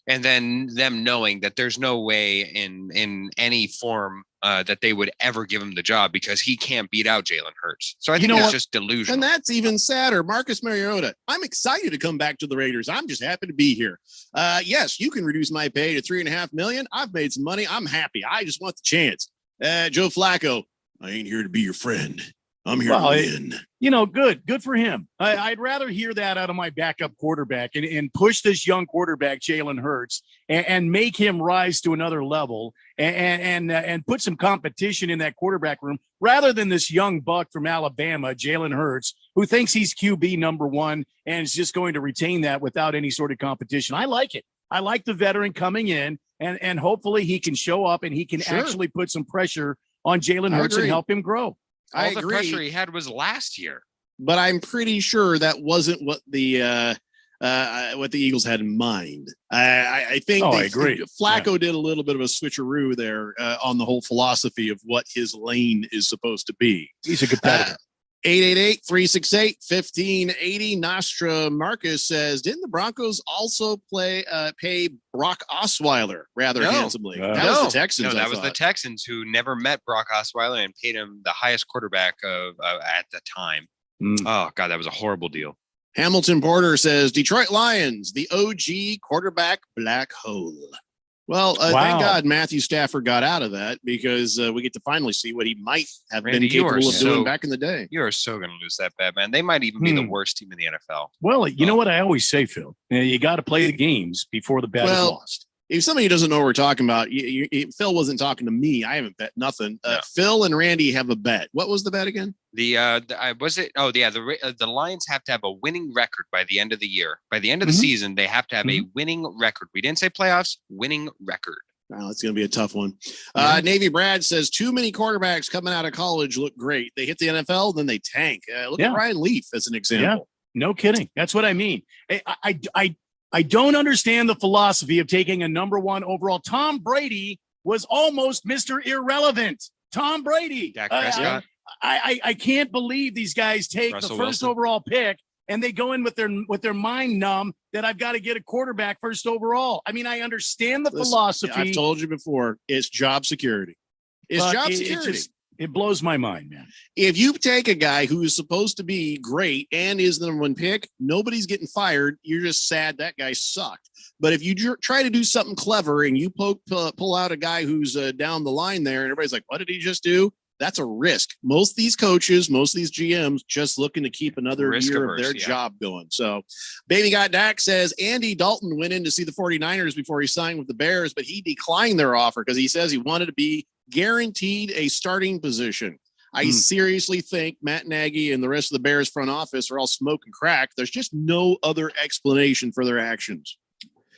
them knowing that there's no way in any form that they would ever give him the job because he can't beat out Jalen Hurts. So I think it's just delusional. And that's even sadder. Marcus Mariota, I'm excited to come back to the Raiders. I'm just happy to be here. Yes, you can reduce my pay to $3.5 million. I've made some money. I'm happy. I just want the chance. Joe Flacco, I ain't here to be your friend. I'm here to win. Good for him. I'd rather hear that out of my backup quarterback and push this young quarterback, Jalen Hurts, and make him rise to another level and put some competition in that quarterback room rather than this young buck from Alabama, Jalen Hurts, who thinks he's QB number one and is just going to retain that without any sort of competition. I like it. I like the veteran coming in and hopefully he can show up and he can Sure. actually put some pressure on Jalen I Hurts and agree. help him grow. I All the agree. pressure he had was last year. But I'm pretty sure that wasn't what the Eagles had in mind. I think I agree. Flacco did a little bit of a switcheroo there on the whole philosophy of what his lane is supposed to be. He's a competitor. 888-368-1580. Nostra Marcus says, didn't the Broncos also pay Brock Osweiler rather handsomely? That was the Texans. No, I that was the thought. Texans who never met Brock Osweiler and paid him the highest quarterback of at the time. Oh God, that was a horrible deal. Hamilton Porter says, Detroit Lions, the OG quarterback black hole. Well, Wow. thank God Matthew Stafford got out of that because we get to finally see what he might have Randy, been you are capable of doing so- back in the day. You are so going to lose that bet, man. They might even be the worst team in the NFL. Well, you know what I always say, Phil? You got to play the games before the bet is lost. If somebody doesn't know what we're talking about, Phil wasn't talking to me. I haven't bet nothing. Phil and Randy have a bet. What was the bet again? The Lions have to have a winning record by the end of the year. By the end of the season, they have to have a winning record. We didn't say playoffs, winning record. Wow, it's going to be a tough one. Navy Brad says too many quarterbacks coming out of college look great. They hit the NFL, then they tank. Look at Ryan Leaf as an example. Yeah, no kidding. That's what I mean. I don't understand the philosophy of taking a number one overall. Tom Brady was almost Mr. Irrelevant. Tom Brady. Dak Prescott. I can't believe these guys take Russell the first Wilson. overall pick and they go in with their mind numb that I've got to get a quarterback first overall. I mean, I understand the philosophy. I've told you before, it's job security. It's but job it security. It blows my mind, man. If you take a guy who is supposed to be great and is the number one pick, nobody's getting fired. You're just sad that guy sucked. But if you try to do something clever and you pull out a guy who's down the line there and everybody's like, what did he just do? That's a risk. Most of these coaches, most of these GMs just looking to keep another Risk year averse, of their yeah. job going. So Baby Got Dak says Andy Dalton went in to see the 49ers before he signed with the Bears, but he declined their offer because he says he wanted to be guaranteed a starting position. I seriously think Matt Nagy and the rest of the Bears front office are all smoking crack. There's just no other explanation for their actions.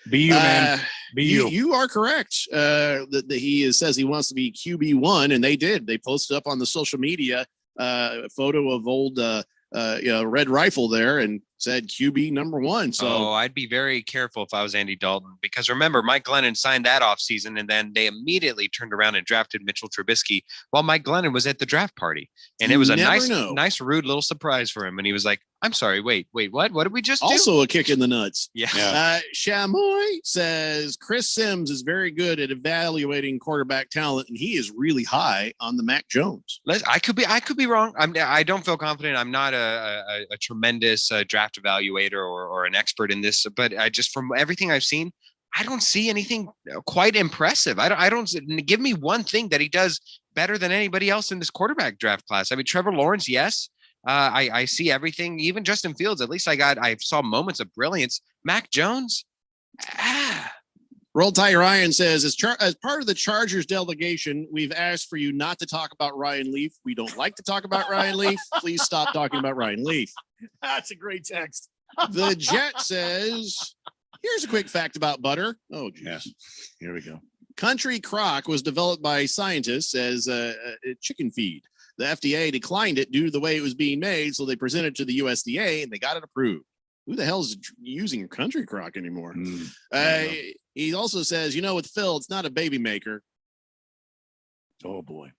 Be you, man. Be you. You are correct. That he says he wants to be QB1, and they did. They posted up on the social media a photo of old Red Rifle there and said QB number one. So I'd be very careful if I was Andy Dalton because remember, Mike Glennon signed that offseason and then they immediately turned around and drafted Mitchell Trubisky while Mike Glennon was at the draft party. And it was a nice, rude little surprise for him. And he was like, I'm sorry, wait, what? What did we just do? Also a kick in the nuts. Yeah. Chamoy says Chris Sims is very good at evaluating quarterback talent, and he is really high on the Mac Jones. I could be wrong. I don't feel confident. I'm not a tremendous draft evaluator or an expert in this, but I just from everything I've seen, I don't see anything quite impressive. I don't give me one thing that he does better than anybody else in this quarterback draft class. I mean, Trevor Lawrence, yes. I see everything. Even Justin Fields, at least I saw moments of brilliance. Mac Jones. Roll Tide Ryan says, as part of the Chargers delegation, we've asked for you not to talk about Ryan Leaf. We don't like to talk about Ryan Leaf. Please stop talking about Ryan Leaf. That's a great text. The Jet says, here's a quick fact about butter. Oh, geez. Here we go. Country Crock was developed by scientists as a chicken feed. The FDA declined it due to the way it was being made, so they presented it to the USDA and they got it approved. Who the hell is using Country Crock anymore? He also says, with Phil, it's not a baby maker. Oh, boy.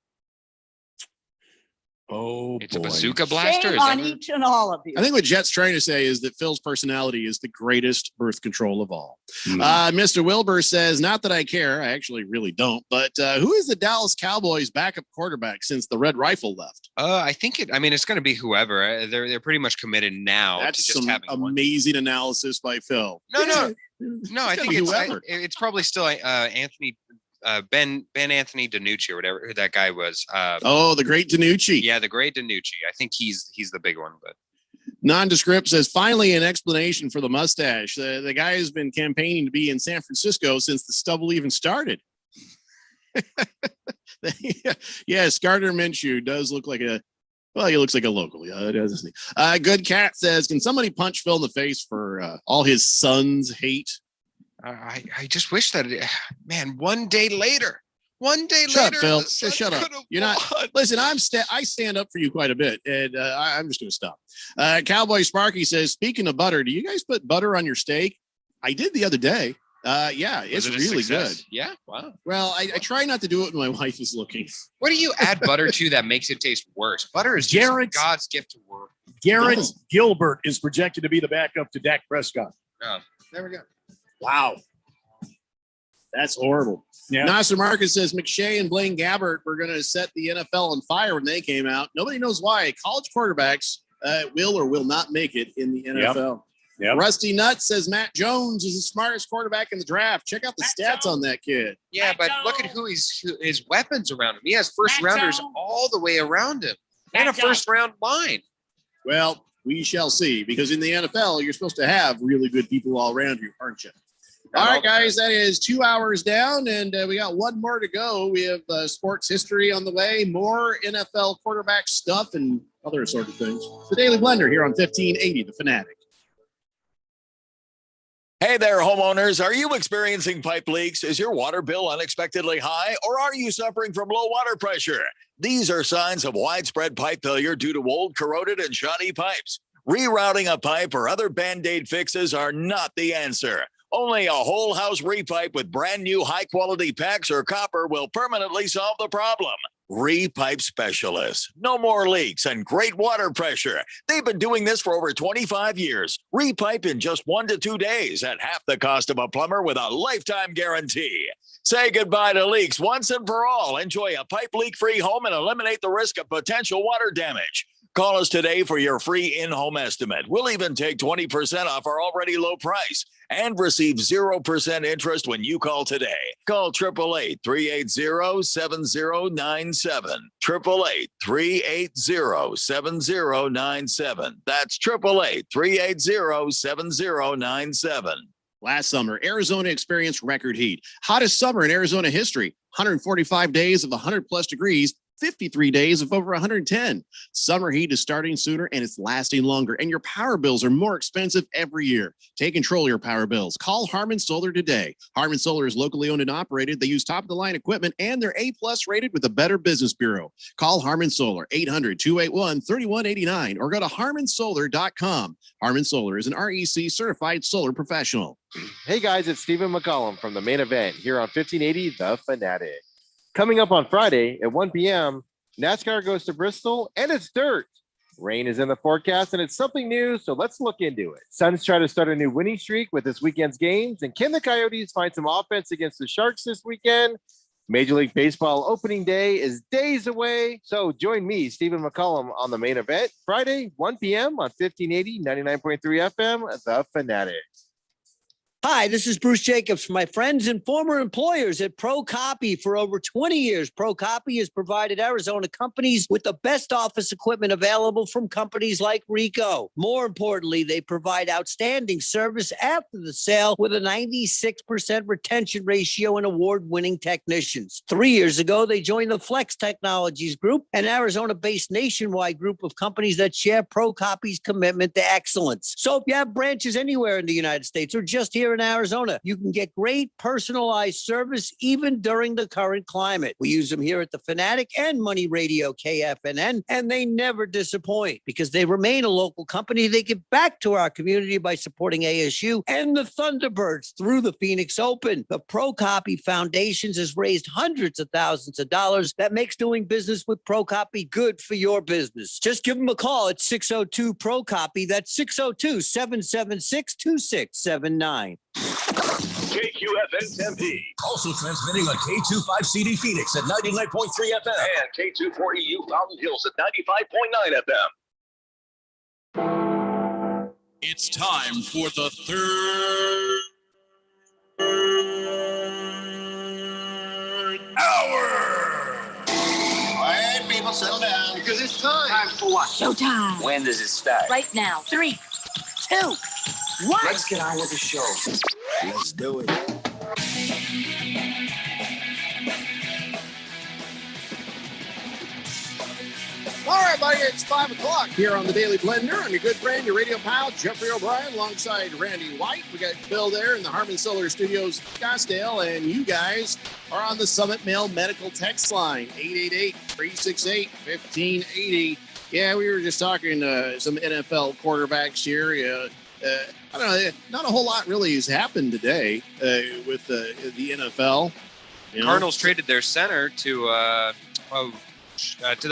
Oh, it's a bazooka blaster. Shame on each and all of you. I think what Jet's trying to say is that Phil's personality is the greatest birth control of all. Mr. Wilbur says, not that I care. I actually really don't. But who is the Dallas Cowboys backup quarterback since the Red Rifle left? I think it's going to be whoever. They're pretty much committed now That's to just some having one. amazing analysis by Phil. No. I think whoever. it's probably still Anthony. Ben Anthony DiNucci or whatever who that guy was. The great DiNucci. Yeah, the great DiNucci. I think he's the big one. But Nondescript says finally an explanation for the mustache. The guy has been campaigning to be in San Francisco since the stubble even started. Yes, Gardner Minshew does look like he looks like a local. Yeah, doesn't he? Good Cat says, can somebody punch Phil in the face for all his son's hate? I just wish that, man, one day later. Shut up, Phil. Just shut up. You're not. Listen, I stand up for you quite a bit, and I'm just going to stop. Cowboy Sparky says, speaking of butter, do you guys put butter on your steak? I did the other day. Yeah, it's really good. Yeah. Wow. Well, I try not to do it when my wife is looking. What do you add butter to that makes it taste worse? Butter is just God's gift to work. Garrett Gilbert is projected to be the backup to Dak Prescott. Oh, there we go. Wow. That's horrible. Yeah. Nasser Marcus says McShay and Blaine Gabbert were going to set the NFL on fire when they came out. Nobody knows why. College quarterbacks will or will not make it in the NFL. Yep. Rusty Nutt says Matt Jones is the smartest quarterback in the draft. Check out the stats on that kid. Yeah, but look at who his weapons around him. He has first rounders all the way around him and a first round line. Well, we shall see, because in the NFL, you're supposed to have really good people all around you, aren't you? All right, guys, that is 2 hours down, and we got one more to go. We have sports history on the way, more NFL quarterback stuff, and other sort of things. The Daily Blender here on 1580, The Fanatic. Hey there, homeowners. Are you experiencing pipe leaks? Is your water bill unexpectedly high, or are you suffering from low water pressure? These are signs of widespread pipe failure due to old, corroded, and shoddy pipes. Rerouting a pipe or other Band-Aid fixes are not the answer. Only a whole house repipe with brand new high-quality PEX or copper will permanently solve the problem. Repipe Specialists. No more leaks and great water pressure. They've been doing this for over 25 years. Repipe in just 1 to 2 days at half the cost of a plumber with a lifetime guarantee. Say goodbye to leaks once and for all. Enjoy a pipe leak-free home and eliminate the risk of potential water damage. Call us today for your free in-home estimate. We'll even take 20% off our already low price and receive 0% interest when you call today. Call 888-380-7097. 888-380-7097. That's 888-380-7097. Last summer, Arizona experienced record heat. Hottest summer in Arizona history. 145 days of 100+ degrees. 53 days of over 110. Summer heat is starting sooner and it's lasting longer, and your power bills are more expensive every year. Take control of your power bills. Call Harmon Solar today. Harmon Solar is locally owned and operated. They use top-of-the-line equipment, and they're A+ rated with the Better Business Bureau. Call Harmon Solar, 800-281-3189, or go to harmonsolar.com. Harmon Solar is an REC certified solar professional. Hey guys, it's Stephen McCollum from The Main Event here on 1580 The Fanatic. Coming up on Friday at 1 p.m., NASCAR goes to Bristol, and it's dirt. Rain is in the forecast, and it's something new, so let's look into it. Suns try to start a new winning streak with this weekend's games, and can the Coyotes find some offense against the Sharks this weekend? Major League Baseball opening day is days away, so join me, Stephen McCollum, on The Main Event, Friday, 1 p.m. on 1580, 99.3 FM, The Fanatic. Hi, this is Bruce Jacobs from my friends and former employers at ProCopy. For over 20 years, ProCopy has provided Arizona companies with the best office equipment available from companies like Ricoh. More importantly, they provide outstanding service after the sale with a 96% retention ratio and award-winning technicians. 3 years ago, they joined the Flex Technologies Group, an Arizona-based nationwide group of companies that share ProCopy's commitment to excellence. So if you have branches anywhere in the United States or just here in Arizona, you can get great personalized service even during the current climate. We use them here at the Fanatic and Money Radio KFNN, and they never disappoint because they remain a local company. They give back to our community by supporting ASU and the Thunderbirds through the Phoenix Open. The ProCopy Foundations has raised hundreds of thousands of dollars. That makes doing business with ProCopy good for your business. Just give them a call at 602-ProCopy. That's 602-776-2679. KQFN Tempe. Also transmitting on K25CD Phoenix at 99.3 FM. And K240U Fountain Hills at 95.9 FM. It's time for the third hour. Quiet, people, settle down because it's time. Time for what? Showtime. When does it start? Right now. 3, 2, 1. Let's get on with the show. Let's do it. All right, buddy, it's 5 o'clock here on the Daily Blender. I'm your good friend, your radio pal, Jeffrey O'Brien, alongside Randy White. We got Bill there in the Harmon Solar Studios, Scottsdale, and you guys are on the Summit Mail Medical Text Line, 888-368-1580. Yeah, we were just talking to some NFL quarterbacks here. I don't know, not a whole lot really has happened today with the NFL. You know? Cardinals traded their center to the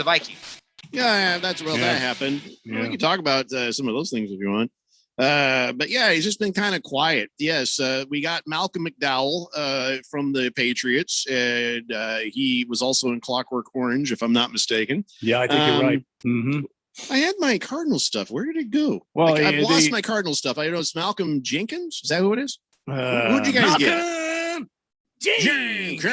Vikings. Yeah, that's that happened. Yeah. We can talk about some of those things if you want. But yeah, he's just been kind of quiet. Yes, we got Malcolm McDowell from the Patriots, and he was also in Clockwork Orange, if I'm not mistaken. Yeah, I think you're right. Mm-hmm. I had my Cardinal stuff. Where did it go? Well, I've lost my Cardinal stuff. I know it's Malcolm Jenkins. Is that who it is? Who'd you guys Malcolm get? Jenkins.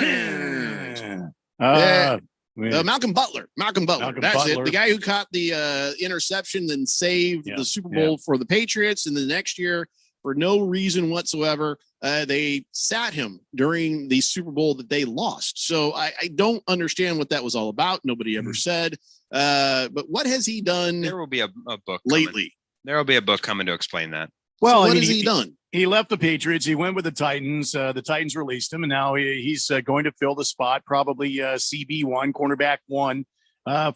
Malcolm Butler. Malcolm Butler. That's Butler. it. The guy who caught the interception and saved the Super Bowl for the Patriots. And the next year, for no reason whatsoever, they sat him during the Super Bowl that they lost. So I don't understand what that was all about. Nobody ever said. But what has he done? There will be a book lately. There will be a book coming to explain that. Well, so what has he done? He left the Patriots. He went with the Titans. The Titans released him, and now he's going to fill the spot, probably CB1, cornerback 1,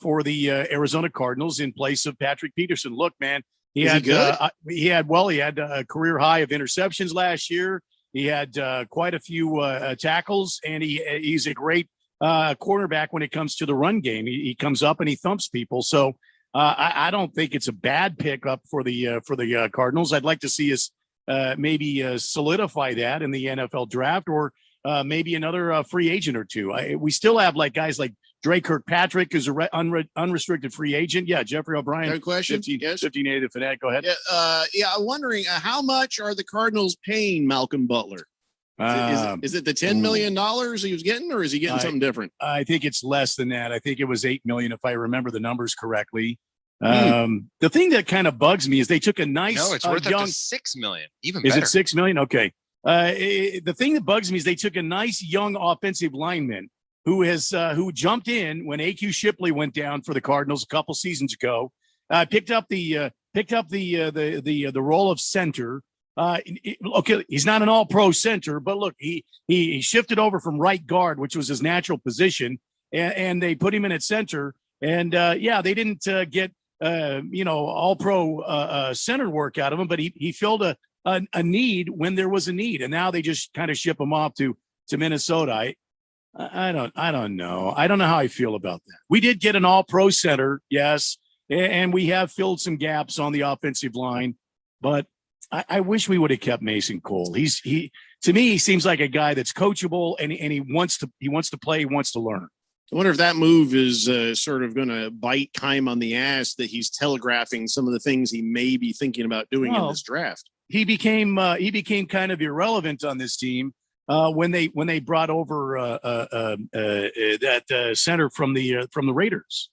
for the Arizona Cardinals in place of Patrick Peterson. Look, man, he had a career high of interceptions last year. He had quite a few tackles, and he's a great cornerback when it comes to the run game. He comes up and he thumps people. So I don't think it's a bad pickup for the Cardinals. I'd like to see us maybe solidify that in the NFL draft, or maybe another free agent or two. We still have guys like Dre Kirkpatrick is a unrestricted free agent. Yeah, Jeffrey O'Brien. Good question. 1580 the Fanatic. Go ahead. I'm wondering how much are the Cardinals paying Malcolm Butler? Is it the $10 million he was getting, or is he getting something different? I think it's less than that. I think it was $8 million, if I remember the numbers correctly. The thing that kind of bugs me is they took a nice it's worth young up to $6 million. Even is better. it $6 million? Okay. The thing that bugs me is they took a nice young offensive lineman who jumped in when AQ Shipley went down for the Cardinals a couple seasons ago. Picked up the role of center. Okay, he's not an all-pro center, but look, he shifted over from right guard, which was his natural position, and they put him in at center. And they didn't get all-pro center work out of him, but he filled a need when there was a need, and now they just kind of ship him off to Minnesota. I don't know. I don't know how I feel about that. We did get an all-pro center, yes, and we have filled some gaps on the offensive line, but I wish we would have kept Mason Cole. To me, he seems like a guy that's coachable, and he wants to play, he wants to learn. I wonder if that move is sort of going to bite Keim on the ass, that he's telegraphing some of the things he may be thinking about doing in this draft. He became kind of irrelevant on this team when they brought over that center from the Raiders,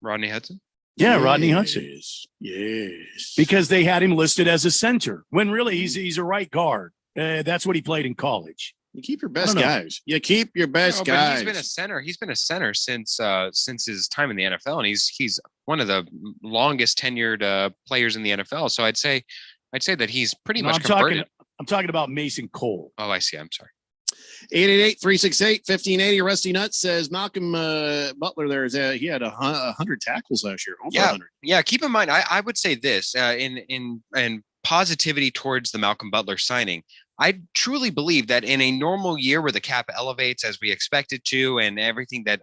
Rodney Hudson. Yeah, Rodney Hudson. Yes. Because they had him listed as a center when really he's a right guard. That's what he played in college. You keep your best guys. You keep your best guys. He's been a center. He's been a center since his time in the NFL, and he's one of the longest tenured players in the NFL. So I'd say that he's pretty much converted. I'm talking about Mason Cole. Oh, I see. I'm sorry. 888-368-1580. Rusty Nuts says Malcolm Butler he had 100 tackles last year. Over 100. Yeah. Keep in mind, I would say this in positivity towards the Malcolm Butler signing. I truly believe that in a normal year where the cap elevates as we expect it to, and everything that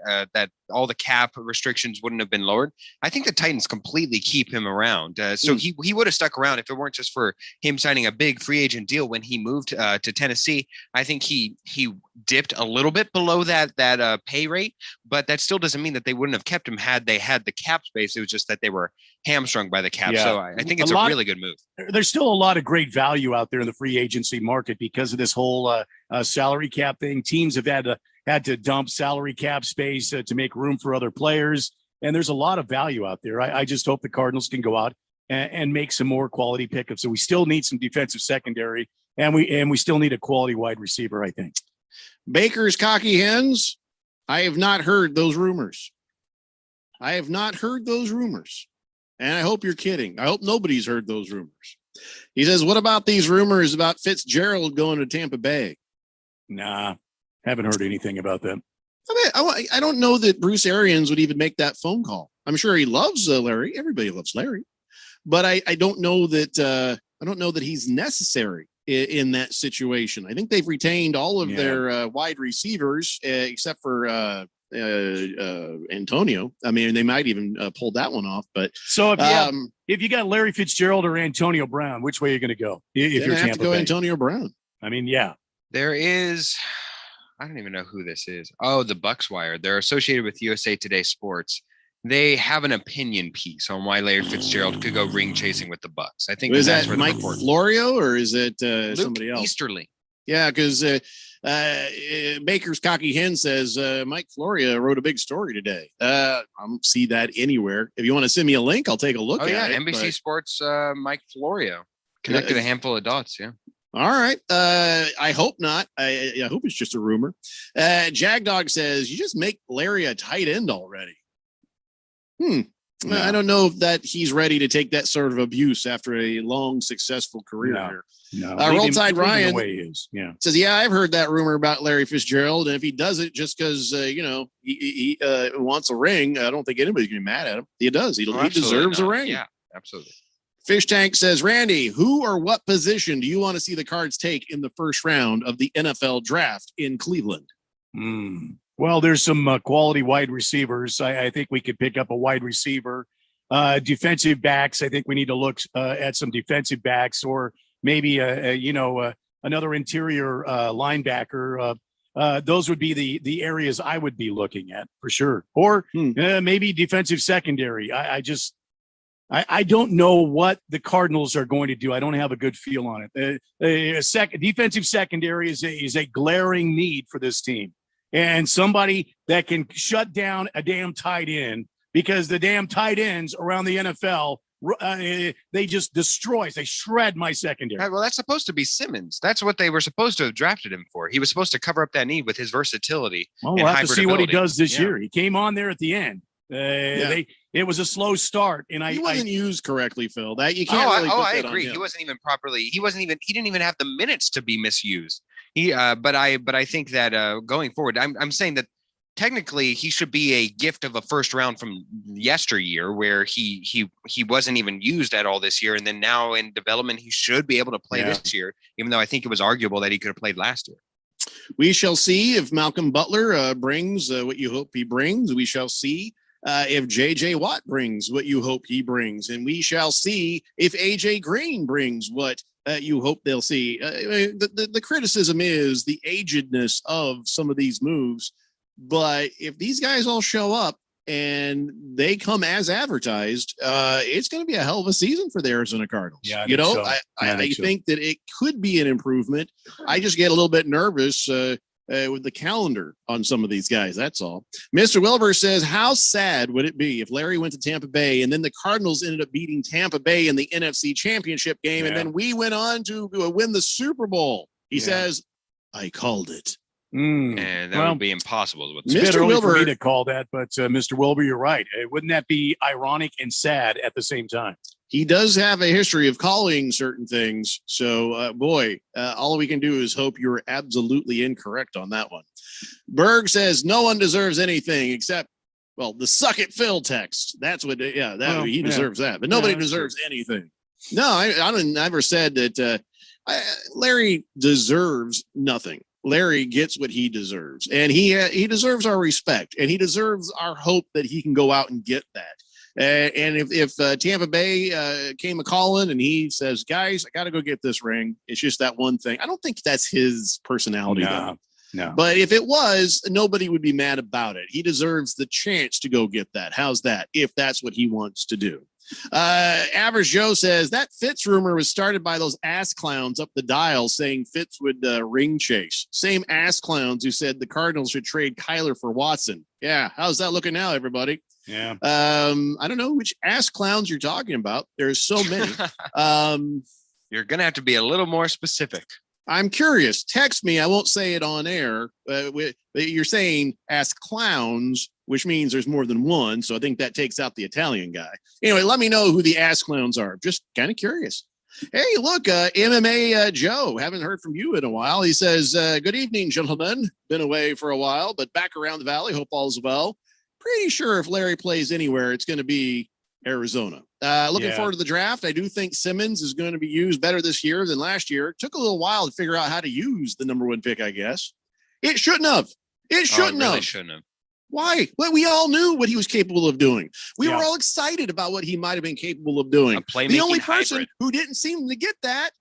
all the cap restrictions wouldn't have been lowered, I think the Titans completely keep him around. So he would have stuck around if it weren't just for him signing a big free agent deal when he moved to Tennessee. I think he dipped a little bit below that pay rate, but that still doesn't mean that they wouldn't have kept him had they had the cap space. It was just that they were hamstrung by the cap. Yeah. So I think it's a really good move. There's still a lot of great value out there in the free agency market because of this whole salary cap thing. Teams have had to dump salary cap space to make room for other players. And there's a lot of value out there. I just hope the Cardinals can go out and make some more quality pickups. So we still need some defensive secondary, and we still need a quality wide receiver, I think. Baker's cocky hens. I have not heard those rumors. I have not heard those rumors. And I hope you're kidding. I hope nobody's heard those rumors. He says, what about these rumors about Fitzgerald going to Tampa Bay? Nah, haven't heard anything about that. I mean, I don't know that Bruce Arians would even make that phone call. I'm sure he loves Larry. Everybody loves Larry. But I don't know that he's necessary in that situation. I think they've retained all of their wide receivers except for Antonio. I mean, they might even pull that one off. But so if you got Larry Fitzgerald or Antonio Brown, which way are you going to go? If you're have to go Antonio Brown. I mean, yeah, there is. I don't even know who this is. Oh, the Bucks Wire. They're associated with USA Today Sports. They have an opinion piece on why Larry Fitzgerald could go ring chasing with the Bucks. I think is that Mike Florio or is it somebody else? Easterly. Yeah, because Baker's Cocky Hen says Mike Florio wrote a big story today. I don't see that anywhere. If you want to send me a link, I'll take a look at it. NBC Sports Mike Florio connected a handful of dots. Yeah. All right. I hope not. I hope it's just a rumor. Jagdog says you just make Larry a tight end already. I don't know if that he's ready to take that sort of abuse after a long, successful career here. No. Roll Tide Ryan says, yeah, I've heard that rumor about Larry Fitzgerald. And if he does it just because, he wants a ring, I don't think anybody's going to be mad at him. He does. He deserves a ring. Yeah, absolutely. Fish Tank says, Randy, who or what position do you want to see the Cards take in the first round of the NFL draft in Cleveland? Well, there's some quality wide receivers. I think we could pick up a wide receiver. Defensive backs, I think we need to look at some defensive backs or maybe, another interior linebacker. Those would be the areas I would be looking at for sure. Or maybe defensive secondary. I don't know what the Cardinals are going to do. I don't have a good feel on it. Defensive secondary is a glaring need for this team. And somebody that can shut down a damn tight end, because the damn tight ends around the NFL, they just they shred my secondary. Well, that's supposed to be Simmons. That's what they were supposed to have drafted him for. He was supposed to cover up that need with his versatility. Well, we'll have to see what he does this year. He came on there at the end. It was a slow start, and he wasn't used correctly, Phil. That you can't. I agree. He wasn't even properly. He didn't even have the minutes to be misused. But I think that going forward, I'm saying that technically he should be a gift of a first round from yesteryear, where he wasn't even used at all this year, and then now in development he should be able to play this year, even though I think it was arguable that he could have played last year. We shall see if Malcolm Butler brings what you hope he brings. We shall see if JJ Watt brings what you hope he brings, and we shall see if AJ Green brings what you hope they'll see. The criticism is the agedness of some of these moves, but if these guys all show up and they come as advertised, it's going to be a hell of a season for the Arizona Cardinals. Yeah, I think that it could be an improvement. I just get a little bit nervous with the calendar on some of these guys. That's all. Mr. Wilbur says, how sad would it be if Larry went to Tampa Bay and then the Cardinals ended up beating Tampa Bay in the NFC Championship game, and then we went on to win the Super Bowl? He says, I called it. And that would be impossible. It's a bit early for me to call that, but Mr. Wilbur, you're right. Wouldn't that be ironic and sad at the same time? He does have a history of calling certain things. So, all we can do is hope you're absolutely incorrect on that one. Berg says no one deserves anything except, the suck it Phil text. That's what, he deserves that, but nobody deserves anything. No, I never said that Larry deserves nothing. Larry gets what he deserves, and he deserves our respect, and he deserves our hope that he can go out and get that. And if Tampa Bay came a calling and he says, guys, I got to go get this ring, it's just that one thing. I don't think that's his personality. No. But if it was, nobody would be mad about it. He deserves the chance to go get that. How's that? If that's what he wants to do. Average Joe says that Fitz rumor was started by those ass clowns up the dial saying Fitz would ring chase. Same ass clowns who said the Cardinals should trade Kyler for Watson. Yeah. How's that looking now, everybody? Yeah. I don't know which ass clowns you're talking about. There's so many. You're going to have to be a little more specific. I'm curious. Text me. I won't say it on air. You're saying ask clowns. which means there's more than one. So I think that takes out the Italian guy. Anyway, let me know who the ass clowns are. Just kind of curious. Hey, look, MMA Joe, haven't heard from you in a while. He says, good evening, gentlemen. Been away for a while, but back around the valley. Hope all is well. Pretty sure if Larry plays anywhere, it's going to be Arizona. Looking forward to the draft. I do think Simmons is going to be used better this year than last year. It took a little while to figure out how to use the number 1 pick, I guess. It shouldn't have. It shouldn't have. Why? Well, we all knew what he was capable of doing. We were all excited about what he might have been capable of doing. The only person who didn't seem to get that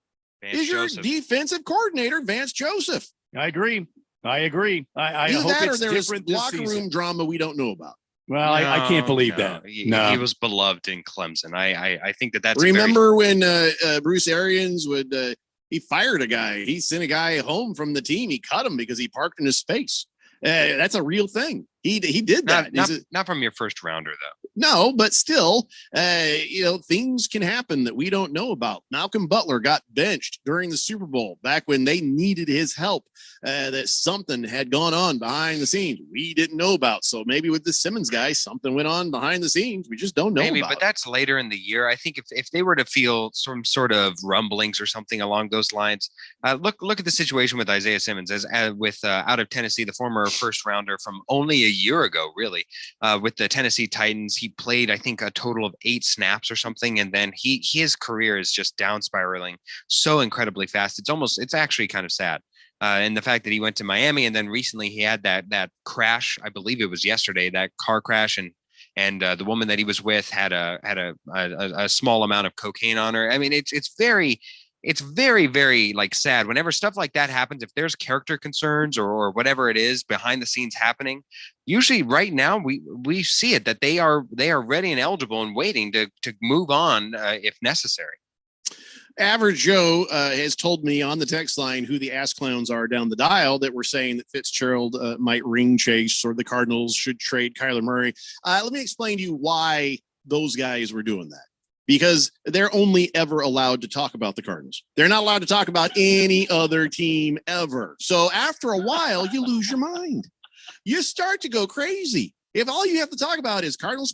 is your defensive coordinator, Vance Joseph. I agree. I Either hope that or it's there's different this locker season. room drama we don't know about. Well, I can't believe that. He was beloved in Clemson. I think that's. Remember when Bruce Arians would he fired a guy? He sent a guy home from the team. He cut him because he parked in his space. That's a real thing. He did that. Not from your first rounder, though. No, but still, things can happen that we don't know about. Malcolm Butler got benched during the Super Bowl back when they needed his help. That something had gone on behind the scenes we didn't know about. So maybe with the Simmons guy, something went on behind the scenes we just don't know about. But that's later in the year. I think if they were to feel some sort of rumblings or something along those lines, look at the situation with Isaiah Simmons as with out of Tennessee, the former first rounder from only a year ago, really, with the Tennessee Titans. He played, I think, a total of 8 snaps or something, and then his career is just down spiraling so incredibly fast. It's actually kind of sad. And the fact that he went to Miami and then recently he had that crash, I believe it was yesterday, that car crash, and the woman that he was with had a small amount of cocaine on her. I mean, it's very, very like sad whenever stuff like that happens. If there's character concerns or whatever it is behind the scenes happening, usually right now we see it that they are ready and eligible and waiting to move on if necessary. Average Joe has told me on the text line who the ass clowns are down the dial that were saying that Fitzgerald might ring chase or the Cardinals should trade Kyler Murray. Let me explain to you why those guys were doing that. Because they're only ever allowed to talk about the Cardinals. They're not allowed to talk about any other team ever. So after a while, you lose your mind. You start to go crazy. If all you have to talk about is Cardinals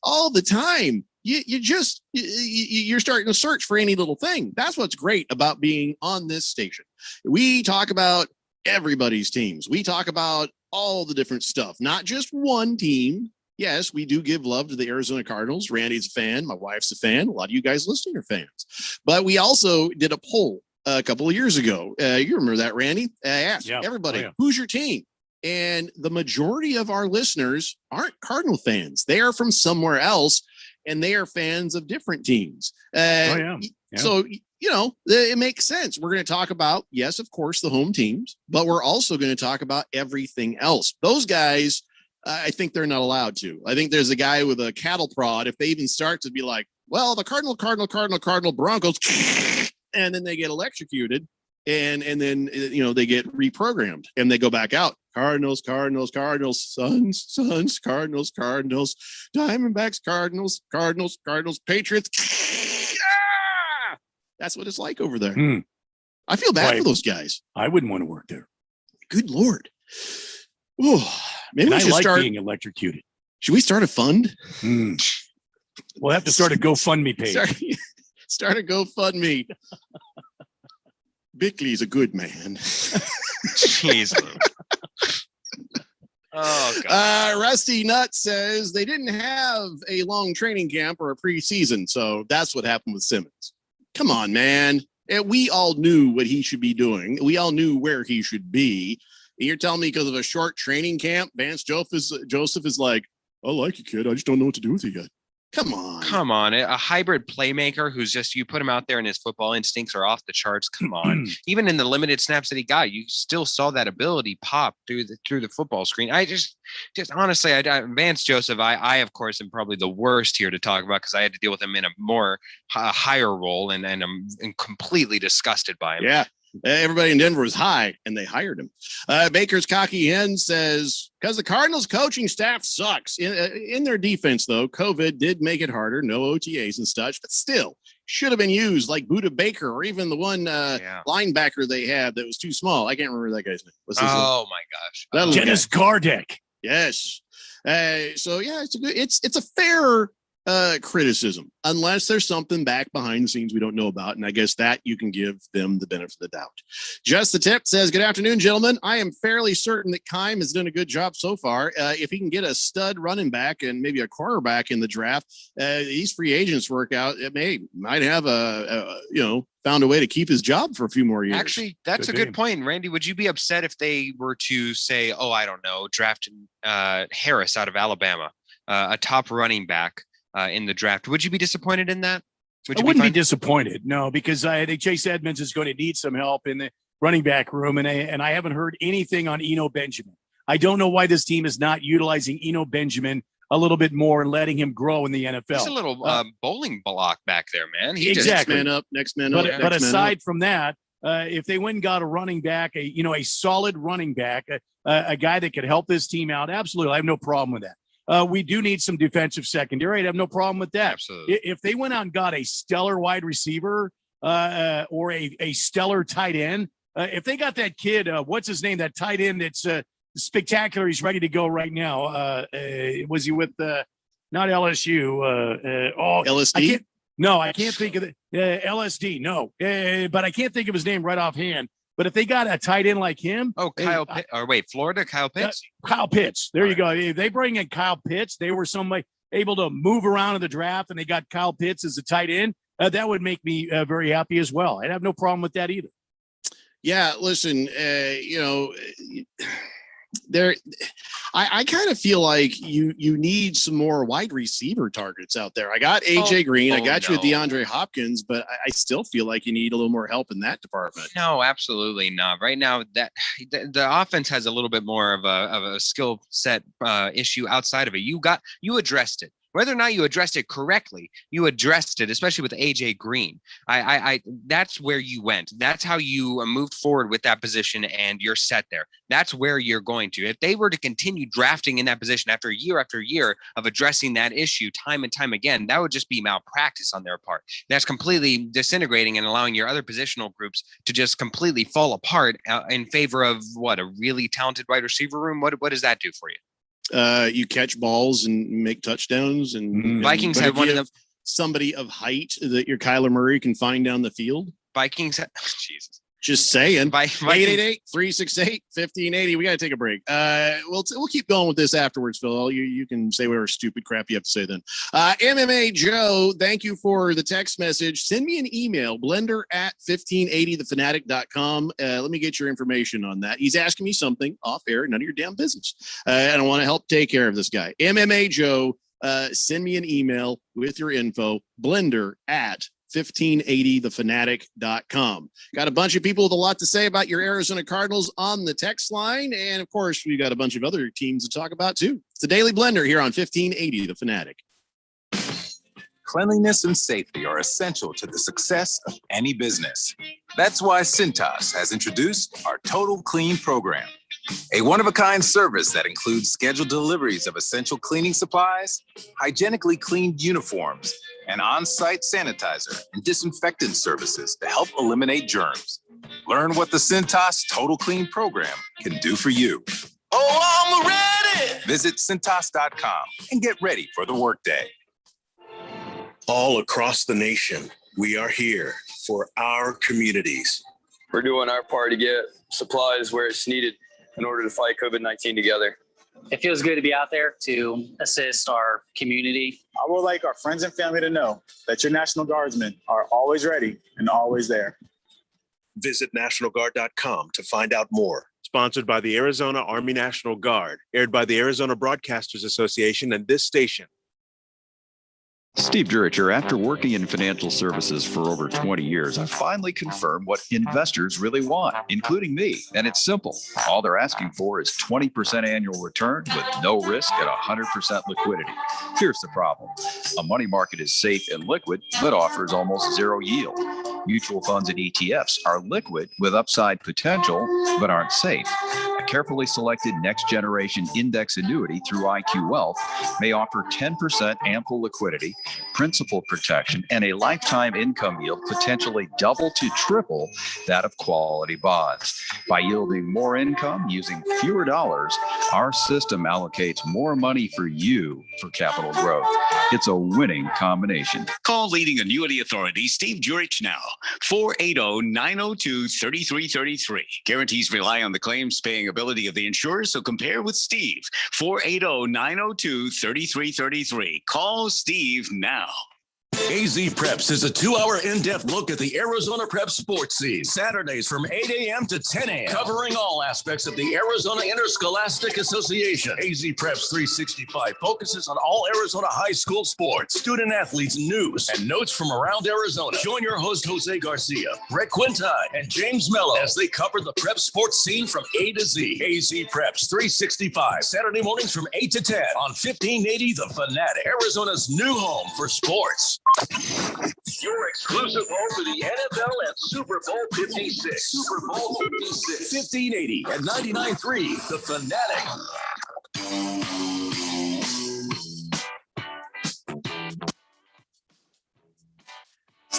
all the time, you're starting to search for any little thing. That's what's great about being on this station. We talk about everybody's teams. We talk about all the different stuff, not just one team. Yes, we do give love to the Arizona Cardinals. Randy's a fan. My wife's a fan. A lot of you guys listening are fans. But we also did a poll a couple of years ago. You remember that, Randy? I asked everybody, who's your team? And the majority of our listeners aren't Cardinal fans. They are from somewhere else, and they are fans of different teams. So, it makes sense. We're going to talk about, yes, of course, the home teams, but we're also going to talk about everything else. Those guys, I think they're not allowed to. I think there's a guy with a cattle prod. If they even start to be like, well, the Cardinal Broncos, and then they get electrocuted and then, they get reprogrammed and they go back out. Cardinals, Suns, Cardinals, Diamondbacks, Cardinals, Patriots. That's what it's like over there. I feel bad for those guys. I wouldn't want to work there. Good Lord. Oh, maybe we should start being electrocuted. Should we start a fund? We'll have to start a GoFundMe page. Start a GoFundMe. Bickley's a good man. Jeez. Oh, God. Rusty Nut says they didn't have a long training camp or a preseason, so that's what happened with Simmons. Come on, man. We all knew what he should be doing. We all knew where he should be. You're telling me because of a short training camp, Vance Joseph is like, I like you, kid. I just don't know what to do with you yet. Come on. A hybrid playmaker who's just, you put him out there and his football instincts are off the charts. Come on. Even in the limited snaps that he got, you still saw that ability pop through the football screen. I just honestly, Vance Joseph, I of course am probably the worst here to talk about because I had to deal with him in a more higher role and I'm completely disgusted by him. Yeah. Everybody in Denver was high, and they hired him. Baker's Cocky Hen says, because the Cardinals coaching staff sucks. In their defense, though, COVID did make it harder. No OTAs and such, but still, should have been used, like Buda Baker, or even the one linebacker they had that was too small. I can't remember that guy's name. What's his name? Oh my gosh. Dennis Gardeck. Yes. So yeah, it's a fair criticism, unless there's something back behind the scenes we don't know about. And I guess that you can give them the benefit of the doubt. Just the Tip says, good afternoon, gentlemen. I am fairly certain that Keim has done a good job so far. If he can get a stud running back and maybe a cornerback in the draft, these free agents work out. It might have found a way to keep his job for a few more years. Actually, that's a good point. Randy, would you be upset if they were to say, oh, I don't know, draft Harris out of Alabama, a top running back in the draft? Would you be disappointed in that? I wouldn't be disappointed, no, because I think Chase Edmonds is going to need some help in the running back room, and I haven't heard anything on Eno Benjamin. I don't know why this team is not utilizing Eno Benjamin a little bit more and letting him grow in the NFL. He's a little bowling block back there, man. Exactly. Next man up. But aside from that, if they went and got a running back, a solid running back, a guy that could help this team out, absolutely, I have no problem with that. We do need some defensive secondary. I have no problem with that. Absolutely. If they went out and got a stellar wide receiver or a stellar tight end, if they got that kid, what's his name, that tight end that's spectacular, he's ready to go right now. Was he with not LSU? LSD? I can't think of it. LSD, no. But I can't think of his name right offhand. But if they got a tight end like him, Florida, Kyle Pitts. Kyle Pitts. There you go. If they bring in Kyle Pitts, they were somebody able to move around in the draft, and they got Kyle Pitts as a tight end. That would make me very happy as well. I'd have no problem with that either. Yeah, listen, I kind of feel like you need some more wide receiver targets out there. I got AJ Green, I got you with DeAndre Hopkins, but I still feel like you need a little more help in that department. No, absolutely not. Right now, that the offense has a little bit more of a skill set issue outside of it. You addressed it. Whether or not you addressed it correctly, you addressed it, especially with AJ Green. That's where you went. That's how you moved forward with that position, and you're set there. That's where you're going to. If they were to continue drafting in that position after year of addressing that issue time and time again, that would just be malpractice on their part. That's completely disintegrating and allowing your other positional groups to just completely fall apart in favor of a really talented wide receiver room. What does that do for you? You catch balls and make touchdowns, and Vikings have one of the somebody of height that your Kyler Murray can find down the field. Vikings, Jesus. Just saying. 888-368-1580. We got to take a break. We'll keep going with this afterwards, Phil. You can say whatever stupid crap you have to say then. MMA Joe, thank you for the text message. Send me an email, blender@1580thefanatic.com. Let me get your information on that. He's asking me something off air, none of your damn business. And I want to help take care of this guy. MMA Joe, send me an email with your info, blender@1580thefanatic.com. Got a bunch of people with a lot to say about your Arizona Cardinals on the text line. And of course, we got a bunch of other teams to talk about too. It's the Daily Blender here on 1580 The Fanatic. Cleanliness and safety are essential to the success of any business. That's why Cintas has introduced our Total Clean program, a one-of-a-kind service that includes scheduled deliveries of essential cleaning supplies, hygienically cleaned uniforms, and on-site sanitizer and disinfectant services to help eliminate germs. Learn what the Cintas Total Clean program can do for you. Oh, I'm ready! Visit Cintas.com and get ready for the workday. All across the nation, we are here for our communities. We're doing our part to get supplies where it's needed in order to fight COVID-19 together. It feels good to be out there to assist our community. I would like our friends and family to know that your National Guardsmen are always ready and always there. Visit NationalGuard.com to find out more. Sponsored by the Arizona Army National Guard, aired by the Arizona Broadcasters Association and this station. Steve Duricher, after working in financial services for over 20 years, I finally confirmed what investors really want, including me. And it's simple. All they're asking for is 20% annual return with no risk and 100% liquidity. Here's the problem. A money market is safe and liquid, but offers almost zero yield. Mutual funds and ETFs are liquid with upside potential, but aren't safe. A carefully selected next generation index annuity through IQ Wealth may offer 10% ample liquidity, principal protection, and a lifetime income yield potentially double to triple that of quality bonds. By yielding more income using fewer dollars, our system allocates more money for you for capital growth. It's a winning combination. Call leading annuity authority Steve Jurich now, 480-902-3333. Guarantees rely on the claims paying ability of the insurer, so compare with Steve, 480-902-3333. Call Steve now. AZ Preps is a 2-hour in-depth look at the Arizona Prep sports scene. Saturdays from 8 a.m. to 10 a.m. Covering all aspects of the Arizona Interscholastic Association. AZ Preps 365 focuses on all Arizona high school sports, student athletes, news, and notes from around Arizona. Join your host, Jose Garcia, Brett Quintine, and James Mello as they cover the prep sports scene from A to Z. AZ Preps 365, Saturday mornings from 8 to 10 on 1580 The Fanatic, Arizona's new home for sports. Your exclusive home for the NFL at Super Bowl 56. Super Bowl 56. 1580 at 99.3 The Fanatic.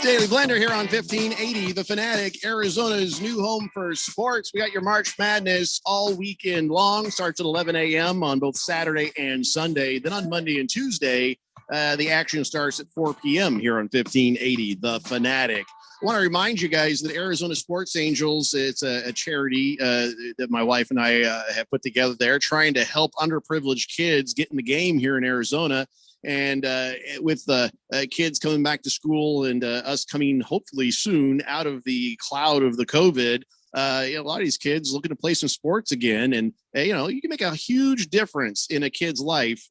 Daily Blender here on 1580 The Fanatic, Arizona's new home for sports. We got your March Madness all weekend long. Starts at 11 a.m. on both Saturday and Sunday. Then on Monday and Tuesday, the action starts at 4 p.m. here on 1580 The Fanatic. I want to remind you guys that Arizona Sports Angels, it's a charity that my wife and I have put together there, trying to help underprivileged kids get in the game here in Arizona. And with kids coming back to school and us coming hopefully soon out of the cloud of the COVID, a lot of these kids looking to play some sports again. And, you can make a huge difference in a kid's life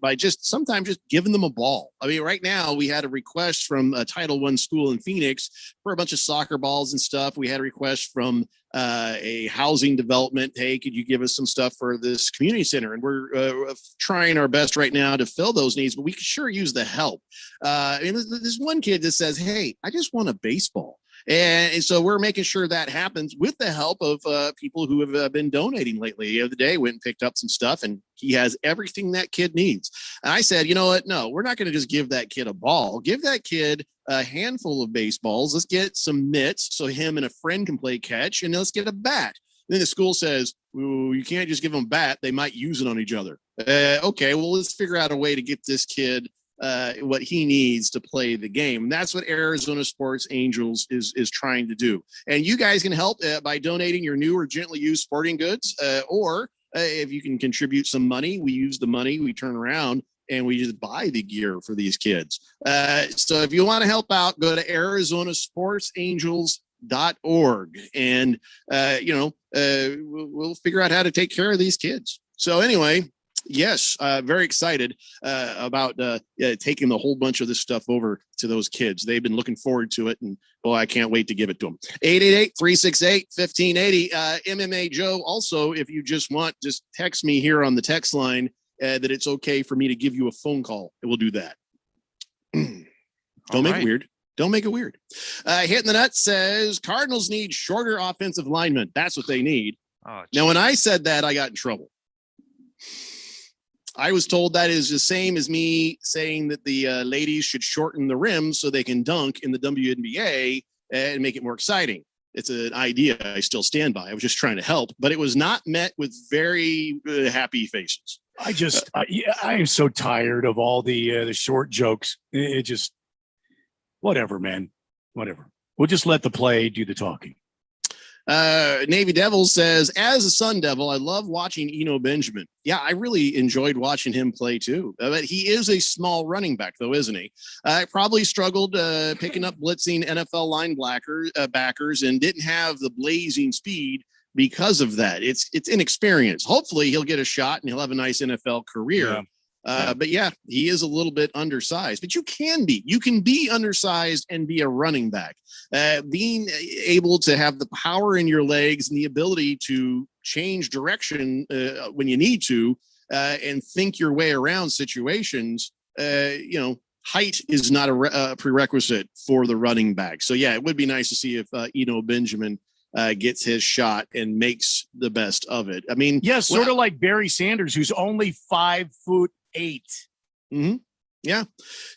by sometimes just giving them a ball. I mean, right now we had a request from a Title I school in Phoenix for a bunch of soccer balls and stuff. We had a request from a housing development. Hey, could you give us some stuff for this community center? And we're trying our best right now to fill those needs, but we could sure use the help. And there's one kid that says, hey, I just want a baseball. And so we're making sure that happens with the help of people who have been donating lately. The other day, went and picked up some stuff, and he has everything that kid needs. And I said, you know what? No, we're not going to just give that kid a ball. Give that kid a handful of baseballs. Let's get some mitts so him and a friend can play catch, and let's get a bat. And then the school says, ooh, you can't just give them a bat. They might use it on each other. Okay, well, let's figure out a way to get this kid what he needs to play the game. And that's what Arizona Sports Angels is trying to do. And you guys can help by donating your new or gently used sporting goods, or if you can contribute some money, we use the money, we turn around and we just buy the gear for these kids. So if you want to help out, go to ArizonaSportsAngels.org, and we'll figure out how to take care of these kids. So anyway, yes, very excited about taking the whole bunch of this stuff over to those kids. They've been looking forward to it, and boy, I can't wait to give it to them. 888-368-1580. MMA Joe, also, if you just text me here on the text line that it's okay for me to give you a phone call. We'll do that. Don't make it weird. Don't make it weird. Hitting the Nut says Cardinals need shorter offensive linemen. That's what they need. Now, when I said that, I got in trouble. I was told that is the same as me saying that the ladies should shorten the rims so they can dunk in the WNBA and make it more exciting. It's an idea I still stand by. I was just trying to help, but it was not met with very happy faces. I am so tired of all the short jokes. It just, whatever, man, whatever. We'll just let the play do the talking. Navy Devil says, as a Sun Devil, I love watching Eno Benjamin. Yeah, I really enjoyed watching him play too. But he is a small running back, though, isn't he? Probably struggled picking up blitzing NFL backers and didn't have the blazing speed because of that. It's inexperience. Hopefully, he'll get a shot and he'll have a nice NFL career. Yeah. But yeah, he is a little bit undersized, but you can be undersized and be a running back. Being able to have the power in your legs and the ability to change direction when you need to and think your way around situations, height is not a prerequisite for the running back. So yeah, it would be nice to see if Eno Benjamin gets his shot and makes the best of it. I mean, yeah, sort of like Barry Sanders, who's only 5'8". Mm-hmm. Yeah.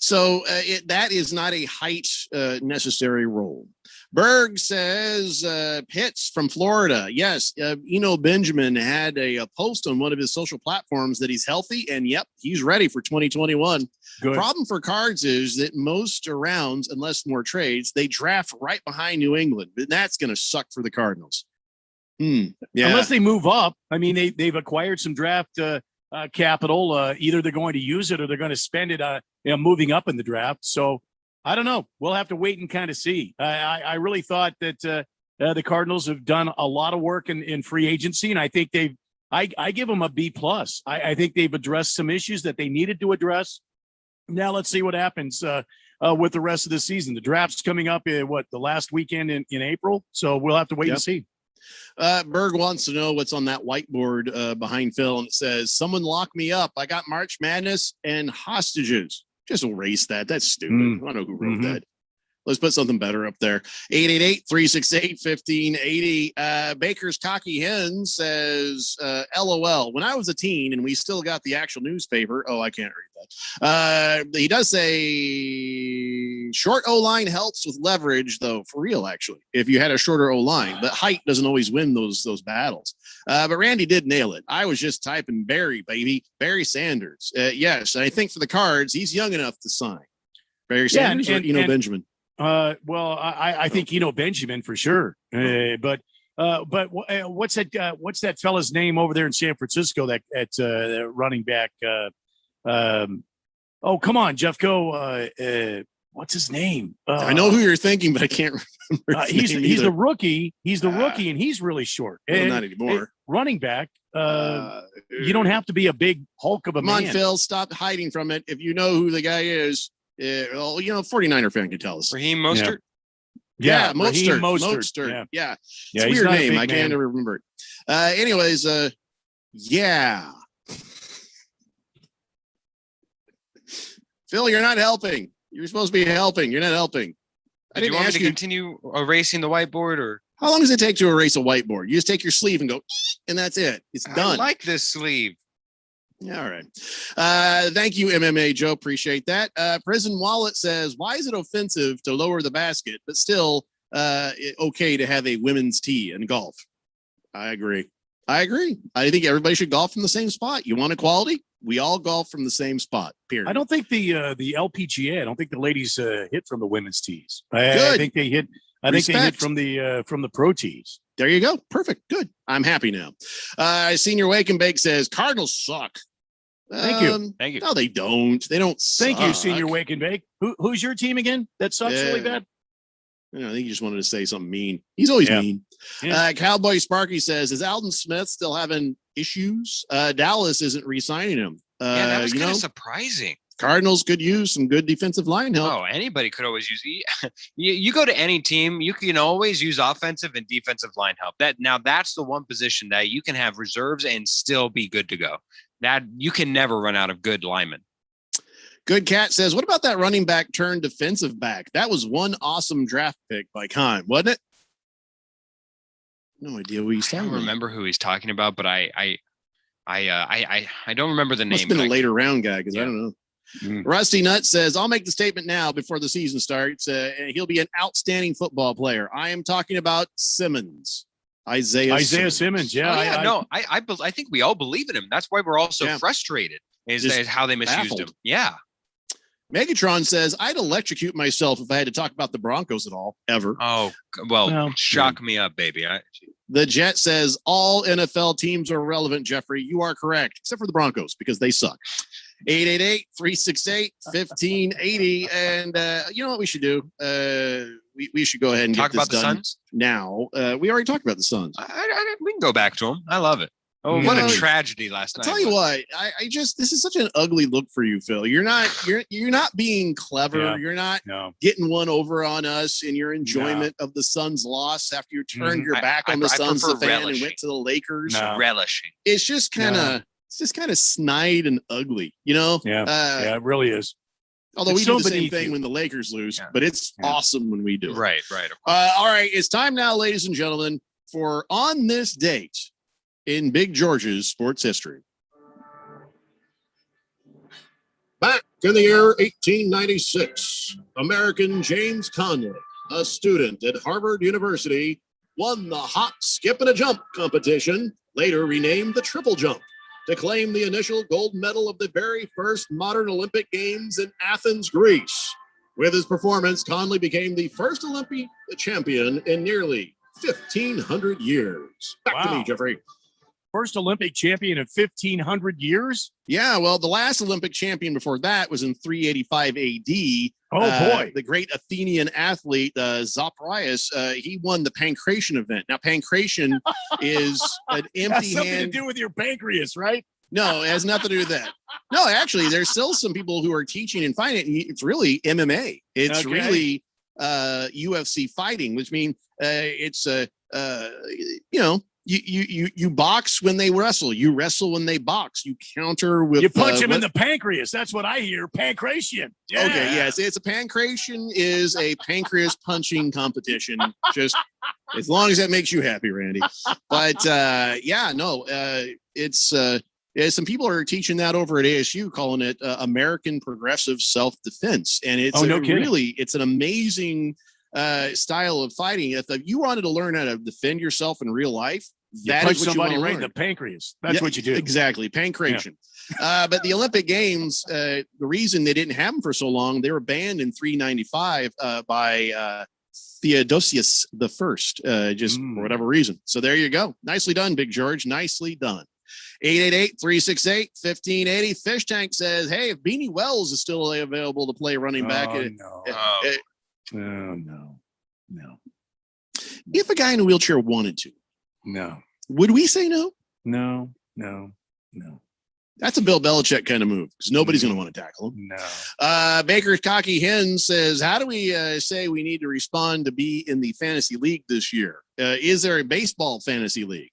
So that is not a height necessary role. Berg says Pitts from Florida. Yes. Eno Benjamin had a post on one of his social platforms that he's healthy and yep, he's ready for 2021. Good. Problem for Cards is that most rounds, unless more trades, they draft right behind New England. And that's going to suck for the Cardinals. Yeah. Unless they move up. I mean, they've acquired some draft capital. Either they're going to use it or they're going to spend it moving up in the draft. So I don't know. We'll have to wait and kind of see. I really thought that the Cardinals have done a lot of work in free agency, and I think I give them a B+. I think they've addressed some issues that they needed to address. Now let's see what happens with the rest of the season. The draft's coming up in the last weekend in April. So we'll have to wait and see. Berg wants to know what's on that whiteboard behind Phil, and it says, "Someone lock me up. I got March Madness and hostages." Just erase that. That's stupid. I don't know who wrote that. Let's put something better up there. 888-368-1580. Baker's Cocky Hen says, LOL. When I was a teen and we still got the actual newspaper. Oh, I can't read that. He does say short O-line helps with leverage, though, for real, actually, if you had a shorter O-line. But height doesn't always win those battles. But Randy did nail it. I was just typing Barry, baby. Barry Sanders. Yes, I think for the Cards, he's young enough to sign. Barry Sanders or Benjamin? Well, I think Benjamin for sure. But what's that fella's name over there in San Francisco? That running back. Oh, come on, Jeff. Go. What's his name? I know who you're thinking, but I can't remember. He's the rookie. He's the rookie, and he's really short. Well, not anymore. Running back. You don't have to be a big hulk of a man. Come on, Phil. Stop hiding from it. If you know who the guy is. 49er fan can tell us. Raheem Mostert? Yeah, Mostert. Mostert. Yeah. It's a weird name. I can't ever remember it. Anyways, yeah. Phil, you're not helping. You're supposed to be helping. You're not helping. Do you want me to continue erasing the whiteboard, or how long does it take to erase a whiteboard? You just take your sleeve and go, and that's it. It's done. I like this sleeve. All right. Thank you, MMA Joe. Appreciate that. Prison Wallet says, why is it offensive to lower the basket, but still okay to have a women's tee in golf? I agree. I think everybody should golf from the same spot. You want equality? We all golf from the same spot, period. I don't think the LPGA, I don't think the ladies hit from the women's tees. I think they hit. I think they hit from the pro tees. There you go. Perfect. Good. I'm happy now. Senior Wake and Bake says Cardinals suck. Thank you. Thank you. No, they don't. They don't. Thank you, Senior Wake and Bake. Who's your team again? That sucks really bad. I think he just wanted to say something mean. He's always mean. Yeah. Cowboy Sparky says, is Alden Smith still having issues? Dallas isn't re-signing him. That was kind of surprising. Cardinals could use some good defensive line help. Oh, anybody could always use. You go to any team, you can always use offensive and defensive line help. That's the one position that you can have reserves and still be good to go. That you can never run out of good linemen. Good Cat says, what about that running back turned defensive back? That was one awesome draft pick by Khan, wasn't it? No idea what he's talking about. I don't remember who he's talking about, but I don't remember the name. Must have been a later round guy because I don't know. Rusty Nutt says, I'll make the statement now before the season starts. He'll be an outstanding football player. I am talking about Simmons. Isaiah Simmons. Yeah. I think we all believe in him. That's why we're all so frustrated is how they misused him. Yeah. Megatron says, I'd electrocute myself if I had to talk about the Broncos at all, ever. Oh, well, shock me up, baby. The Jet says, all NFL teams are relevant, Jeffrey. You are correct, except for the Broncos, because they suck. 888-368-1580. And you know what we should do? We should go ahead and talk get this about the done Suns now. We already talked about the Suns. We can go back to them. I love it. Oh, what a tragedy last night. I'll tell you what, I just, this is such an ugly look for you, Phil. You're not being clever. Yeah. You're not getting one over on us in your enjoyment of the Suns' loss after you turned your back on the Suns fan and went to the Lakers. Relishing. It's just kind of, snide and ugly, you know? Yeah. It really is. Although It's we so do the same beneath thing you. when the Lakers lose, but it's awesome when we do it. Right, right. All right, it's time now, ladies and gentlemen, for On This Date in Big George's sports history. Back in the year 1896, American James Conley, a student at Harvard University, won the hop, skip, and a jump competition, later renamed the triple jump, to claim the initial gold medal of the very first modern Olympic Games in Athens, Greece. With his performance, Conley became the first Olympic champion in nearly 1,500 years. Back to me, Jeffrey. First Olympic champion in 1,500 years? Yeah, well, the last Olympic champion before that was in 385 AD. Oh, boy. The great Athenian athlete, Zopyrus, he won the pancration event. Now, pancration is an Has empty something hand. to do with your pancreas, right? No, it has nothing to do with that. No, actually, there's still some people who are teaching and fighting it. It's really MMA. It's Okay. really UFC fighting, which means it's you box when they wrestle. You wrestle when they box. You counter with You punch him in the pancreas. That's what I hear. Pancration. Yeah. Okay, yes, it's a pancration is a pancreas punching competition. Just as long as that makes you happy, Randy. But it's some people are teaching that over at ASU, calling it American Progressive Self-Defense, and it's Oh, no kidding. it's an amazing style of fighting. If you wanted to learn how to defend yourself in real life, You that punch is what somebody you want right to in learn. the pancreas. That's Yeah, what you do. Exactly. Pancration. But the Olympic Games, the reason they didn't have them for so long, they were banned in 395 by Theodosius the First, just for whatever reason. So there you go. Nicely done, Big George. Nicely done. 888-368-1580. Fish Tank says, hey, if Beanie Wells is still available to play running back, No. if a guy in a wheelchair wanted to, No. would we say no? No. That's a Bill Belichick kind of move because nobody's going to want to tackle him. No. Baker's Cocky Hen says, how do we say we need to respond to be in the fantasy league this year? Is there a baseball fantasy league?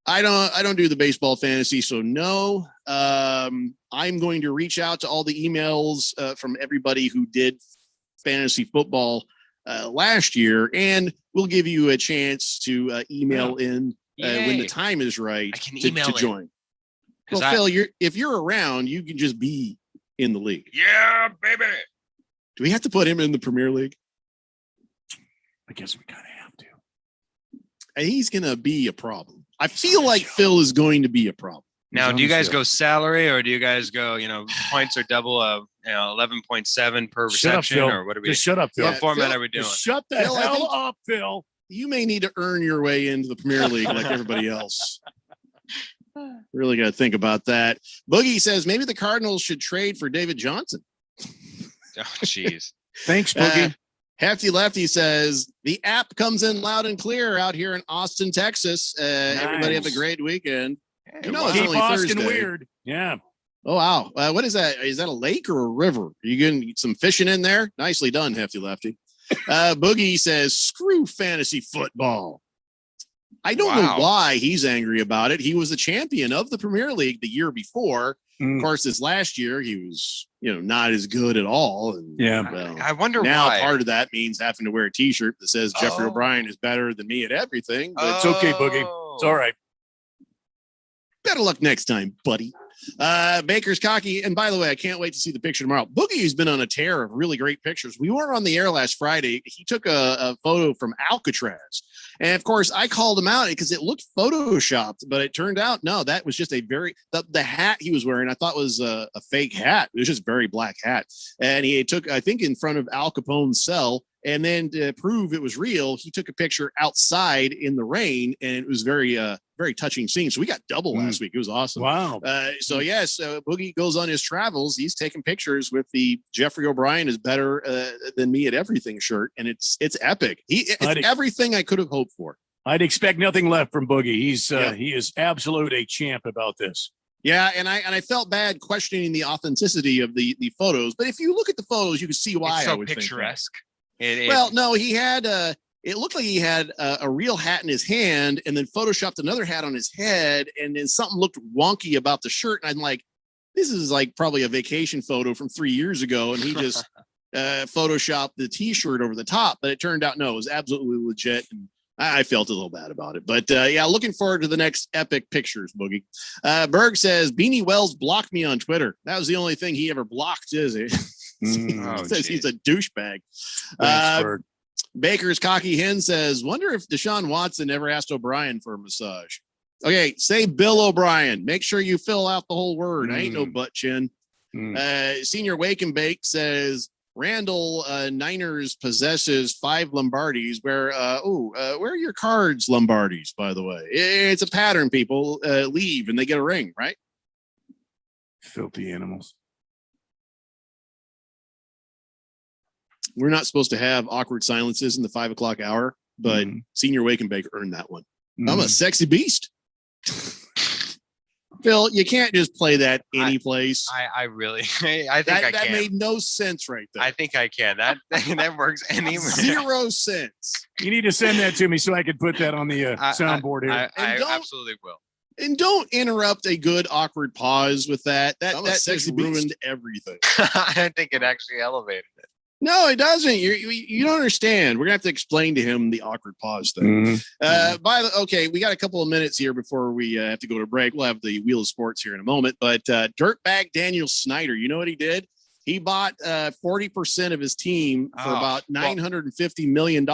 I don't do the baseball fantasy, so no. I'm going to reach out to all the emails from everybody who did fantasy football last year, and we'll give you a chance to email in when the time is right to join. Well, Phil, if you're around, you can just be in the league. Yeah, baby. Do we have to put him in the Premier League? I guess we kind of have to. And he's going to be a problem. I feel like Phil is going to be a problem. Now, do you guys go salary or do you guys go, points are double of 11.7 per Shut up, reception, Phil. or what are we? Just shut up, Phil. What format Phil, are we doing? Shut the Phil, I hell think- up, Phil. You may need to earn your way into the Premier League like everybody else. Really got to think about that. Boogie says maybe the Cardinals should trade for David Johnson. Oh, jeez. Thanks, Boogie. Hefty Lefty says the app comes in loud and clear out here in Austin, Texas. Everybody have a great weekend. It's Keep only Austin Thursday. weird. Yeah. Oh, wow. What is that? Is that a lake or a river? Are you getting some fishing in there? Nicely done, Hefty Lefty. Boogie says, screw fantasy football. I don't know why he's angry about it. He was the champion of the Premier League the year before. Of course, this last year he was, not as good at all. And well, I wonder now why. part of that means having to wear a T-shirt that says Jeffrey O'Brien is better than me at everything. But It's okay, Boogie. It's all right. better luck next time, buddy. Baker's Cocky. And by the way, I can't wait to see the picture tomorrow. Boogie's been on a tear of really great pictures. We weren't on the air last Friday. He took a photo from Alcatraz. And of course, I called him out because it looked photoshopped, but it turned out, no, that was just the hat he was wearing. I thought was a fake hat. It was just a very black hat. And he took, I think, in front of Al Capone's cell. And then to prove it was real, he took a picture outside in the rain, and it was very touching scene. So we got double last week. It was awesome. Wow. So yes, Boogie goes on his travels. He's taking pictures with the Jeffrey O'Brien is better than me at everything shirt, and it's epic. It's everything I could have hoped for. I'd expect nothing left from Boogie. He is absolute a champ about this. Yeah, and I felt bad questioning the authenticity of the photos, but if you look at the photos, you can see why. It's so I would picturesque. Well, no, he had it looked like he had a real hat in his hand and then photoshopped another hat on his head, and then something looked wonky about the shirt. And I'm like, this is like probably a vacation photo from 3 years ago, and he just photoshopped the T-shirt over the top. But it turned out no, it was absolutely legit, and I felt a little bad about it. But yeah, looking forward to the next epic pictures, Boogie. Berg says Beanie Wells blocked me on Twitter. That was the only thing he ever blocked, is it? Says he's a douchebag. Baker's Cocky Hen says, wonder if Deshaun Watson ever asked O'Brien for a massage. Okay, say Bill O'Brien. Make sure you fill out the whole word. I ain't no butt chin. Senior Wake and Bake says, Randall Niners possesses 5 Lombardis. Where are your cards, Lombardis, by the way? It's a pattern, people. Leave and they get a ring, right? Filthy animals. We're not supposed to have awkward silences in the 5 o'clock hour, but Senior Wake and Bake earned that one. I'm a sexy beast. Phil, you can't just play that any place. I really, I think I can. That made no sense right there. I think I can. That works anywhere. 0 sense. You need to send that to me so I could put that on the soundboard here. I absolutely will. And don't interrupt a good awkward pause with that. That just ruined everything. I think it actually elevated it. No, it doesn't. You don't understand. We're gonna have to explain to him the awkward pause thing. Okay, we got a couple of minutes here before we have to go to break. We'll have the Wheel of Sports here in a moment. But dirtbag Daniel Snyder, you know what he did? He bought 40% of his team for about $950 million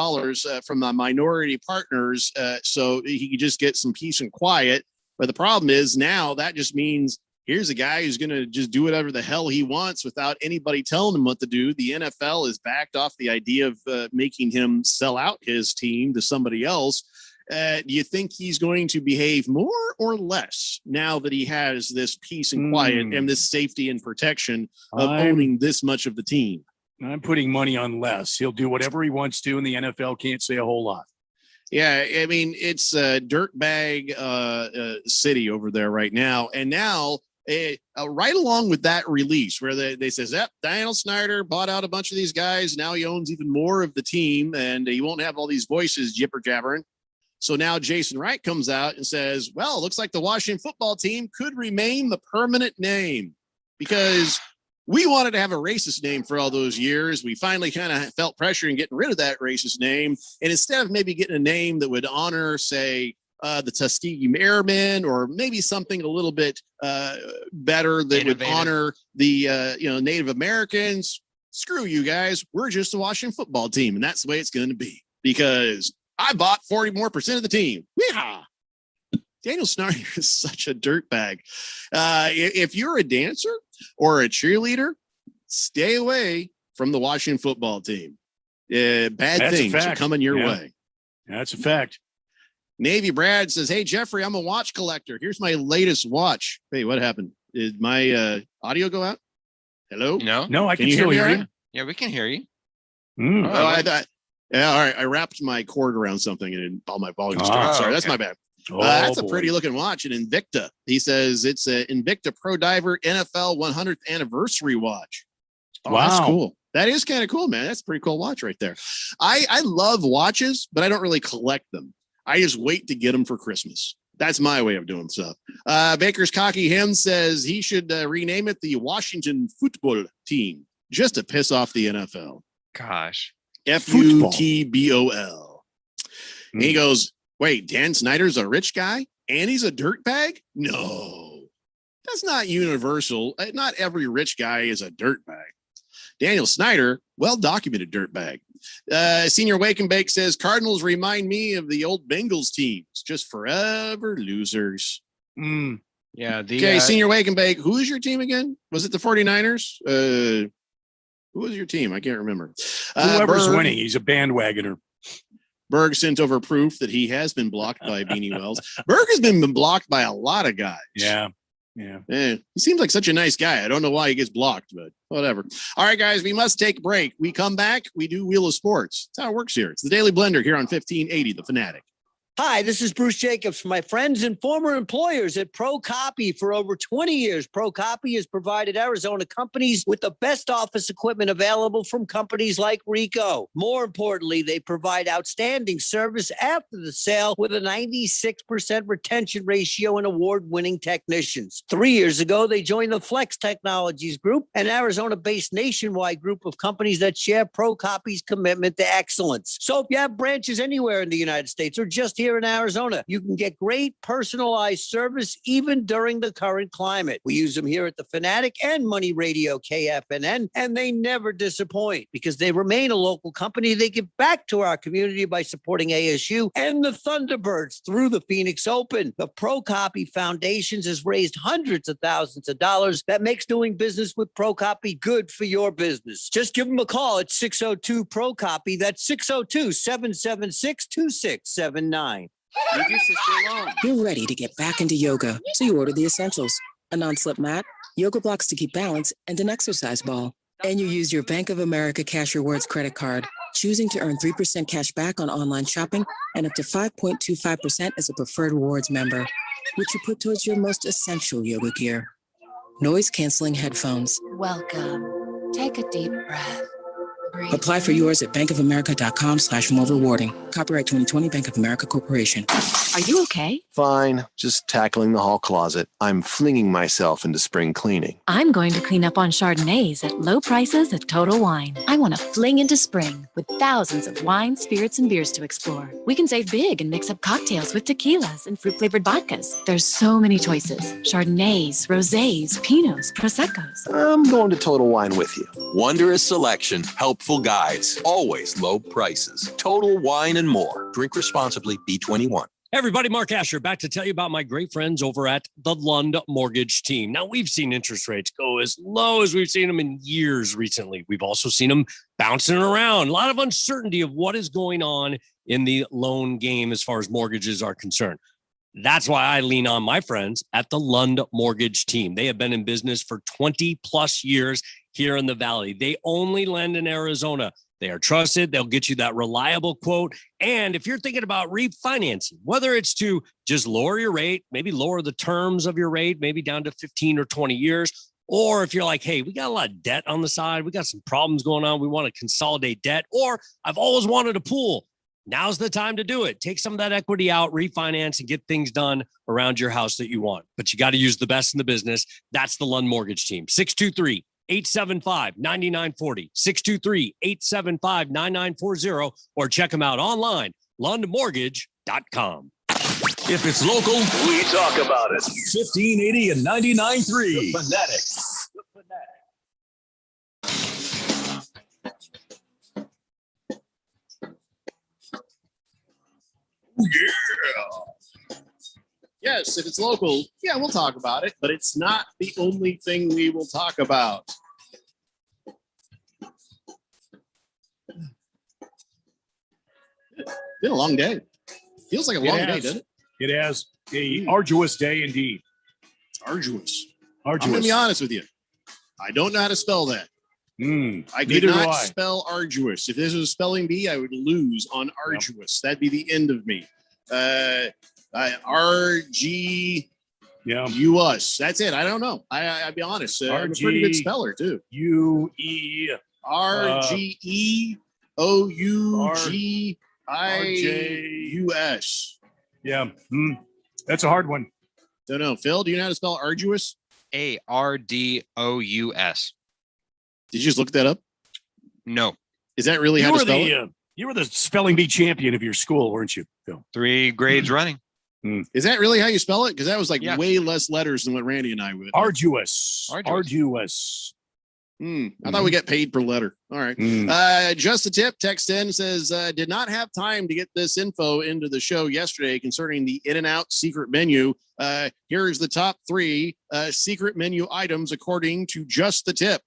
from the minority partners, so he could just get some peace and quiet. But the problem is now that just means here's a guy who's going to just do whatever the hell he wants without anybody telling him what to do. The NFL has backed off the idea of making him sell out his team to somebody else. Do you think he's going to behave more or less now that he has this peace and quiet and this safety and protection of owning this much of the team? I'm putting money on less. He'll do whatever he wants to, and the NFL can't say a whole lot. Yeah, I mean, it's a dirtbag city over there right now. And now, right along with that release where they says, yep, Daniel Snyder bought out a bunch of these guys. Now he owns even more of the team, and he won't have all these voices jibber jabbering. So now Jason Wright comes out and says, well, it looks like the Washington football team could remain the permanent name because we wanted to have a racist name for all those years. We finally kind of felt pressure in getting rid of that racist name. And instead of maybe getting a name that would honor, say, the Tuskegee Airmen, or maybe something a little bit better that would honor the Native Americans. Screw you guys. We're just a Washington football team, and that's the way it's going to be because I bought 40% more of the team. Yeehaw! Daniel Snyder is such a dirtbag. If you're a dancer or a cheerleader, stay away from the Washington football team. Bad things are coming your way. That's a fact. Navy Brad says, hey, Jeffrey, I'm a watch collector. Here's my latest watch. Hey, what happened? Did my audio go out? Hello? No, I can still hear you. Yeah, we can hear you. Oh, I thought, yeah, all right. I wrapped my cord around something and all my volume started. Sorry, that's my bad. That's a pretty looking watch, an Invicta. He says it's an Invicta Pro Diver NFL 100th anniversary watch. Oh, wow. That's cool. That is kind of cool, man. That's a pretty cool watch right there. I love watches, but I don't really collect them. I just wait to get them for Christmas. That's my way of doing stuff. Baker's Cocky Hen says he should rename it the Washington Football Team just to piss off the NFL. Gosh. FUTBOL. And he goes, wait, Dan Snyder's a rich guy and he's a dirtbag? No, that's not universal. Not every rich guy is a dirtbag. Daniel Snyder, well-documented dirtbag. Senior Wake and Bake says, Cardinals remind me of the old Bengals teams, just forever losers. Yeah. Okay, Senior Wake and Bake, who is your team again? Was it the 49ers? Who was your team? I can't remember. Whoever's winning, he's a bandwagoner. Berg sent over proof that he has been blocked by Beanie Wells. Berg has been blocked by a lot of guys. Yeah. He seems like such a nice guy. I don't know why he gets blocked, but whatever. All right, guys, we must take a break. We come back. We do Wheel of Sports. That's how it works here. It's the Daily Blender here on 1580, The Fanatic. Hi, this is Bruce Jacobs from my friends and former employers at ProCopy. For over 20 years, ProCopy has provided Arizona companies with the best office equipment available from companies like Ricoh. More importantly, they provide outstanding service after the sale with a 96% retention ratio and award-winning technicians. 3 years ago, they joined the Flex Technologies Group, an Arizona-based nationwide group of companies that share ProCopy's commitment to excellence. So if you have branches anywhere in the United States or just here in Arizona, you can get great personalized service even during the current climate. We use them here at the Fanatic and Money Radio KFNN, and they never disappoint because they remain a local company. They give back to our community by supporting ASU and the Thunderbirds through the Phoenix Open. The ProCopy Foundations has raised hundreds of thousands of dollars. That makes doing business with ProCopy good for your business. Just give them a call at 602 ProCopy. That's 602-776-2679. Leave your sister alone. You're ready to get back into yoga, so you order the essentials: a non-slip mat, yoga blocks to keep balance, and an exercise ball. And you use your Bank of America Cash Rewards credit card, choosing to earn 3% cash back on online shopping and up to 5.25% as a preferred rewards member, which you put towards your most essential yoga gear. Noise-canceling headphones. Welcome. Take a deep breath. Breathe. Apply for yours at bankofamerica.com/more rewarding. Copyright 2020 Bank of America Corporation. Are you okay? Fine, just tackling the hall closet. I'm flinging myself into spring cleaning. I'm going to clean up on Chardonnays at low prices at Total Wine. I want to fling into spring with thousands of wine, spirits, and beers to explore. We can save big and mix up cocktails with tequilas and fruit-flavored vodkas. There's so many choices. Chardonnays, rosés, Pinots, Proseccos. I'm going to Total Wine with you. Wondrous selection, helpful guides, always low prices. Total Wine and more. Drink responsibly, B21. Hey everybody, Mark Asher back to tell you about my great friends over at the Lund Mortgage Team. Now, we've seen interest rates go as low as we've seen them in years recently. We've also seen them bouncing around. A lot of uncertainty of what is going on in the loan game as far as mortgages are concerned. That's why I lean on my friends at the Lund Mortgage Team. They have been in business for 20 plus years here in the Valley. They only lend in Arizona. They are trusted. They'll get you that reliable quote. And if you're thinking about refinancing, whether it's to just lower your rate, maybe lower the terms of your rate, maybe down to 15 or 20 years, or if you're like, hey, we got a lot of debt on the side, we got some problems going on, we want to consolidate debt, or I've always wanted a pool. Now's the time to do it. Take some of that equity out, refinance, and get things done around your house that you want. But you got to use the best in the business. That's the Lund Mortgage Team. 623-875-9940, 623-875-9940, or check them out online, lundmortgage.com. If it's local, we talk about it. 1580 and 99.3. The Fanatic. Yeah. Yes, if it's local, yeah, we'll talk about it, but it's not the only thing we will talk about. Been a long day. Feels like a long day, doesn't it? It has. A arduous day indeed. It's arduous. Arduous. I'm going to be honest with you. I don't know how to spell that. I could not spell arduous. If this was a spelling bee, I would lose on arduous. That'd be the end of me. R-G-U-S. That's it. I don't know. I'll be honest. I'm a pretty good speller, too. R-G-E-O-U-G-I-U-S. Yeah. That's a hard one. Don't know. Phil, do you know how to spell arduous? A-R-D-O-U-S. Did you just look that up? No. Is that really how to spell it? You were the spelling bee champion of your school, weren't you, Phil? 3 grades running. Is that really how you spell it? Because that was like way less letters than what Randy and I would. Arduous. I thought we got paid per letter. All right. Just a tip. Text in says, did not have time to get this info into the show yesterday concerning the In-N-Out secret menu. Here's the top 3 secret menu items according to Just the Tip.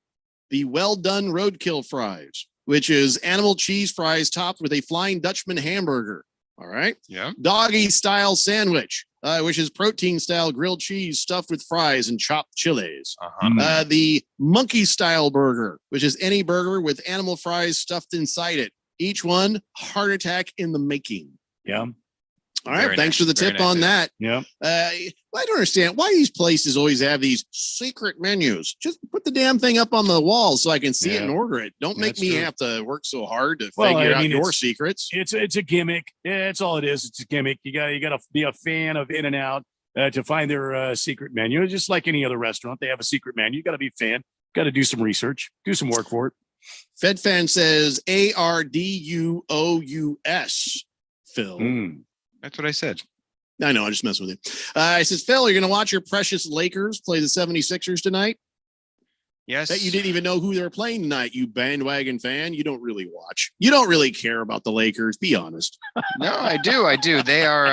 The Well Done Roadkill Fries, which is animal cheese fries topped with a Flying Dutchman hamburger. All right. Yeah. Doggy style sandwich, which is protein style grilled cheese stuffed with fries and chopped chilies. The monkey style burger, which is any burger with animal fries stuffed inside it. Each one heart attack in the making. Yeah. All right. Very Thanks nice. for the Very tip nice. on that. Yep. I don't understand why these places always have these secret menus. Just put the damn thing up on the wall so I can see it and Yeah. order it. Don't make That's me true. have to work so hard to Well, figure I out mean, your it's- secrets. It's a gimmick. Yeah, that's all it is. It's a gimmick. You got to be a fan of In-N-Out to find their secret menu. Just like any other restaurant, they have a secret menu. You got to be a fan. Got to do some research, do some work for it. FedFan says ARDUOUS. Phil. That's what I said. I know. I just messed with you. I says, Phil, you're going to watch your precious Lakers play the 76ers tonight? Yes. That you didn't even know who they were playing tonight, you bandwagon fan. You don't really watch. You don't really care about the Lakers. Be honest. No, I do. I do. They're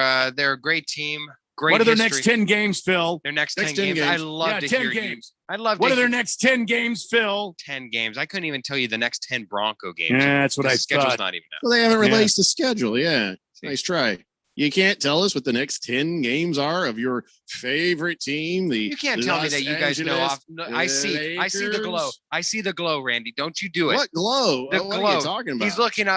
a great team. Great. What are their history. next 10 games, Phil? Their next 10 games. I games. love Yeah, to 10 hear games. you. I love. What to are their hear next 10 games, Phil? 10 games. I couldn't even tell you the next 10 Bronco games. Yeah, that's what The I schedule's thought. not even out. Well, they haven't Yeah. released the schedule. Yeah. Nice try. You can't tell us what the next 10 games are of your favorite team. You can't tell me that you guys know off. No, I see the glow. Lakers. I see the glow, Randy. Don't you do it. What glow? The What glow. are you talking about? He's looking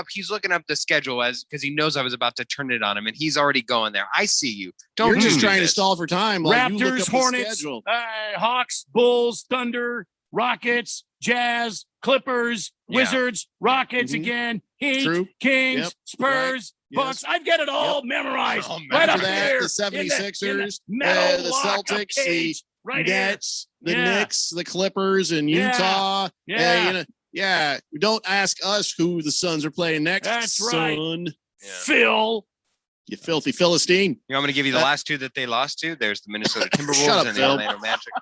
up the schedule because he knows I was about to turn it on him, and he's already going there. I see you. Don't You're just do trying to this. stall for time. While you look Raptors, up the Hornets, schedule. Hawks, Bulls, Thunder, Rockets, Jazz, Clippers, Yeah. Wizards, Rockets Mhm. again, Heat, True. Kings, Yep. Spurs, Right. Bucks. I've got it all memorized. All Right After up that, there. the in 76ers, metal the lockup Celtics, cage, right here. Nets, the Yeah. Knicks, the Clippers, and Yeah. Utah. Yeah. Yeah. Don't ask us who the Suns are playing next. That's right. son. Phil. You filthy Philistine. You want me to give you the Uh, last two that they lost to? There's the Minnesota Timberwolves Shut up, and the Phil. Orlando Magic.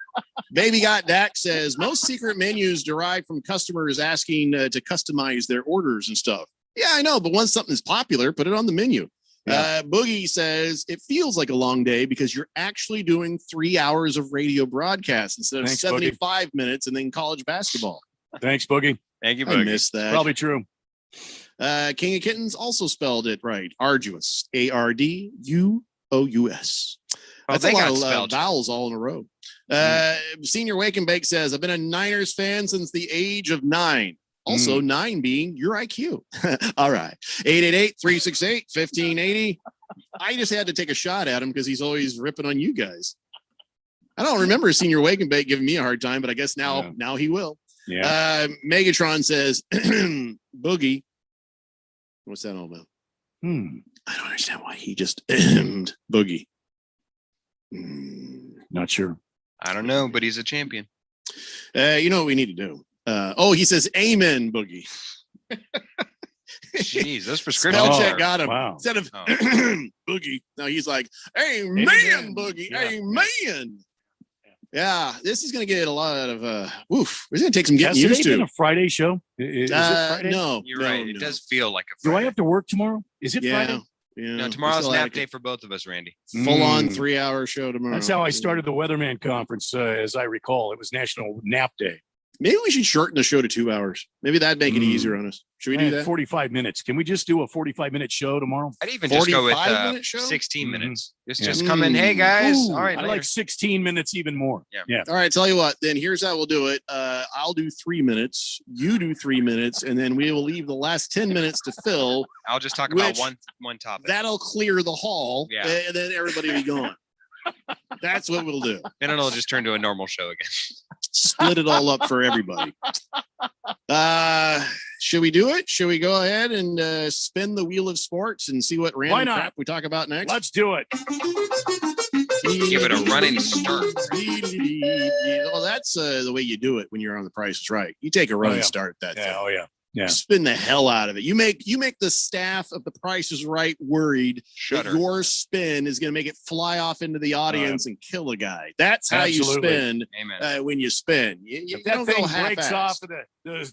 Baby Got Dak says most secret menus derive from customers asking to customize their orders and stuff. Yeah, I know, but once something's popular, put it on the menu. Boogie says it feels like a long day because you're actually doing 3 hours of radio broadcast instead of Thanks, Boogie. 75 minutes and then college basketball. Thanks, Boogie. Thank you, I Boogie. missed that. Probably true. King of Kittens also spelled it right. Arduous. ARDUOUS. Oh, That's they a lot got of spelled. vowels all in a row. Senior Wake and Bake says, I've been a Niners fan since the age of 9. Also, 9 being your IQ. All right. 888-368-1580. I just had to take a shot at him because he's always ripping on you guys. I don't remember Senior Wake and Bake giving me a hard time, but I guess now he will. Yeah. Megatron says, Boogie. What's that all about? I don't understand why he just Boogie. Not sure. I don't know, but he's a champion. You know what we need to do? He says, Amen, Boogie. Jeez, those prescriptions. Spell are- check got him. Wow. Instead of Oh. Boogie, now he's like, Amen, Amen. Boogie. Yeah. Amen. Yeah, this is going to get a lot of, oof. It's going to take some getting Has used today been to. a Friday show? Is it Friday? No, You're no, right. It no. does feel like a Do I Friday. have to work tomorrow? Is it Yeah. Friday? Yeah. No, we tomorrow's still have nap a day for both of us, Randy. Full on Mm. 3-hour show tomorrow. That's how I started the Weatherman Conference, as I recall. It was National Nap Day. Maybe we should shorten the show to 2 hours. Maybe that'd make it easier on us. Should we do that? 45 minutes. Can we just do a 45-minute show tomorrow? I'd even just go with 45-minute show? 16 Mhm. minutes. Just Yeah. just come in. Hey guys. Ooh, All right. I later. like 16 minutes even more. Yeah. All right, tell you what, then here's how we'll do it. I'll do 3 minutes, you do 3 minutes, and then we will leave the last 10 minutes to Phil. I'll just talk about Which- one topic. That'll clear the hall, Yeah. and then everybody will be gone. That's what we'll do. Then it'll just turn to a normal show again. Split it all up for everybody. Should we do it? Should we go ahead and spin the wheel of sports and see what random Why not? crap we talk about next? Let's do it. Give it a running start. Well, that's the way you do it when you're on The Price is Right. You take a running yeah. start at that Yeah. thing. Oh, yeah. Yeah. Spin the hell out of it. You make the staff of The Price is Right worried Shudder. that your spin is going to make it fly off into the audience and kill a guy. That's how Absolutely. you spin Amen. when you spin. You If that don't thing go breaks half-assed. off of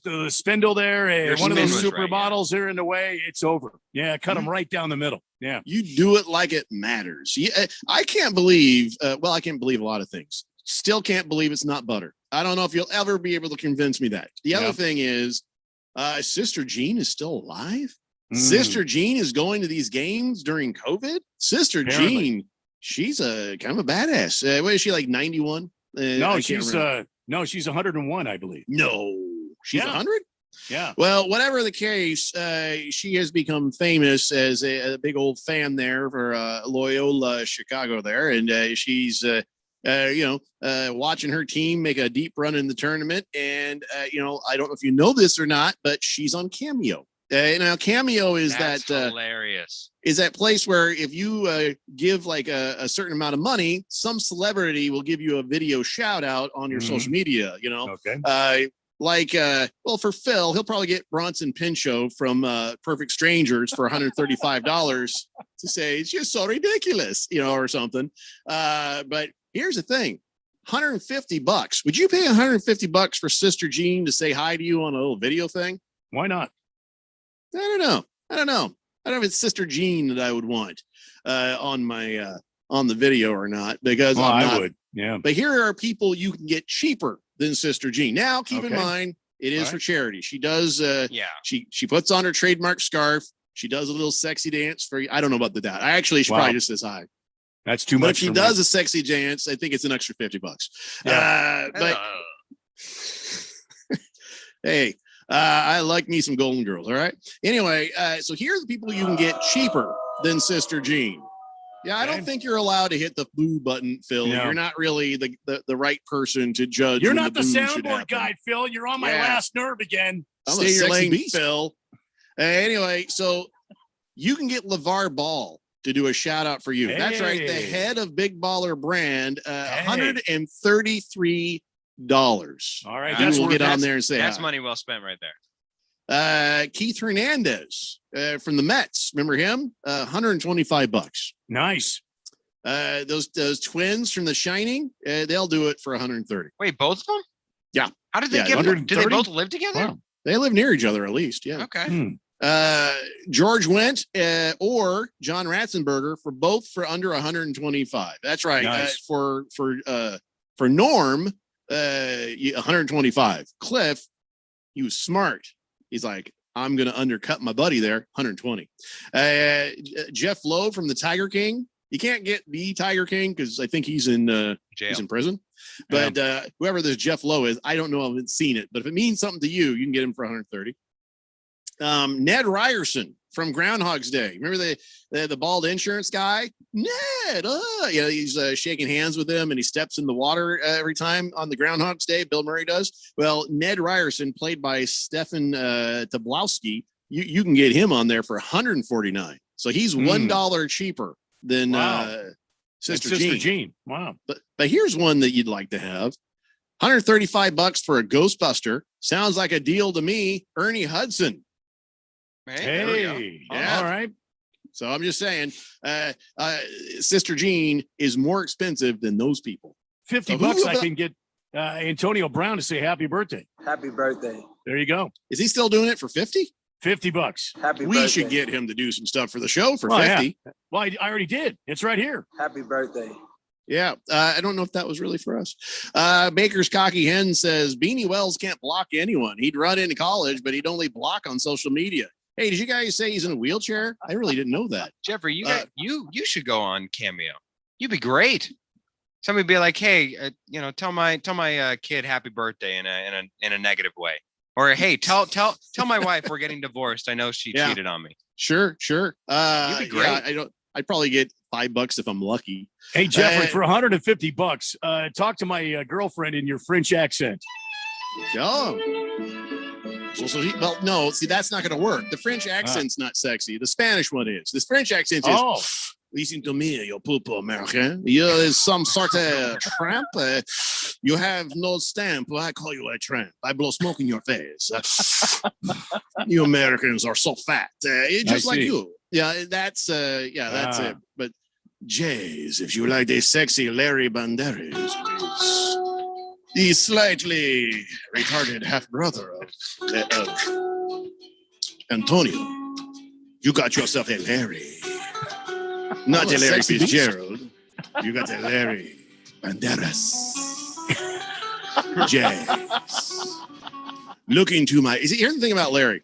the spindle there, Your and one of spin those was right, supermodels are in the way, it's over. Yeah, cut them right down the middle. Yeah. You do it like it matters. I can't believe, I can't believe a lot of things. Still can't believe it's not butter. I don't know if you'll ever be able to convince me that. The other Yeah. thing is, Sister Jean is still alive. Mm. Sister Jean is going to these games during COVID. Sister Apparently. Jean, she's a kind of a badass. What is she, like 91? No, she's 101, I believe. no, she's Yeah. 100. Yeah. Well, whatever the case, she has become famous as a big old fan there for Loyola Chicago there, and she's watching her team make a deep run in the tournament. And I don't know if you know this or not, but she's on Cameo. Now Cameo is That's that hilarious. Is that place where if you give like a certain amount of money, some celebrity will give you a video shout out on your social media. Okay. For Phil, he'll probably get Bronson Pinchot from Perfect Strangers for $135 to say it's just so ridiculous, or something. But here's the thing. $150. Would you pay $150 for Sister Jean to say hi to you on a little video thing? Why not? I don't know. I don't know if it's Sister Jean that I would want on my on the video or not, because I would. Yeah. But here are people you can get cheaper than Sister Jean. Now, keep in Okay. mind, it is All for right. charity. She does. Yeah. She puts on her trademark scarf. She does a little sexy dance for you. I don't know about that. I actually she Wow. probably just says hi. That's too But much. if she for does me. a sexy dance, I think it's an extra $50. Yeah. But hey, I like me some Golden Girls. All right. Anyway, so here are the people you can get cheaper than Sister Jean. Yeah, I don't Okay. think you're allowed to hit the boo button, Phil. No. You're not really the right person to judge. You're when not the boo should soundboard happen. guy, Phil. You're on my Yeah. last nerve again. I'm Stay a in your sexy lane, beast. Phil. Anyway, so you can get LeVar Ball to do a shout out for you. That's right. The Hey. head of Big Baller Brand, Hey. $133. All right. You That's will worth get it. on there and say That's hi. money well spent right there. Keith Hernandez from the Mets. Remember him? $125. Nice. Those twins from The Shining, they'll do it for 130. Wait, both of them? Yeah. How did they Yeah, get? Do they 130? both live together? Wow. They live near each other at least. Yeah. Okay. George Wendt or John Ratzenberger for both for under 125. That's right. Nice. For Norm, 125. Cliff, he was smart. He's like, I'm going to undercut my buddy there, 120. Jeff Lowe from the Tiger King. You can't get the Tiger King because I think he's in Jail. he's in prison. But whoever this Jeff Lowe is, I don't know. I haven't seen it. But if it means something to you, you can get him for 130. Ned Ryerson from Groundhog's Day. Remember the bald insurance guy? Ned. He's shaking hands with him and he steps in the water every time on the Groundhog's Day. Bill Murray does. Well, Ned Ryerson, played by Stefan Tobolowsky, you can get him on there for 149. So he's $1 cheaper than Wow. Sister That's Jean. Jean. Wow. But here's one that you'd like to have. $135 for a Ghostbuster. Sounds like a deal to me. Ernie Hudson. There we go. Hey. Yeah. All right. So I'm just saying, Sister Jean is more expensive than those people. $50 So who I about- can get Antonio Brown to say happy birthday. Happy birthday. There you go. Is he still doing it for 50? $50. Happy We birthday. should get him to do some stuff for the show for Well, yeah. 50. Well, I already did. It's right here. Happy birthday. Yeah. I don't know if that was really for us. Baker's Cocky Hen says Beanie Wells can't block anyone. He'd run into college, but he'd only block on social media. Hey, did you guys say he's in a wheelchair? I really didn't know that. Jeffrey, you should go on Cameo. You'd be great. Somebody be like, hey, tell my kid happy birthday in a negative way, or hey, tell my wife we're getting divorced. I know she Yeah. cheated on me. Sure. You'd be great. Yeah, I'd probably get $5 if I'm lucky. Hey, Jeffrey, for $150, talk to my girlfriend in your French accent. Oh. No, see, that's not going to work. The French accent's not sexy. The Spanish one is. The French accent is, Oh. listen to me, you pulpo American. You're some sort of tramp. You have no stamp. I call you a tramp. I blow smoke in your face. You Americans are so fat. Just like see. you. Yeah, that's that's it. But Jays, if you like the sexy Larry Banderas, the slightly retarded half brother of Antonio, you got yourself a Larry. Not Oh, a Larry sexy beast. Fitzgerald. You got a Larry Banderas. Jays. Look into my. Here's the thing about Larry.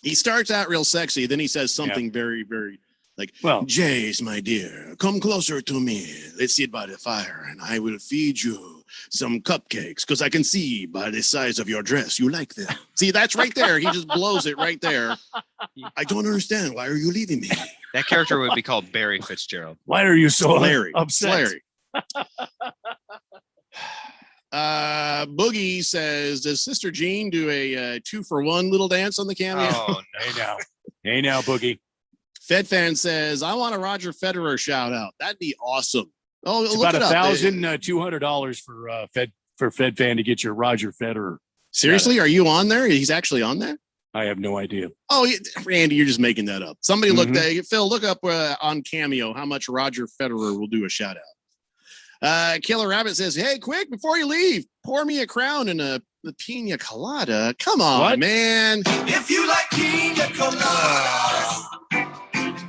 He starts out real sexy, then he says something very, very Like, Well, Jace, my dear, come closer to me. Let's sit by the fire and I will feed you some cupcakes because I can see by the size of your dress you like them. See, that's right there. He just blows it right there. I don't understand. Why are you leaving me? That character would be called Barry Fitzgerald. why are you so Larry. upset? Boogie says, does Sister Jean do a 2-for-1 little dance on the cameo? Oh, Hey now, Boogie. Fed fan says, I want a Roger Federer shout out. That'd be awesome. Oh, It's look about it up. $1,200 for Fed fan to get your Roger Federer. Seriously, are you on there? He's actually on there? I have no idea. Oh, Randy, you're just making that up. Somebody looked Mm-hmm. at Phil. Look up on Cameo how much Roger Federer will do a shout out. Killer Rabbit says, "Hey, quick before you leave, pour me a crown and a pina colada. Come on, What? man. If you like pina coladas,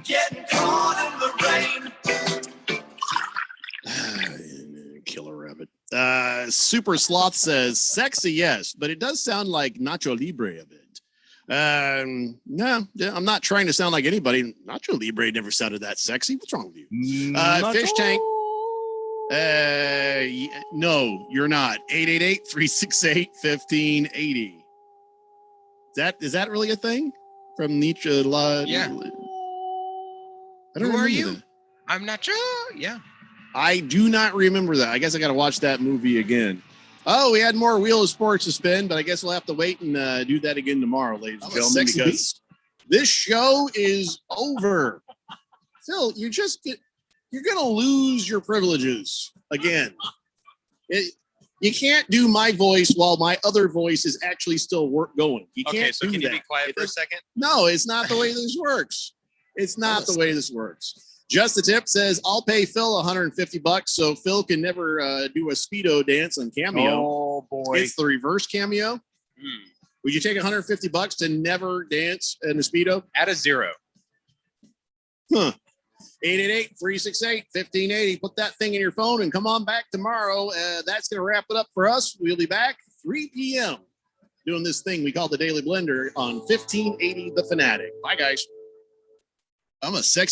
getting caught in the rain." Killer Rabbit. Super Sloth says, "Sexy, yes, but it does sound like Nacho Libre a bit." No, I'm not trying to sound like anybody. Nacho Libre never sounded that sexy. What's wrong with you? Fish Tank. No, you're not. 888-368-1580. Is that really a thing from Nietzsche? Yeah. I don't Who are remember you? that. I'm not sure. Yeah. I do not remember that. I guess I got to watch that movie again. Oh, we had more Wheel of Sports to spin, but I guess we'll have to wait and do that again tomorrow, ladies and gentlemen, because this show is over. Phil, you're going to lose your privileges again. You can't do my voice while my other voice is actually still going. You can't Okay, so do can that. you be quiet for a second? No, it's not the way this works. It's not the way this works. Just the Tip says, I'll pay Phil $150 so Phil can never do a Speedo dance on Cameo. Oh, boy. It's the reverse Cameo. Would you take $150 to never dance in a Speedo? Add a 0. Huh. 888-368-1580. Put that thing in your phone and come on back tomorrow. That's going to wrap it up for us. We'll be back 3 p.m. doing this thing we call the Daily Blender on 1580 The Fanatic. Bye, guys. I'm a sexy